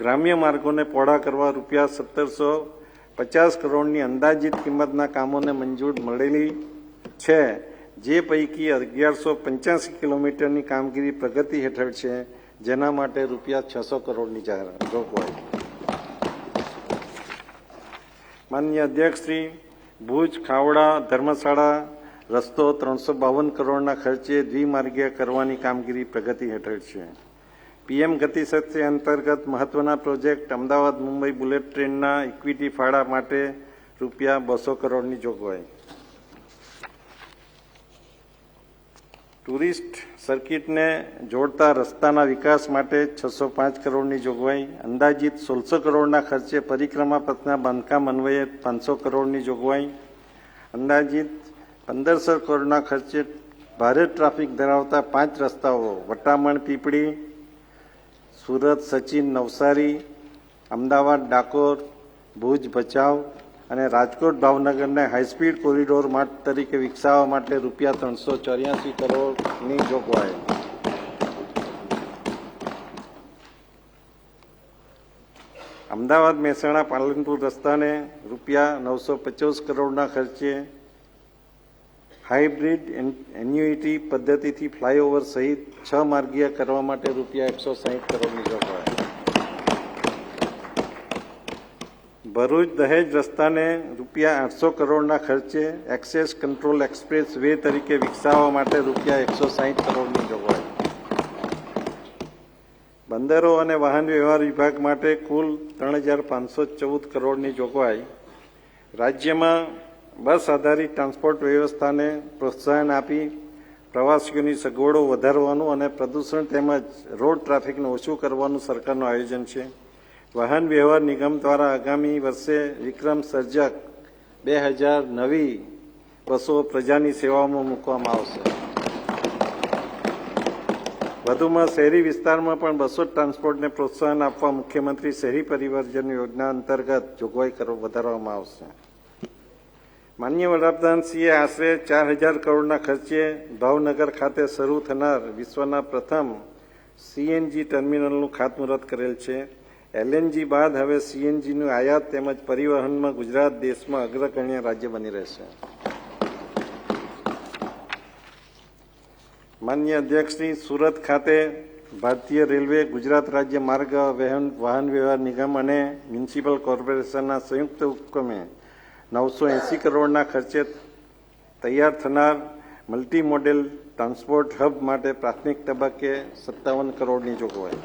[SPEAKER 1] ગ્રામ્ય માર્ગોને પહોળા કરવા રૂપિયા 1750 કરોડની અંદાજિત કિંમતના કામોને મંજૂર મળેલી છે, જે પૈકી 1185 કિલોમીટરની કામગીરી પ્રગતિ હેઠળ છે, જેના માટે રૂપિયા 600 કરોડની જોગવાઈ. માનનીય અધ્યક્ષશ્રી, ભુજ ખાવડા ધર્મશાળા રસ્તો 352 કરોડના ખર્ચે દ્વિમાર્ગીય કરવાની કામગીરી પ્રગતિ હેઠળ છે. પીએમ ગતિ શક્તિ અંતર્ગત મહત્વના પ્રોજેક્ટ અમદાવાદ મુંબઈ બુલેટ ટ્રેનના ઇક્વિટી ફાળા માટે રૂપિયા 200 કરોડની જોગવાઈ. ટુરિસ્ટ સર્કિટને જોડતા રસ્તાના વિકાસ માટે 605 કરોડની જોગવાઈ. અંદાજિત 1600 કરોડના ખર્ચે પરિક્રમા પથના બાંધકામ અન્વયે 500 કરોડની જોગવાઈ. અંદાજિત 1500 કરોડના ખર્ચે ભારે ટ્રાફિક ધરાવતા 5 રસ્તાઓ વટામણ પીપળી, સુરત સચિન નવસારી, અમદાવાદ ડાકોર, ભુજ ભચાઉ અને રાજકોટ ભાવનગરને હાઈસ્પીડ કોરિડોર માર્ગ તરીકે વિકસાવવા માટે રૂપિયા 384 કરોડની જોગવાઈ. અમદાવાદ મહેસાણા પાલનપુર રસ્તાને રૂપિયા 950 કરોડના ખર્ચે હાઇબ્રિડ એન્યુઇટી પદ્ધતિથી ફ્લાયઓવર સહિત 6 માર્ગીય કરવા માટે રૂપિયા 160 કરોડની જોગવાઈ. ભરૂચ દહેજ રસ્તાને રૂપિયા 800 કરોડના ખર્ચે એક્સેસ કંટ્રોલ એક્સપ્રેસ વે તરીકે વિકસાવવા માટે રૂપિયા 160 કરોડની જોગવાઈ. બંદરો અને વાહન વ્યવહાર વિભાગ માટે કુલ 3514 કરોડની જોગવાઈ. રાજ્યમાં બસ આધારિત ટ્રાન્સપોર્ટ વ્યવસ્થાને પ્રોત્સાહન આપી પ્રવાસીઓની સગવડો વધારવાનું અને પ્રદૂષણ તેમજ રોડ ટ્રાફિકને ઓછું કરવાનું સરકારનું આયોજન છે. વાહન વ્યવહાર નિગમ દ્વારા આગામી વર્ષે વિક્રમ સર્જક 2000 નવી બસો પ્રજાની સેવામાં મૂકવામાં આવશે. વધુમાં શહેરી વિસ્તારમાં પણ બસો ટ્રાન્સપોર્ટને પ્રોત્સાહન આપવા મુખ્યમંત્રી શહેરી પરિવર્તન યોજના અંતર્ગત જોગવાઈ વધારવામાં આવશે. માનનીય વડાપ્રધાનશ્રીએ આશરે 4000 કરોડના ખર્ચે ભાવનગર ખાતે શરૂ થનાર વિશ્વના પ્રથમ સીએનજી ટર્મિનલનું ખાતમુહૂર્ત કરેલ છે. એલએનજી બાદ હવે સીએનજીનું આયાત તેમજ પરિવહનમાં ગુજરાત દેશમાં અગ્રગણ્ય રાજ્ય બની રહેશે. માનનીય અધ્યક્ષશ્રી, સુરત ખાતે ભારતીય રેલવે, ગુજરાત રાજ્ય માર્ગ વાહન વ્યવહાર નિગમ અને મ્યુનિસિપલ કોર્પોરેશનના સંયુક્ત ઉપક્રમે 980 કરોડના ખર્ચે તૈયાર થનાર મલ્ટી મોડેલ ટ્રાન્સપોર્ટ હબ માટે પ્રાથમિક તબક્કે 57 કરોડની જોગવાઈ.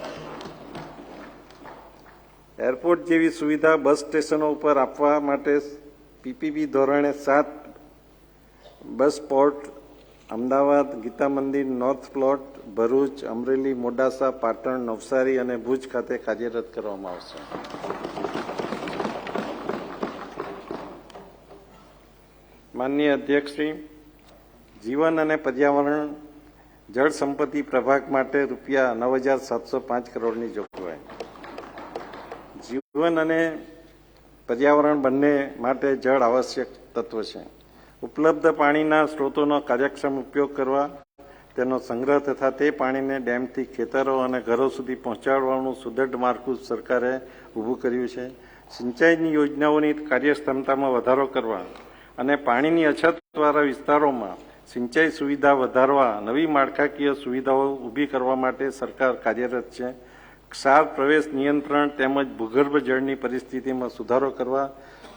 [SPEAKER 1] એરપોર્ટ જેવી સુવિધા બસ સ્ટેશનો ઉપર આપવા માટે પીપીપી ધોરણે 7 બસ પોર્ટ અમદાવાદ, ગીતા મંદિર, નોર્થ પ્લોટ, ભરૂચ, અમરેલી, મોડાસા, પાટણ, નવસારી અને ભુજ ખાતે કાર્યરત કરવામાં આવશે. માનનીય અધ્યક્ષશ્રી, જીવન અને પર્યાવરણ જળ સંપત્તિ પ્રભાગ માટે રૂપિયા 9705 કરોડની જોગવાઈ. જીવન અને પર્યાવરણ બંને માટે જળ આવશ્યક તત્વ છે. ઉપલબ્ધ પાણીના સ્ત્રોતોનો કાર્યક્ષમ ઉપયોગ કરવા, તેનો સંગ્રહ તથા તે પાણીને ડેમથી ખેતરો અને ઘરો સુધી પહોંચાડવાનું સુદૃઢ માળખું સરકારે ઊભું કર્યું છે. સિંચાઈની યોજનાઓની કાર્યક્ષમતામાં વધારો કરવા અને પાણીની અછતવાળા વિસ્તારોમાં સિંચાઈ સુવિધા વધારવા નવી માળખાકીય સુવિધાઓ ઊભી કરવા માટે સરકાર કાર્યરત છે. ક્ષાર પ્રવેશ નિયંત્રણ તેમજ ભૂગર્ભ જળની પરિસ્થિતિમાં સુધારો કરવા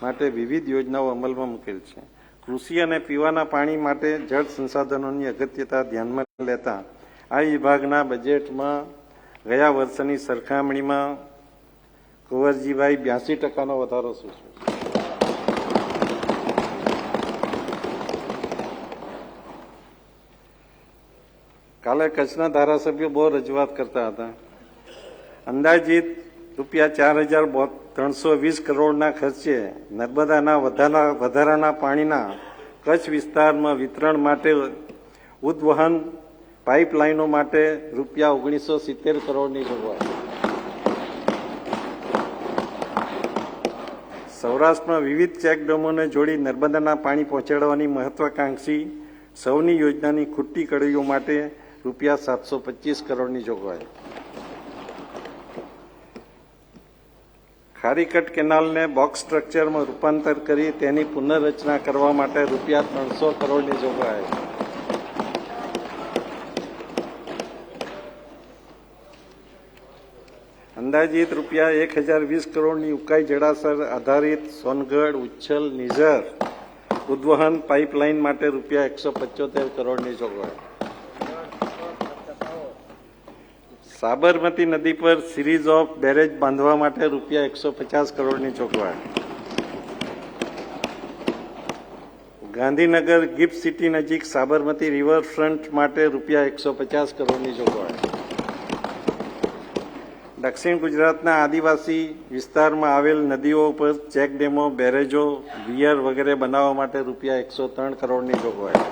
[SPEAKER 1] માટે વિવિધ યોજનાઓ અમલમાં મૂકેલ છે. કૃષિ અને પીવાના પાણી માટે જળ સંસાધનોની અગત્યતા ધ્યાનમાં લેતા આ વિભાગના બજેટમાં ગયા વર્ષની સરખામણીમાં કુંવરજીભાઈ 82% વધારો સૂચવ્યો. કાલે કચ્છના ધારાસભ્યો બહુ રજૂઆત કરતા હતા. અંદાજિત ₹4,320 કરોડના ખર્ચે નર્મદાના વધારાના પાણીના કચ્છ વિસ્તારમાં વિતરણ માટે ઉદ્વહન પાઇપલાઇનો માટે ₹1970 કરોડની જોગવાઈ. સૌરાષ્ટ્રમાં વિવિધ ચેકડેમોને જોડી નર્મદાના પાણી પહોંચાડવાની મહત્વાકાંક્ષી સૌની યોજનાની ખૂટતી કડીઓ માટે ₹725 કરોડની જોગવાઈ. ખારીકટ કેનાલને બોક્સ સ્ટ્રક્ચરમાં રૂપાંતર કરી તેની પુનર્રચના કરવા માટે ₹300 કરોડની જોગવાઈ. અંદાજિત ₹1020 કરોડની ઉકાઈ જળાશર આધારિત સોનગઢ ઉચ્છલ નિઝર ઉદ્વહન પાઇપલાઇન માટે ₹175 કરોડની જોગવાઈ. સાબરમતી નદી પર સિરીઝ ઓફ બેરેજ બાંધવા માટે ₹150 કરોડની જોગવાઈ. ગાંધીનગર ગિફ્ટ સિટી નજીક સાબરમતી રિવરફ્રન્ટ માટે ₹150 કરોડની જોગવાઈ. દક્ષિણ ગુજરાતના આદિવાસી વિસ્તારમાં આવેલ નદીઓ પર ચેકડેમો, બેરેજો, વિયર વગેરે બનાવવા માટે ₹103 કરોડની જોગવાઈ.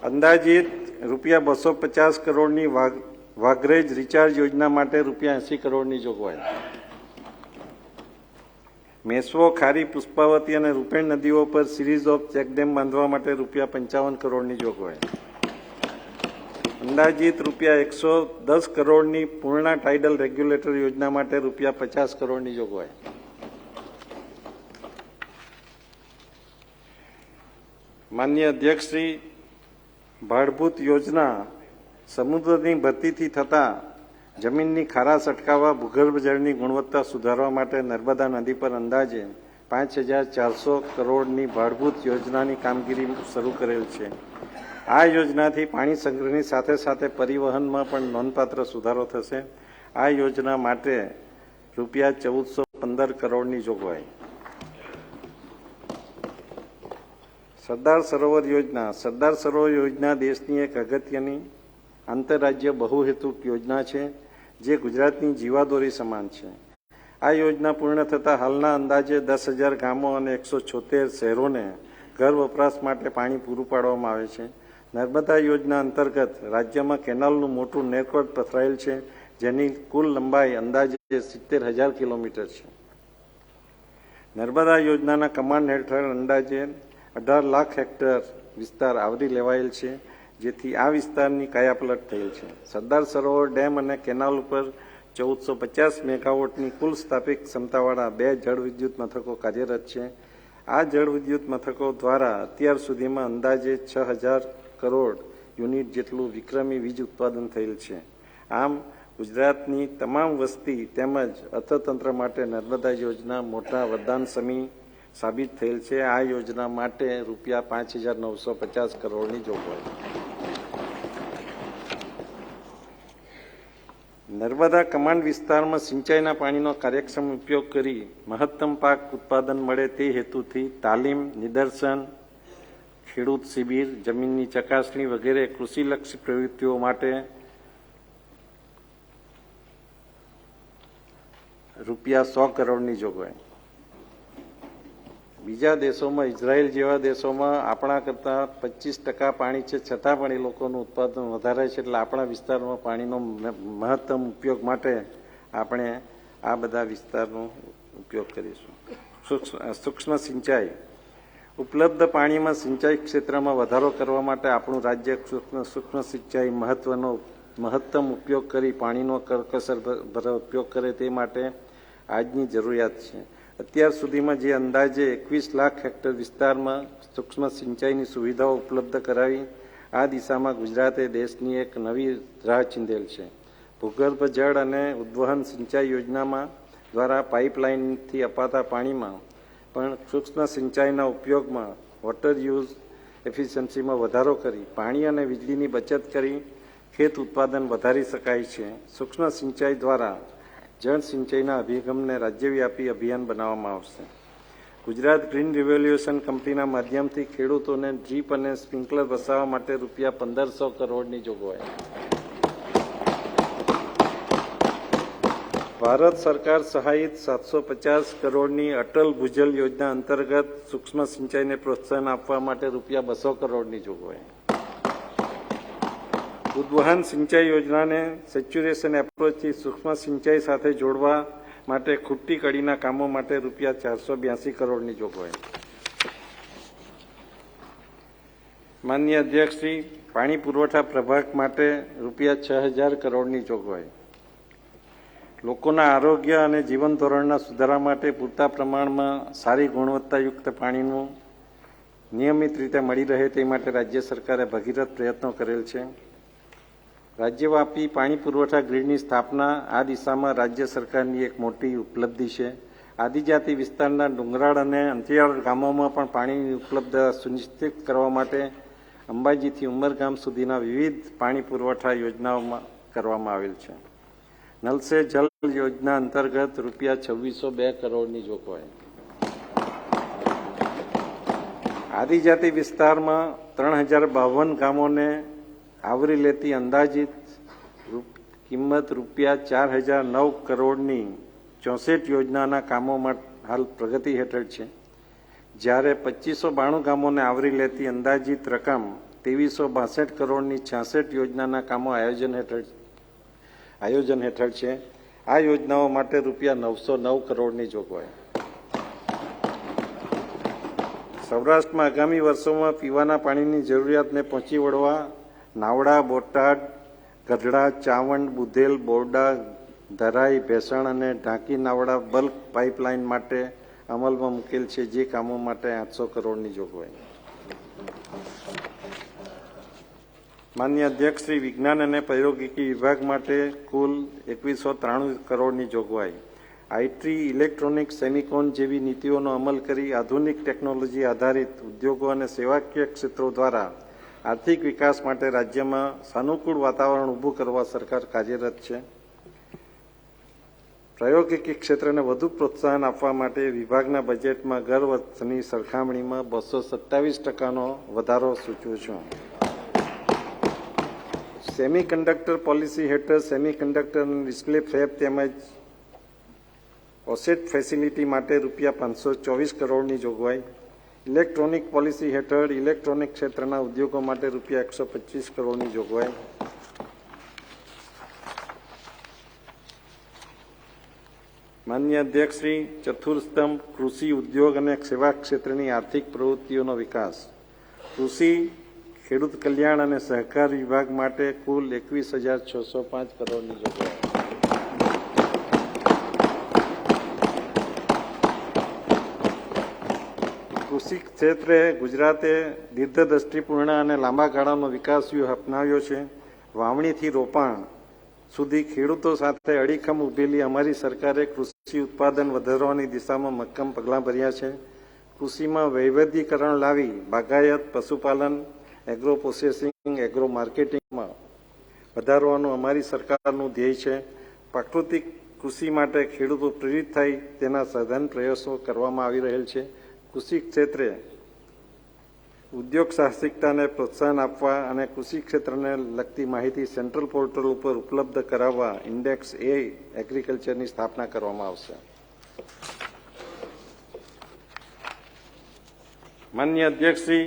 [SPEAKER 1] અંદાજિત ₹250 કરોડની વાઘરેજ રિચાર્જ યોજના માટે ₹80 કરોડની જોગવાઈ. મેશ્વો, ખારી, પુષ્પાવતી અને રૂપેણ નદીઓ પર સિરીઝ ઓફ ચેકડેમ બાંધવા માટે ₹55 કરોડની જોગવાઈ. અંદાજિત ₹110 કરોડની પૂર્ણા ટાઇડલ રેગ્યુલેટર યોજના માટે ₹50 કરોડની જોગવાઈ. માનનીય અધ્યક્ષશ્રી, ભાડભૂત યોજના સમુદ્રની ભરતીથી થતા જમીનની ખારાશ અટકાવવા ભૂગર્ભ જળની ગુણવત્તા સુધારવા માટે નર્મદા નદી પર અંદાજે 5,400 કરોડની ભાડભૂત યોજનાની કામગીરી શરૂ કરેલ છે. આ યોજનાથી પાણી સંગ્રહની સાથે સાથે પરિવહનમાં પણ નોંધપાત્ર સુધારો થશે. આ યોજના માટે ₹1,415 કરોડની જોગવાઈ. સરદાર સરોવર યોજના. સરદાર સરોવર યોજના દેશની એક અગત્યની આંતરરાજ્ય બહુહેતુક યોજના છે જે ગુજરાતની જીવાદોરી સમાન છે. આ યોજના પૂર્ણ થતાં હાલના અંદાજે 10,000 ગામો અને 176 શહેરોને ઘર વપરાશ માટે પાણી પૂરું પાડવામાં આવે છે. નર્મદા યોજના અંતર્ગત રાજ્યમાં કેનાલનું મોટું નેરકોટ પથરાયેલ છે, જેની કુલ લંબાઈ અંદાજે 70,000 કિલોમીટર છે. નર્મદા યોજનાના કમાન્ડ હેઠળ અંદાજે 18 લાખ હેક્ટર વિસ્તાર આવરી લેવાયેલ છે, જેથી આ વિસ્તારની કાયાપલટ થયેલ છે. સરદાર સરોવર ડેમ અને કેનાલ ઉપર 1450 મેગાવોટની કુલ સ્થાપિત ક્ષમતાવાળા 2 જળવિદ્યુત મથકો કાર્યરત છે. આ જળવિદ્યુત મથકો દ્વારા અત્યાર સુધીમાં અંદાજે 6,000 કરોડ યુનિટ જેટલું વિક્રમી વીજ ઉત્પાદન થયેલ છે. આમ ગુજરાતની તમામ વસ્તી તેમજ અર્થતંત્ર માટે નર્મદા યોજના મોટા વરદાન સમી સાબિત થયેલ છે. આ યોજના માટે ₹5,950 કરોડની જોગવાઈ. નર્મદા કમાન્ડ વિસ્તારમાં સિંચાઈના પાણીનો કાર્યક્ષમ ઉપયોગ કરી મહત્તમ પાક ઉત્પાદન મળે તે હેતુથી તાલીમ, નિદર્શન, ખેડૂત શિબિર, જમીનની ચકાસણી વગેરે કૃષિલક્ષી પ્રવૃત્તિઓ માટે ₹100 કરોડની જોગવાઈ. બીજા દેશોમાં, ઇઝરાયલ જેવા દેશોમાં આપણા કરતાં 25% પાણી છે, છતાં પણ એ લોકોનું ઉત્પાદન વધારે છે. એટલે આપણા વિસ્તારમાં પાણીનો મહત્તમ ઉપયોગ માટે આપણે આ બધા વિસ્તારનો ઉપયોગ કરીશું. સૂક્ષ્મ સિંચાઈ. ઉપલબ્ધ પાણીમાં સિંચાઈ ક્ષેત્રમાં વધારો કરવા માટે આપણું રાજ્ય સૂક્ષ્મ સિંચાઈ મહત્તમ ઉપયોગ કરી પાણીનો કરકસરભર ઉપયોગ કરે તે માટે આજની જરૂરિયાત છે. અત્યાર સુધીમાં જે અંદાજે 21 લાખ હેક્ટર વિસ્તારમાં સૂક્ષ્મ સિંચાઈની સુવિધાઓ ઉપલબ્ધ કરાવી આ દિશામાં ગુજરાતે દેશની એક નવી રાહ ચીંધેલ છે. ભૂગર્ભ જળ અને ઉદ્વહન સિંચાઈ યોજનામાં દ્વારા પાઇપલાઇનથી અપાતા પાણીમાં પણ સૂક્ષ્મ સિંચાઈના ઉપયોગમાં વોટર યુઝ એફિશિયન્સીમાં વધારો કરી પાણી અને વીજળીની બચત કરી ખેત ઉત્પાદન વધારી શકાય છે. સૂક્ષ્મ સિંચાઈ દ્વારા જળ સિંચાઈના અભિગમને રાજ્યવ્યાપી અભિયાન બનાવવામાં આવશે. ગુજરાત ગ્રીન રિવોલ્યુશન કંપનીના માધ્યમથી ખેડૂતોને ડ્રીપ અને સ્પ્રિંકલર વસાવવા માટે રૂપિયા 1500 કરોડની જોગવાઈ. ભારત સરકાર સહાયિત 750 કરોડની અટલ ભૂજલ યોજના અંતર્ગત સૂક્ષ્મ સિંચાઈને પ્રોત્સાહન આપવા માટે રૂપિયા 200 કરોડની જોગવાઈ. ઉદ્વહન સિંચાઈ યોજનાને સેચ્યુરેશન એપ્રોચથી સૂક્ષ્મ સિંચાઈ સાથે જોડવા માટે ખૂટતી કડીના કામો માટે રૂપિયા 482 કરોડની જોગવાઈ. માનનીય અધ્યક્ષશ્રી, પાણી પુરવઠા પ્રભાગ માટે રૂપિયા 6000 કરોડની જોગવાઈ. લોકોના આરોગ્ય અને જીવન ધોરણના સુધારા માટે પૂરતા પ્રમાણમાં સારી ગુણવત્તાયુક્ત પાણીનું નિયમિત રીતે મળી રહે તે માટે રાજ્ય સરકારે ભગીરથ પ્રયત્નો કરેલ છે. રાજ્યવ્યાપી પાણી પુરવઠા ગ્રીડની સ્થાપના આ દિશામાં રાજ્ય સરકારની એક મોટી ઉપલબ્ધિ છે. આદિજાતિ વિસ્તારના ડુંગરાળ અને અંતરિયાળ ગામોમાં પણ પાણીની ઉપલબ્ધતા સુનિશ્ચિત કરવા માટે અંબાજીથી ઉમરગામ સુધીના વિવિધ પાણી પુરવઠા યોજનાઓમાં કરવામાં આવેલ છે. નલ સે જલ યોજના અંતર્ગત રૂપિયા 2602 કરોડની જોગવાઈ. આદિજાતિ વિસ્તારમાં 3052 ગામોને આવરી લેતી અંદાજિત કિંમત રૂપિયા 4009 કરોડની 64 યોજનાના કામોમાં હાલ પ્રગતિ હેઠળ છે. જ્યારે 2592 ગામોને આવરી લેતી અંદાજિત રકમ 2362 કરોડની 66 યોજનાના કામો આયોજન હેઠળ છે. આ યોજનાઓ માટે રૂપિયા 909 કરોડની જોગવાઈ. સૌરાષ્ટ્રમાં આગામી વર્ષોમાં પીવાના પાણીની જરૂરિયાતને પહોંચી વળવા નાવડા, બોટાદ, ગઢડા, ચાવંડ, બુધેલ, બોરડા, ધરાઈ, ભેસાણ અને ઢાંકી નાવડા બલ્ક પાઇપલાઇન માટે અમલમાં મૂકેલ છે, જે કામો માટે 800 કરોડની જોગવાઈ. માનનીય અધ્યક્ષ શ્રી, વિજ્ઞાન અને પ્રૌદ્યોગિકી વિભાગ માટે કુલ 2193 કરોડની જોગવાઈ. આઈટી, ઇલેક્ટ્રોનિક, સેમિકોન જેવી નીતિઓનો અમલ કરી આધુનિક ટેકનોલોજી આધારિત ઉદ્યોગો અને સેવાકીય ક્ષેત્રો દ્વારા આર્થિક વિકાસ માટે રાજ્યમાં સાનુકૂળ વાતાવરણ ઊભું કરવા સરકાર કાર્યરત છે. પ્રાયોગિક ક્ષેત્રને વધુ પ્રોત્સાહન આપવા માટે વિભાગના બજેટમાં ગત વર્ષની સરખામણીમાં 227% વધારો સૂચવું છું. સેમિકન્ડક્ટર પોલિસી હેઠળ સેમિકન્ડક્ટર અને ડિસ્પ્લે ફેબ તેમજ ઓસેટ ફેસિલિટી માટે રૂપિયા 524 કરોડની જોગવાઈ. ઇલેક્ટ્રોનિક પોલિસી હેઠળ ઇલેક્ટ્રોનિક ક્ષેત્રના ઉદ્યોગો માટે રૂપિયા 125 કરોડની જોગવાઈ. માનનીય અધ્યક્ષશ્રી, ચતુર્સ્તંભ કૃષિ, ઉદ્યોગ અને સેવા ક્ષેત્રની આર્થિક પ્રવૃત્તિઓનો વિકાસ. કૃષિ, ખેડૂત કલ્યાણ અને સહકાર વિભાગ માટે કુલ 21,605 કરોડની જોગવાઈ. કૃષિ ક્ષેત્રે ગુજરાતે દીર્ઘદ્રષ્ટિપૂર્ણ અને લાંબા ગાળાનો વિકાસ વ્યૂહ અપનાવ્યો છે. વાવણીથી રોપાણ સુધી ખેડૂતો સાથે અડીખમ ઉભેલી અમારી સરકારે કૃષિ ઉત્પાદન વધારવાની દિશામાં મક્કમ પગલાં ભર્યા છે. કૃષિમાં વૈવિધ્યીકરણ લાવી બાગાયત, પશુપાલન, એગ્રો પ્રોસેસિંગ, એગ્રો માર્કેટિંગમાં વધારવાનું અમારી સરકારનું ધ્યેય છે. પ્રાકૃતિક કૃષિ માટે ખેડૂતો પ્રેરિત થાય તેના સઘન પ્રયાસો કરવામાં આવી રહેલ છે. કૃષિ ક્ષેત્રે ઉદ્યોગ સાહસિકતાને પ્રોત્સાહન આપવા અને કૃષિ ક્ષેત્રને લગતી માહિતી સેન્ટ્રલ પોર્ટલ ઉપર ઉપલબ્ધ કરાવવા ઇન્ડેક્સ એ એગ્રીકલ્ચરની સ્થાપના કરવામાં આવશે. માનનીય અધ્યક્ષશ્રી,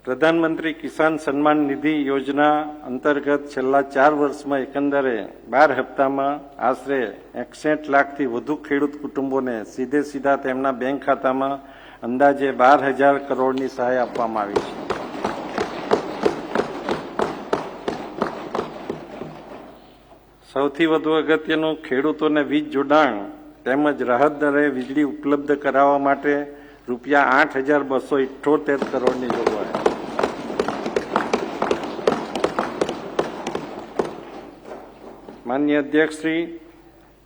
[SPEAKER 1] પ્રધાનમંત્રી કિસાન સન્માન નિધિ યોજના અંતર્ગત છેલ્લા 4 વર્ષમાં એકંદરે 12 હપ્તામાં આશરે 61 લાખથી વધુ ખેડૂત કુટુંબોને સીધા તેમના બેંક ખાતામાં અંદાજે 12,000 કરોડની સહાય આપવામાં આવી છે. સૌથી વધુ અગત્યનું, ખેડૂતોને વીજ જોડાણ તેમજ રાહત દરે વીજળી ઉપલબ્ધ કરાવવા માટે રૂપિયા 8,278 કરોડની જોગવાઈ. માનનીય અધ્યક્ષશ્રી,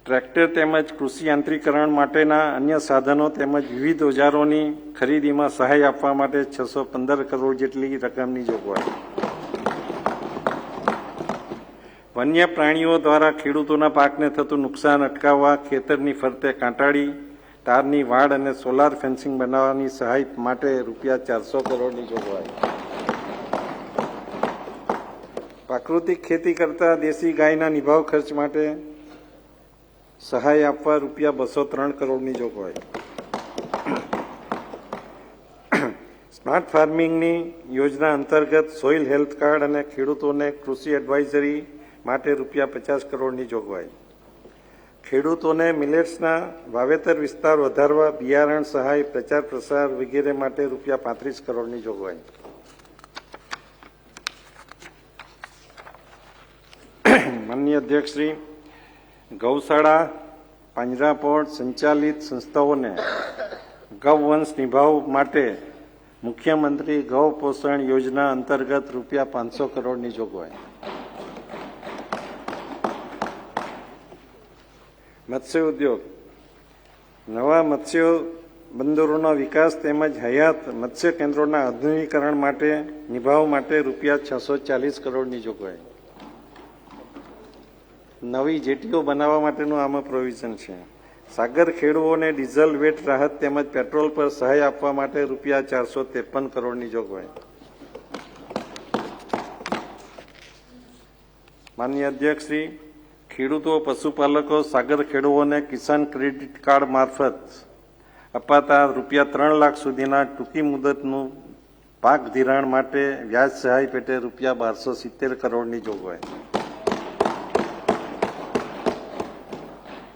[SPEAKER 1] ટ્રેક્ટર તેમજ કૃષિ યાંત્રીકરણ માટેના અન્ય સાધનો તેમજ વિવિધ ઓજારોની ખરીદીમાં સહાય આપવા માટે 615 કરોડ જેટલી રકમની જોગવાઈ. વન્ય પ્રાણીઓ દ્વારા ખેડૂતોના પાકને થતું નુકસાન અટકાવવા ખેતરની ફરતે કાંટાળી, તારની વાડ અને સોલાર ફેન્સિંગ બનાવવાની સહાય માટે રૂપિયા 400 કરોડની જોગવાઈ. પ્રાકૃતિક ખેતી કરતા દેશી ગાયના નિભાવ ખર્ચ માટે સહાય આપવા રૂપિયા 203 કરોડની જોગવાઈ. સ્માર્ટ ફાર્મિંગની યોજના અંતર્ગત સોઇલ હેલ્થ કાર્ડ અને ખેડૂતોને કૃષિ એડવાઇઝરી માટે રૂપિયા 50 કરોડની જોગવાઈ. ખેડૂતોને મિલેટ્સના વાવેતર વિસ્તાર વધારવા બિયારણ સહાય, પ્રચાર પ્રસાર વગેરે માટે રૂપિયા 35 કરોડની જોગવાઈ. માનનીય અધ્યક્ષશ્રી, ગૌશાળા, પાંજરાપોળ સંચાલિત સંસ્થાઓને ગૌવંશ નિભાવ માટે મુખ્યમંત્રી ગૌ પોષણ યોજના અંતર્ગત રૂપિયા 500 કરોડની જોગવાઈ. મત્સ્ય ઉદ્યોગ, નવા મત્સ્ય બંદરોનો વિકાસ તેમજ હયાત મત્સ્ય કેન્દ્રોના આધુનિકરણ માટે નિભાવ માટે રૂપિયા 640 કરોડની જોગવાઈ. નવી જેટીઓ બનાવવા માટેનું આમાં પ્રોવિઝન છે. સાગર ખેડૂતોને ડીઝલ વેટ રાહત તેમજ પેટ્રોલ પર સહાય આપવા માટે રૂપિયા 453 કરોડની જોગવાઈ. માનનીય અધ્યક્ષશ્રી, ખેડૂતો, પશુપાલકો, સાગર ખેડૂતોને કિસાન ક્રેડિટ કાર્ડ મારફત અપાતા રૂપિયા 3 લાખ સુધીના ટૂંકી મુદતનું પાક ધિરાણ માટે વ્યાજ સહાય પેટે રૂપિયા 1270 કરોડની જોગવાઈ.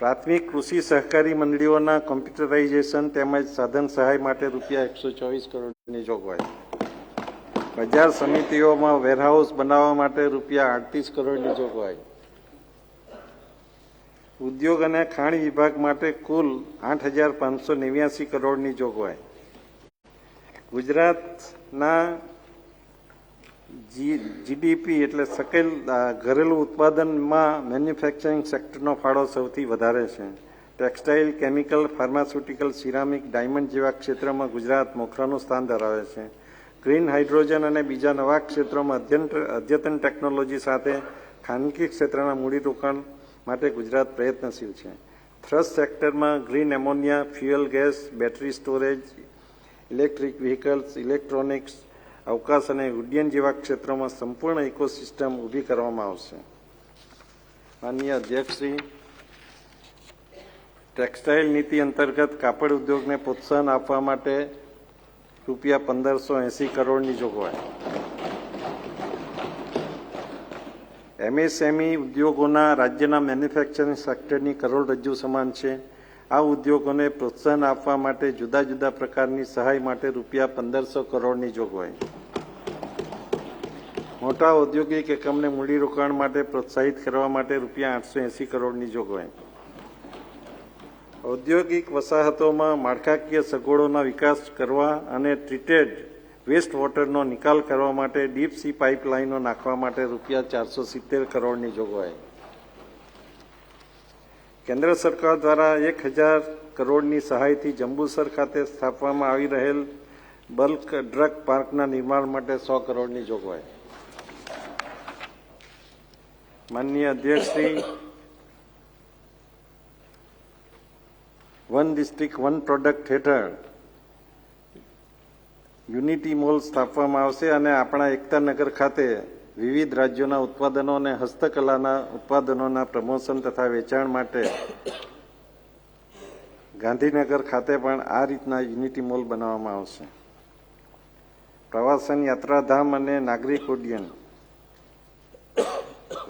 [SPEAKER 1] પ્રાથમિક કૃષિ સહકારી મંડળીઓના કોમ્પ્યુટરાઇઝેશન તેમજ સાધન સહાય માટે રૂપિયા 124 કરોડની જોગવાઈ. બજાર સમિતિઓમાં વેરહાઉસ બનાવવા માટે રૂપિયા 38 કરોડની જોગવાઈ. ઉદ્યોગ અને ખાણ વિભાગ માટે કુલ 8,589 કરોડની જોગવાઈ. ગુજરાતના જીડીપી એટલે સકેલ ઘરેલું ઉત્પાદનમાં મેન્યુફેક્ચરિંગ સેક્ટરનો ફાળો સૌથી વધારે છે. Textile, chemical, pharmaceutical, ceramic, diamond જેવા ક્ષેત્રમાં ગુજરાત મોખરાનું સ્થાન ધરાવે છે. ગ્રીન હાઇડ્રોજન અને બીજા નવા ક્ષેત્રોમાં અદ્યતન ટેકનોલોજી સાથે ખાનગી ક્ષેત્રના મૂડીરોકાણ માટે ગુજરાત પ્રયત્નશીલ છે. થ્રસ્ટ સેક્ટરમાં green ammonia, fuel gas, battery storage, electric vehicles, electronics, અવકાશ અને ઉડ્ડયન જેવા ક્ષેત્રોમાં સંપૂર્ણ ઇકોસિસ્ટમ ઊભી કરવામાં આવશે. માનનીય અધ્યક્ષશ્રી, ટેક્સટાઇલ નીતિ અંતર્ગત કાપડ ઉદ્યોગને પ્રોત્સાહન આપવા માટે રૂપિયા 1580 કરોડની જોગવાઈ. એમએસએમઈ ઉદ્યોગોના રાજ્યના મેન્યુફેક્ચરિંગ સેક્ટરની કરોડરજ્જુ સમાન છે. આ ઉદ્યોગોને પ્રોત્સાહન આપવા માટે જુદા જુદા પ્રકારની સહાય માટે રૂપિયા 1500 કરોડની જોગવાઈ. મોટા ઔદ્યોગિક એકમને મૂડીરોકાણ માટે પ્રોત્સાહિત કરવા માટે રૂપિયા 880 કરોડની જોગવાઈ. ઔદ્યોગિક વસાહતોમાં માળખાકીય સગવડોના વિકાસ કરવા અને ટ્રીટેડ વેસ્ટ વોટરનો નિકાલ કરવા માટે ડીપ સી પાઇપલાઇનો નાખવા માટે રૂપિયા 470 કરોડની જોગવાઈ. કેન્દ્ર સરકાર દ્વારા 1000 કરોડની સહાયથી જંબુસર ખાતે સ્થાપવામાં આવી રહેલ બલ્ક ડ્રગ પાર્કના નિર્માણ માટે 100 કરોડની જોગવાઈ. માનનીય અધ્યક્ષશ્રી, વન ડિસ્ટ્રિક્ટ વન પ્રોડક્ટ હેઠળ યુનિટી મોલ સ્થાપવામાં આવશે અને આપણા એકતાનગર ખાતે વિવિધ રાજ્યોના ઉત્પાદનો અને હસ્તકલાના ઉત્પાદનોના પ્રમોશન તથા વેચાણ માટે ગાંધીનગર ખાતે પણ આ રીતના યુનિટી મોલ બનાવવામાં આવશે. પ્રવાસન, યાત્રાધામ અને નાગરિક ઉડ્ડયન,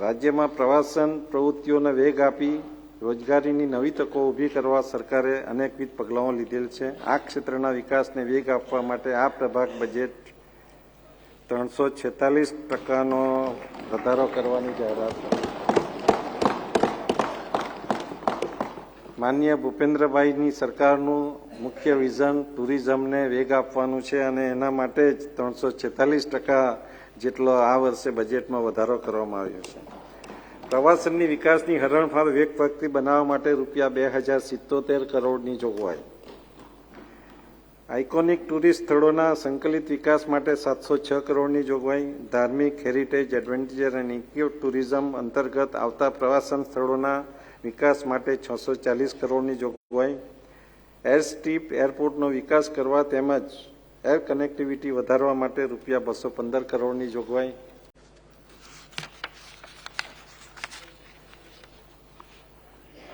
[SPEAKER 1] રાજ્યમાં પ્રવાસન પ્રવૃત્તિઓને વેગ આપી રોજગારીની નવી તકો ઊભી કરવા સરકારે અનેકવિધ પગલાઓ લીધેલ છે. આ ક્ષેત્રના વિકાસને વેગ આપવા માટે આ પ્રભાગ બજેટ 346% વધારો કરવાની જાહેરાત. માનનીય ભૂપેન્દ્રભાઈની સરકારનું મુખ્ય વિઝન ટુરિઝમને વેગ આપવાનું છે અને એના માટે જ 346% જેટલો આ વર્ષે બજેટમાં વધારો કરવામાં આવ્યો છે. પ્રવાસનની વિકાસની હરણફાળ વેગવર્તી બનાવવા માટે રૂપિયા 2077 કરોડની જોગવાઈ. આઇકોનિક ટુરિસ્ટ સ્થળોના સંકલિત વિકાસ માટે 706 કરોડની જોગવાઈ. ધાર્મિક, હેરિટેજ, એડવેન્ચર અને ઇકો ટુરિઝમ અંતર્ગત આવતા પ્રવાસન સ્થળોના વિકાસ માટે 640 કરોડની જોગવાઈ. એર સ્ટ્રીપ એરપોર્ટનો વિકાસ કરવા તેમજ એર કનેક્ટિવિટી વધારવા માટે રૂપિયા 215 કરોડની જોગવાઈ,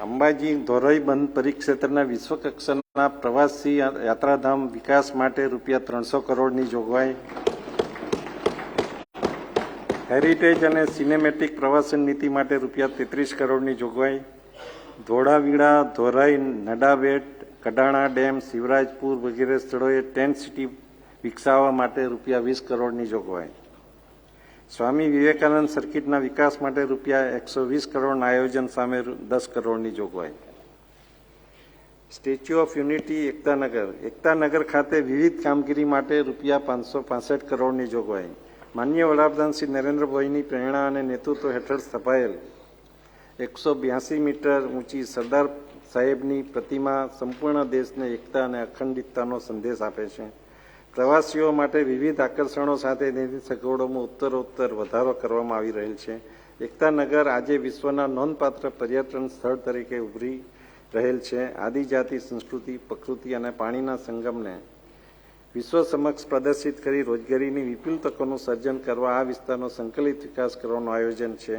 [SPEAKER 1] અંબાજી ધોરઈ બંધ પરિક્ષેત્રના વિશ્વકક્ષાના પ્રવાસી યાત્રાધામ વિકાસ માટે રૂપિયા 300 કરોડની જોગવાઈ, હેરિટેજ અને સિનેમેટિક પ્રવાસન નીતિ માટે રૂપિયા 33 કરોડની જોગવાઈ, ધોળાવીરા, ધોરાઈ, નડાબેટ, કડાણા ડેમ, શિવરાજપુર વગેરે સ્થળોએ ટેન્ટ સિટી વિકસાવવા માટે રૂપિયા 20 કરોડની જોગવાઈ, સ્વામી વિવેકાનંદ સર્કિટના વિકાસ માટે રૂપિયા 120 કરોડના આયોજન સામે 10 કરોડની જોગવાઈ, સ્ટેચ્યુ ઓફ યુનિટી એકતાનગર ખાતે વિવિધ કામગીરી માટે રૂપિયા 565 કરોડની જોગવાઈ, માનનીય વડાપ્રધાન શ્રી નરેન્દ્રભાઈની પ્રેરણા અને નેતૃત્વ હેઠળ સ્થપાયેલ 182 મીટર ઊંચી સરદાર સાહેબની પ્રતિમા સંપૂર્ણ દેશને એકતા અને અખંડિતતાનો સંદેશ આપે છે. પ્રવાસીઓ માટે વિવિધ આકર્ષણો સાથે તેની સગવડોમાં ઉત્તરોત્તર વધારો કરવામાં આવી રહેલ છે. એકતાનગર આજે વિશ્વના નોંધપાત્ર પર્યટન સ્થળ તરીકે ઉભરી રહેલ છે. આદિજાતિ સંસ્કૃતિ, પ્રકૃતિ અને પાણીના સંગમને વિશ્વ સમક્ષ પ્રદર્શિત કરી રોજગારીની વિપુલ તકોનું સર્જન કરવા આ વિસ્તારનો સંકલિત વિકાસ કરવાનું આયોજન છે.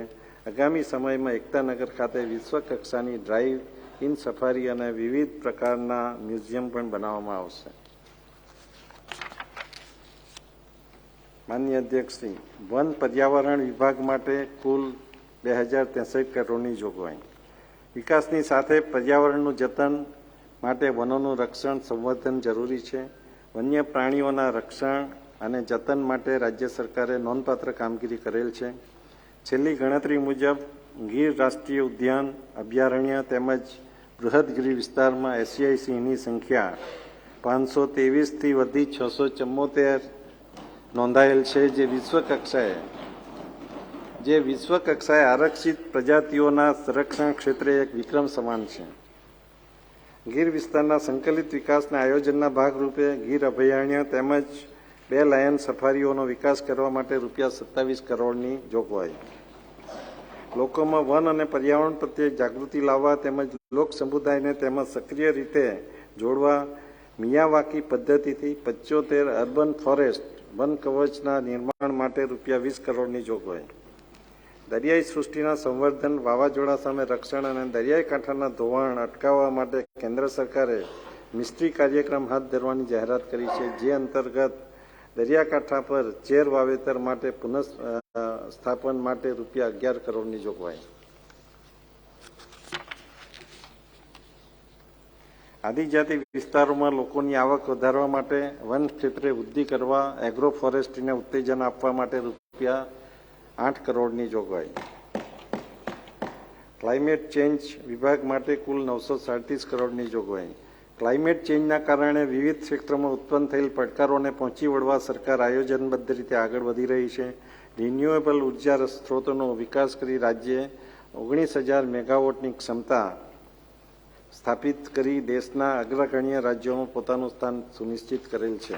[SPEAKER 1] આગામી સમયમાં એકતાનગર ખાતે વિશ્વ કક્ષાની ડ્રાઇવ ઇન સફારી અને વિવિધ પ્રકારના મ્યુઝિયમ પણ બનાવવામાં આવશે. માનનીય અધ્યક્ષશ્રી, વન પર્યાવરણ વિભાગ માટે કુલ 2063 કરોડની જોગવાઈ. વિકાસની સાથે પર્યાવરણનું જતન માટે વનોનું રક્ષણ સંવર્ધન જરૂરી છે. વન્ય પ્રાણીઓના રક્ષણ અને જતન માટે રાજ્ય સરકારે નોંધપાત્ર કામગીરી કરેલ છે. છેલ્લી ગણતરી મુજબ ગીર રાષ્ટ્રીય ઉદ્યાન, અભયારણ્ય તેમજ બૃહદગીરી વિસ્તારમાં એશિયાઈ સિંહની સંખ્યા 523થી વધી 674 નોંધાયેલ છે, જે વિશ્વ કક્ષાએ આરક્ષિત પ્રજાતિઓના સંરક્ષણ ક્ષેત્રે એક વિક્રમ સમાન છે. ગીર વિસ્તારના સંકલિત વિકાસના આયોજનના ભાગરૂપે ગીર અભયારણ્ય તેમજ 2 લાયન સફારીઓનો વિકાસ કરવા માટે રૂપિયા 27 કરોડની જોગવાઈ. લોકોમાં વન અને પર્યાવરણ પ્રત્યે જાગૃતિ લાવવા તેમજ લોક સમુદાયને તેમાં સક્રિય રીતે જોડવા મિયાવાકી પદ્ધતિથી 75 અર્બન ફોરેસ્ટ વન કવચના નિર્માણ માટે રૂપિયા 20 કરોડની જોગવાઈ. દરિયાઈ સૃષ્ટિના સંવર્ધન, વાવાઝોડા સામે રક્ષણ અને દરિયાઈ કાંઠાના ધોવાણ અટકાવવા માટે કેન્દ્ર સરકારે મિસ્ટ્રી કાર્યક્રમ હાથ ધરવાની જાહેરાત કરી છે, જે અંતર્ગત દરિયાકાંઠા પર ચેર વાવેતર માટે પુનઃસ્થાપન માટે રૂપિયા 11 કરોડની જોગવાઈ. આદિજાતિ વિસ્તારોમાં લોકોની આવક વધારવા માટે વન ક્ષેત્રે વૃદ્ધિ કરવા એગ્રો ફોરેસ્ટ્રીને ઉત્તેજન આપવા માટે રૂપિયા 8 કરોડની જોગવાઈ. ક્લાઇમેટ ચેન્જ વિભાગ માટે કુલ 937 કરોડની જોગવાઈ. ક્લાઇમેટ ચેન્જના કારણે વિવિધ ક્ષેત્રોમાં ઉત્પન્ન થયેલ પડકારોને પહોંચી વળવા સરકાર આયોજનબદ્ધ રીતે આગળ વધી રહી છે. રિન્યુએબલ ઉર્જા સ્ત્રોતોનો વિકાસ કરી રાજ્યે 19,000 મેગાવોટની ક્ષમતા સ્થાપિત કરી દેશના અગ્રગણ્ય રાજ્યોમાં પોતાનું સ્થાન સુનિશ્ચિત કરેલ છે.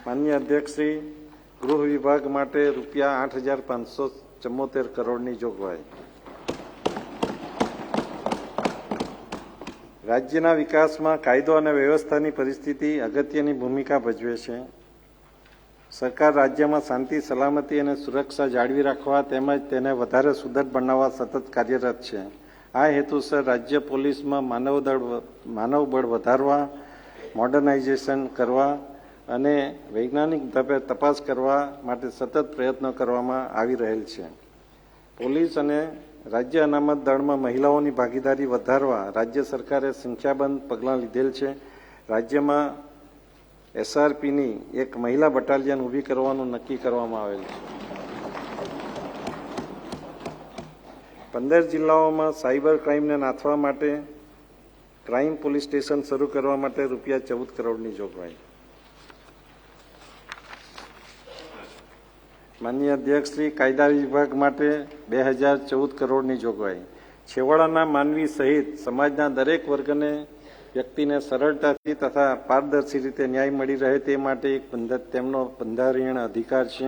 [SPEAKER 1] માનનીય અધ્યક્ષશ્રી, ગૃહ વિભાગ માટે રૂપિયા 8,574 કરોડની જોગવાઈ. રાજ્યના વિકાસમાં કાયદો અને વ્યવસ્થાની પરિસ્થિતિ અગત્યની ભૂમિકા ભજવે છે. સરકાર રાજ્યમાં શાંતિ, સલામતી અને સુરક્ષા જાળવી રાખવા તેમજ તેને વધારે સુદૃઢ બનાવવા સતત કાર્યરત છે. આ હેતુસર રાજ્ય પોલીસમાં માનવબળ વધારવા, મોડર્નાઇઝેશન કરવા અને વૈજ્ઞાનિક ઢબે તપાસ કરવા માટે સતત પ્રયત્નો કરવામાં આવી રહેલ છે. પોલીસ અને રાજ્ય અનામત દળમાં મહિલાઓની ભાગીદારી વધારવા રાજ્ય સરકારે સંખ્યાબંધ પગલાં લીધેલ છે. રાજ્યમાં SRPની એક મહિલા બટાલિયન ઊભી કરવાનું નક્કી કરવામાં આવેલ છે. 15 જિલ્લાઓમાં સાયબર ક્રાઇમને નાથવા માટે ક્રાઇમ પોલીસ સ્ટેશન શરૂ કરવા માટે રૂપિયા 14 કરોડની જોગવાઈ. માનનીય અધ્યક્ષશ્રી, કાયદા વિભાગ માટે 2014 કરોડની જોગવાઈ. છેવાડાના માનવી સહિત સમાજના દરેક વર્ગને વ્યક્તિને સરળતાથી તથા પારદર્શી રીતે ન્યાય મળી રહે તે માટે તેમનો બંધારણીય અધિકાર છે.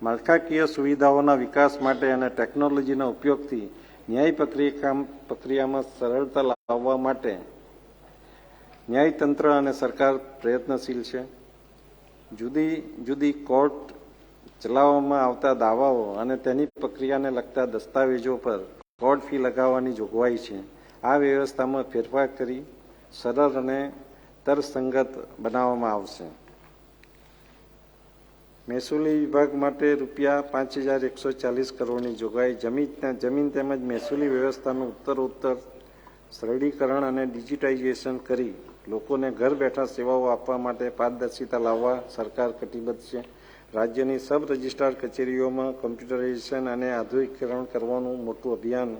[SPEAKER 1] માળખાકીય સુવિધાઓના વિકાસ માટે અને ટેકનોલોજીના ઉપયોગથી ન્યાય પ્રક્રિયામાં સરળતા લાવવા માટે ન્યાયતંત્ર અને સરકાર પ્રયત્નશીલ છે. જુદી જુદી કોર્ટ ચલાવવામાં આવતા દાવાઓ અને તેની પ્રક્રિયાને લગતા દસ્તાવેજો પર કોર્ટ ફી લગાવવાની જોગવાઈ છે. આ વ્યવસ્થામાં ફેરફાર કરી સરળ અને તર્કસંગત બનાવવામાં આવશે. મહેસૂલી વિભાગ માટે રૂપિયા 5,140 કરોડની જોગવાઈ. જમીન તેમજ મહેસૂલી વ્યવસ્થાનું ઉત્તરોત્તર સરળીકરણ અને ડિજિટાઇઝેશન કરી લોકોને ઘર બેઠા સેવાઓ આપવા માટે પારદર્શિતા લાવવા સરકાર કટિબદ્ધ છે. રાજ્યની સબ રજિસ્ટ્રાર કચેરીઓમાં કોમ્પ્યુટરાઇઝેશન અને આધુનિકીકરણ કરવાનું મોટું અભિયાન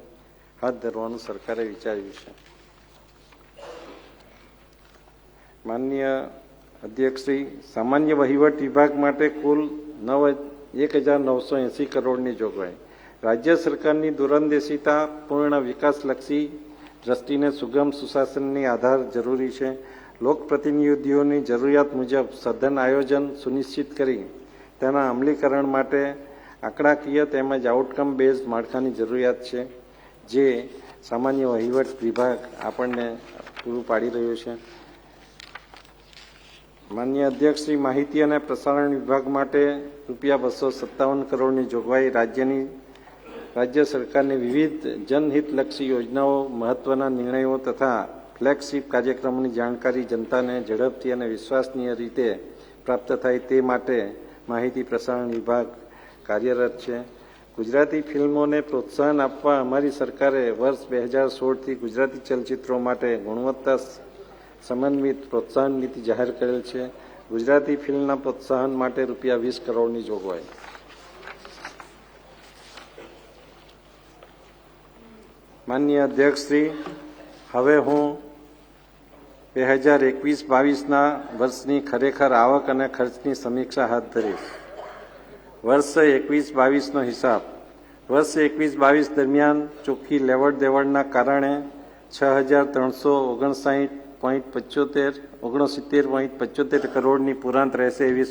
[SPEAKER 1] હાથ ધરવાનું સરકારે વિચાર્યું છે. માનનીય અધ્યક્ષશ્રી, સામાન્ય વહીવટ વિભાગ માટે કુલ 1,980 કરોડની જોગવાઈ. રાજ્ય સરકારની દૂરંદેશિતા પૂર્ણ વિકાસલક્ષી દ્રષ્ટિને સુગમ સુશાસનની આધાર જરૂરી છે. લોકપ્રતિનિધિઓની જરૂરિયાત મુજબ સઘન આયોજન સુનિશ્ચિત કરી તેના અમલીકરણ માટે આંકડાકીય તેમજ આઉટકમ બેઝ માળખાની જરૂરિયાત છે, જે સામાન્ય વહીવટ વિભાગ આપણને પૂરું પાડી રહ્યું છે. માનનીય અધ્યક્ષશ્રી, માહિતી અને પ્રસારણ વિભાગ માટે રૂપિયા 257 કરોડની જોગવાઈ. રાજ્ય સરકારની વિવિધ જનહિતલક્ષી યોજનાઓ, મહત્વના નિર્ણયો તથા ફ્લેગશિપ કાર્યક્રમોની જાણકારી જનતાને ઝડપથી અને વિશ્વસનીય રીતે પ્રાપ્ત થાય તે માટે માહિતી પ્રસારણ વિભાગ કાર્યરત છે. ગુજરાતી ફિલ્મોને પ્રોત્સાહન આપવા અમારી સરકારે વર્ષ 2016થી ગુજરાતી ચલચિત્રો માટે ગુણવત્તા સમન્વિત પ્રોત્સાહન નીતિ જાહેર કરેલ છે. ગુજરાતી ફિલ્મના પ્રોત્સાહન માટે રૂપિયા 20 કરોડની જોગવાઈ. માનનીય અધ્યક્ષશ્રી, હવે હું 2021-22ના વર્ષની ખરેખર આવક અને ખર્ચની સમીક્ષા હાથ ધરીશ. વર્ષ 21-22નો હિસાબ. વર્ષ 21-22 દરમિયાન ચોખ્ખી લેવડ દેવડના કારણે 6,369.75 કરોડની પુરાંત રહેશે એવી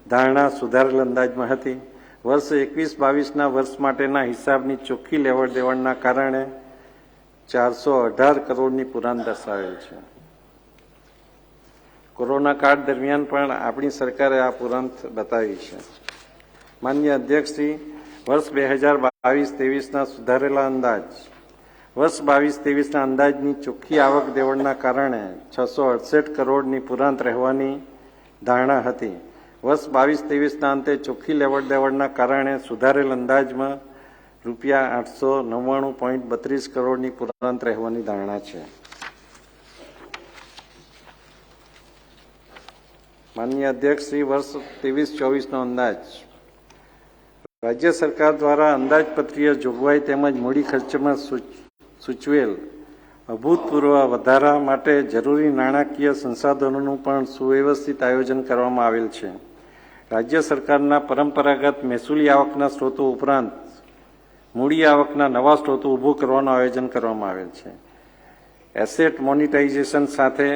[SPEAKER 1] ધારણા સુધારેલ અંદાજમાં હતી. વર્ષ 21-22ના વર્ષ માટેના હિસાબની ચોખ્ખી લેવડ દેવડના કારણે 418 કરોડની પુરાંત દર્શાવેલ છે. કોરોના કાળ દરમિયાન પણ આપણી સરકારે આ પુરાંત બતાવી છે. માનનીય અધ્યક્ષશ્રી, વર્ષ 2022-23ના સુધારેલા અંદાજ. વર્ષ 22-23ના અંદાજની ચોખ્ખી આવક દેવડના કારણે 668 કરોડની પુરાંત રહેવાની ધારણા હતી. વર્ષ 22-23ના અંતે ચોખ્ખી લેવડ દેવડના કારણે સુધારેલ અંદાજમાં રૂપિયા 899.32 કરોડની પુરાંત રહેવાની ધારણા છે. માનનીય અધ્યક્ષશ્રી, વર્ષ 23-24નો અંદાજ. રાજ્ય સરકાર દ્વારા અંદાજપત્રીય જોગવાઈ તેમજ મૂડી ખર્ચમાં સૂચવેલ અભૂતપૂર્વ વધારા માટે જરૂરી નાણાકીય સંસાધનોનું પણ સુવ્યવસ્થિત આયોજન કરવામાં આવેલ છે. રાજ્ય સરકારના પરંપરાગત મહેસૂલી આવકના સ્ત્રોતો ઉપરાંત મૂડી આવકના નવા સ્ત્રોતો ઊભું કરવાનું આયોજન કરવામાં આવેલ છે. એસેટ મોનિટાઇઝેશન સાથે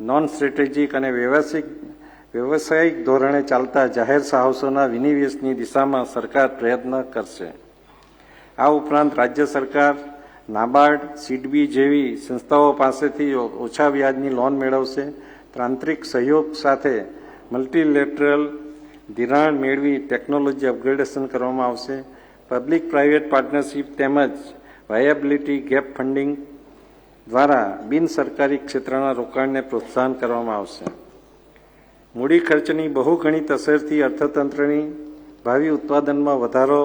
[SPEAKER 1] નોન સ્ટ્રેટેજિક અને વ્યવસાયિક ધોરણે ચાલતા જાહેર સાહસોના વિનિવેશની દિશામાં સરકાર પ્રયત્ન કરશે. આ ઉપરાંત રાજ્ય સરકાર નાબાર્ડ, સીડબી જેવી સંસ્થાઓ પાસેથી ઓછા વ્યાજની લોન મેળવશે. તાંત્રિક સહયોગ સાથે મલ્ટીલેટરલ ધિરાણ મેળવી ટેકનોલોજી અપગ્રેડેશન કરવામાં આવશે. પબ્લિક પ્રાઇવેટ પાર્ટનરશિપ તેમજ વાયબિલિટી ગેપ ફંડિંગ દ્વારા બિન સરકારી ક્ષેત્રના રોકાણને પ્રોત્સાહન કરવામાં આવશે. મૂડી ખર્ચની બહુ ગણિત અસરથી અર્થતંત્રની ભાવિ ઉત્પાદનમાં વધારો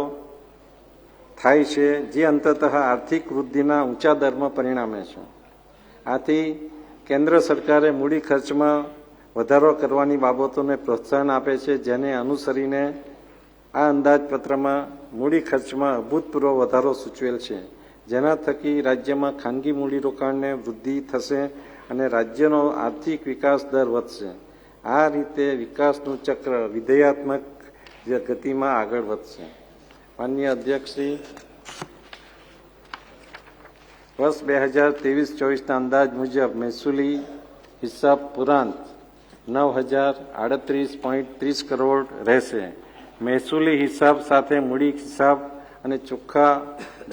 [SPEAKER 1] થાય છે, જે અંતતઃ આર્થિક વૃદ્ધિના ઊંચા દરમાં પરિણામે છે. આથી કેન્દ્ર સરકારે મૂડી ખર્ચમાં વધારો કરવાની બાબતોને પ્રોત્સાહન આપે છે, જેને અનુસરીને આ અંદાજપત્રમાં મૂડી ખર્ચમાં અભૂતપૂર્વ વધારો સૂચવેલ છે, જેના થકી રાજ્યમાં ખાનગી મૂડીરોકાણને વૃદ્ધિ થશે અને રાજ્યનો આર્થિક વિકાસ દર વધશે. આ રીતે વિકાસનું ચક્ર વિધેયાત્મક ગતિમાં આગળ વધશે. માનનીય અધ્યક્ષશ્રી, વર્ષ 2023-24ના અંદાજ મુજબ મહેસૂલી હિસાબ પુરાંત 9,038.30 કરોડ રહેશે. મહેસૂલી હિસાબ સાથે મૂડી હિસાબ અને ચોખ્ખા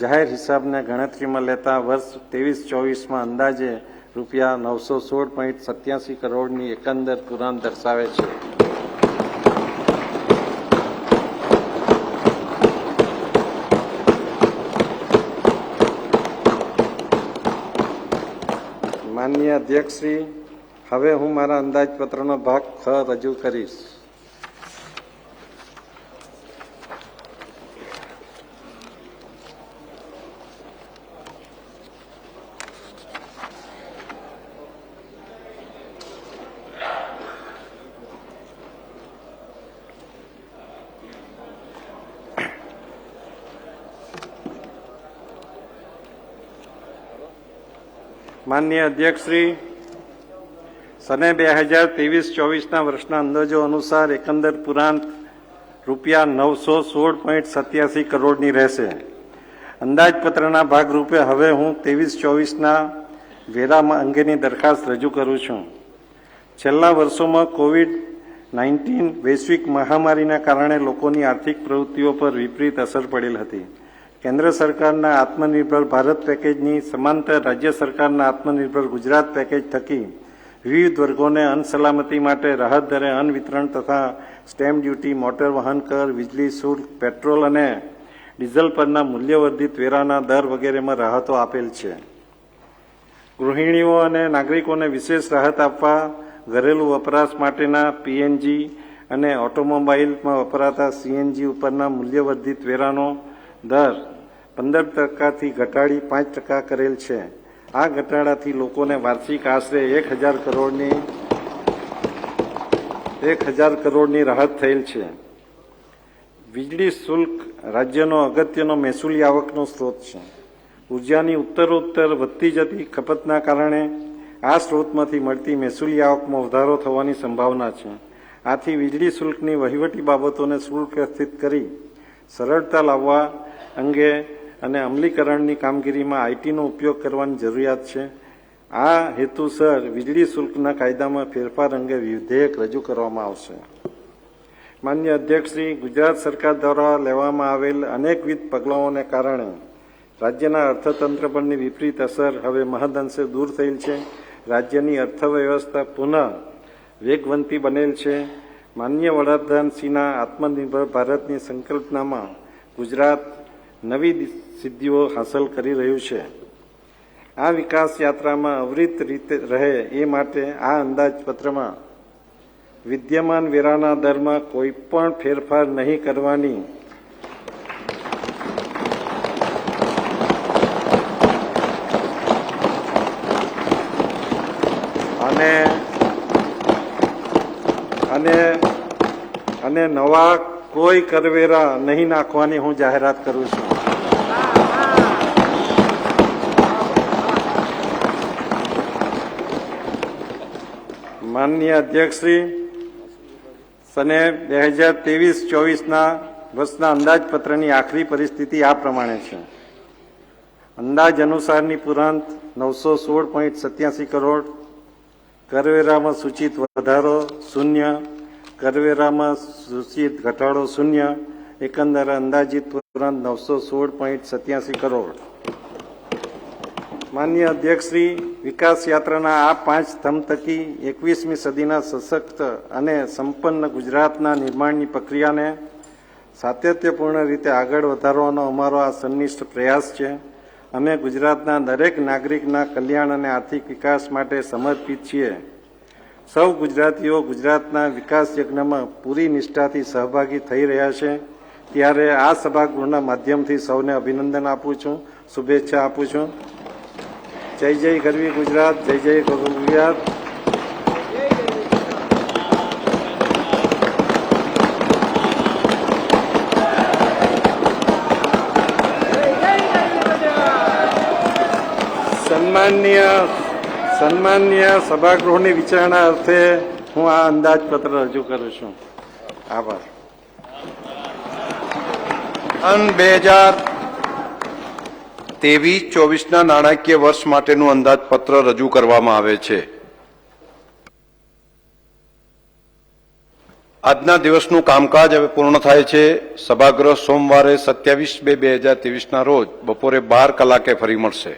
[SPEAKER 1] જાહેર હિસાબને ગણતરીમાં લેતા વર્ષ 23-24માં અંદાજે રૂપિયા 916.87 કરોડની એકંદર પુરાણ દર્શાવે છે. માનનીય અધ્યક્ષશ્રી, હવે હું મારા અંદાજપત્રનો ભાગ ખ રજૂ કરીશ. માનનીય અધ્યક્ષશ્રી, સને 2023-24ના વર્ષના અંદાજો અનુસાર એકંદર પુરાંત રૂપિયા 916.87 કરોડની રહેશે. અંદાજપત્રના ભાગરૂપે હવે હું 23-24ના વેરા અંગેની દરખાસ્ત રજૂ કરું છું. છેલ્લા વર્ષોમાં કોવિડ-19 વૈશ્વિક મહામારીના કારણે લોકોની આર્થિક પ્રવૃત્તિઓ પર વિપરીત અસર પડેલ હતી. કેન્દ્ર સરકારના આત્મનિર્ભર ભારત પેકેજની સમાંતર રાજ્ય સરકારના આત્મનિર્ભર ગુજરાત પેકેજ થકી વિવિધ વર્ગોને અન્ન સલામતી માટે રાહત દરે અન્ન વિતરણ તથા સ્ટેમ્પ ડ્યુટી, મોટર વાહન કર, વીજળી શુલ્ક, પેટ્રોલ અને ડીઝલ પરના મૂલ્યવર્ધિત વેરાના દર વગેરેમાં રાહતો આપેલ છે. ગૃહિણીઓ અને નાગરિકોને વિશેષ રાહત આપવા ઘરેલું વપરાશ માટેના પીએનજી અને ઓટોમોબાઈલમાં વપરાતા સીએનજી ઉપરના મૂલ્યવર્ધિત વેરાનો દર 15% ઘટાડી 5% કરેલ છે. આ ઘટાડાથી લોકોને વાર્ષિક આશરે 1,000 કરોડની રાહત થયેલ છે. વીજળી શુલ્ક રાજ્યનો અગત્યનો મહેસૂલી આવકનો સ્ત્રોત છે. ઉર્જાની ઉત્તરોત્તર વધતી જતી ખપતના કારણે આ સ્ત્રોતમાંથી મળતી મહેસૂલી આવકમાં વધારો થવાની સંભાવના છે. આથી વીજળી શુલ્કની વહીવટી બાબતોને સુવ્યવસ્થિત કરી સરળતા લાવવા અંગે અને અમલીકરણની કામગીરીમાં આઈટીનો ઉપયોગ કરવાની જરૂરિયાત છે. આ હેતુસર વીજળી શુલ્કના કાયદામાં ફેરફાર અંગે વિધેયક રજૂ કરવામાં આવશે. માન્ય અધ્યક્ષશ્રી, ગુજરાત સરકાર દ્વારા લેવામાં આવેલ અનેકવિધ પગલાઓને કારણે રાજ્યના અર્થતંત્ર પરની વિપરીત અસર હવે મહદઅંશે દૂર થયેલ છે. રાજ્યની અર્થવ્યવસ્થા પુનઃ વેગવંતી બનેલ છે. માનનીય વડાપ્રધાનશ્રીના આત્મનિર્ભર ભારતની સંકલ્પનામાં ગુજરાત નવી સિદ્ધિઓ હાંસલ કરી રહ્યું છે. આ વિકાસ યાત્રામાં અવિરત રીતે રહે એ માટે આ અંદાજપત્રમાં વિદ્યમાન વેરાના દરમાં કોઈ પણ ફેરફાર નહીં કરવાની અને નવા કોઈ કરવેરા નહીં નાખવાની હું જાહેરાત કરું છું. માનનીય અધ્યક્ષશ્રી, સને 2023-24ના વર્ષના અંદાજપત્રની આખરી પરિસ્થિતિ આ પ્રમાણે છે. અંદાજ અનુસારની પુરાંત 916.87 કરોડ, કરવેરામાં સૂચિત વધારો 0, કરવેરામાં સૂચિત ઘટાડો 0, એકંદરે અંદાજિત પુરાંત 916.87 કરોડ. માનનીય અધ્યક્ષશ્રી, વિકાસ યાત્રાના આ 5 સ્તંભ થકી 21મી સદીના સશક્ત અને સંપન્ન ગુજરાતના નિર્માણની પ્રક્રિયાને સાતત્યપૂર્ણ રીતે આગળ વધારવાનો અમારો આ સંનિષ્ઠ પ્રયાસ છે. અમે ગુજરાતના દરેક નાગરિકના કલ્યાણ અને આર્થિક વિકાસ માટે સમર્પિત છીએ. સૌ ગુજરાતીઓ ગુજરાતના વિકાસ યજ્ઞમાં પૂરી નિષ્ઠાથી સહભાગી થઈ રહ્યા છે. ત્યારે આ સભાગૃહના માધ્યમથી સૌને અભિનંદન આપું છું, શુભેચ્છા આપું છું. જય જય ગરવી ગુજરાત, જય જય ગુજરાત. સન્માનીય સભાગૃહની વિચારણા અર્થે હું આ અંદાજપત્ર રજૂ કરું છું. આભાર.
[SPEAKER 2] 2023-24ના નાણાકીય વર્ષ માટેનું અંદાજપત્ર રજૂ કરવામાં આવે છે. આજના દિવસનું કામકાજ હવે પૂર્ણ થાય છે. સભાગૃહ સોમવારે 27/2/2023ના રોજ બપોરે 12 કલાકે ફરી મળશે.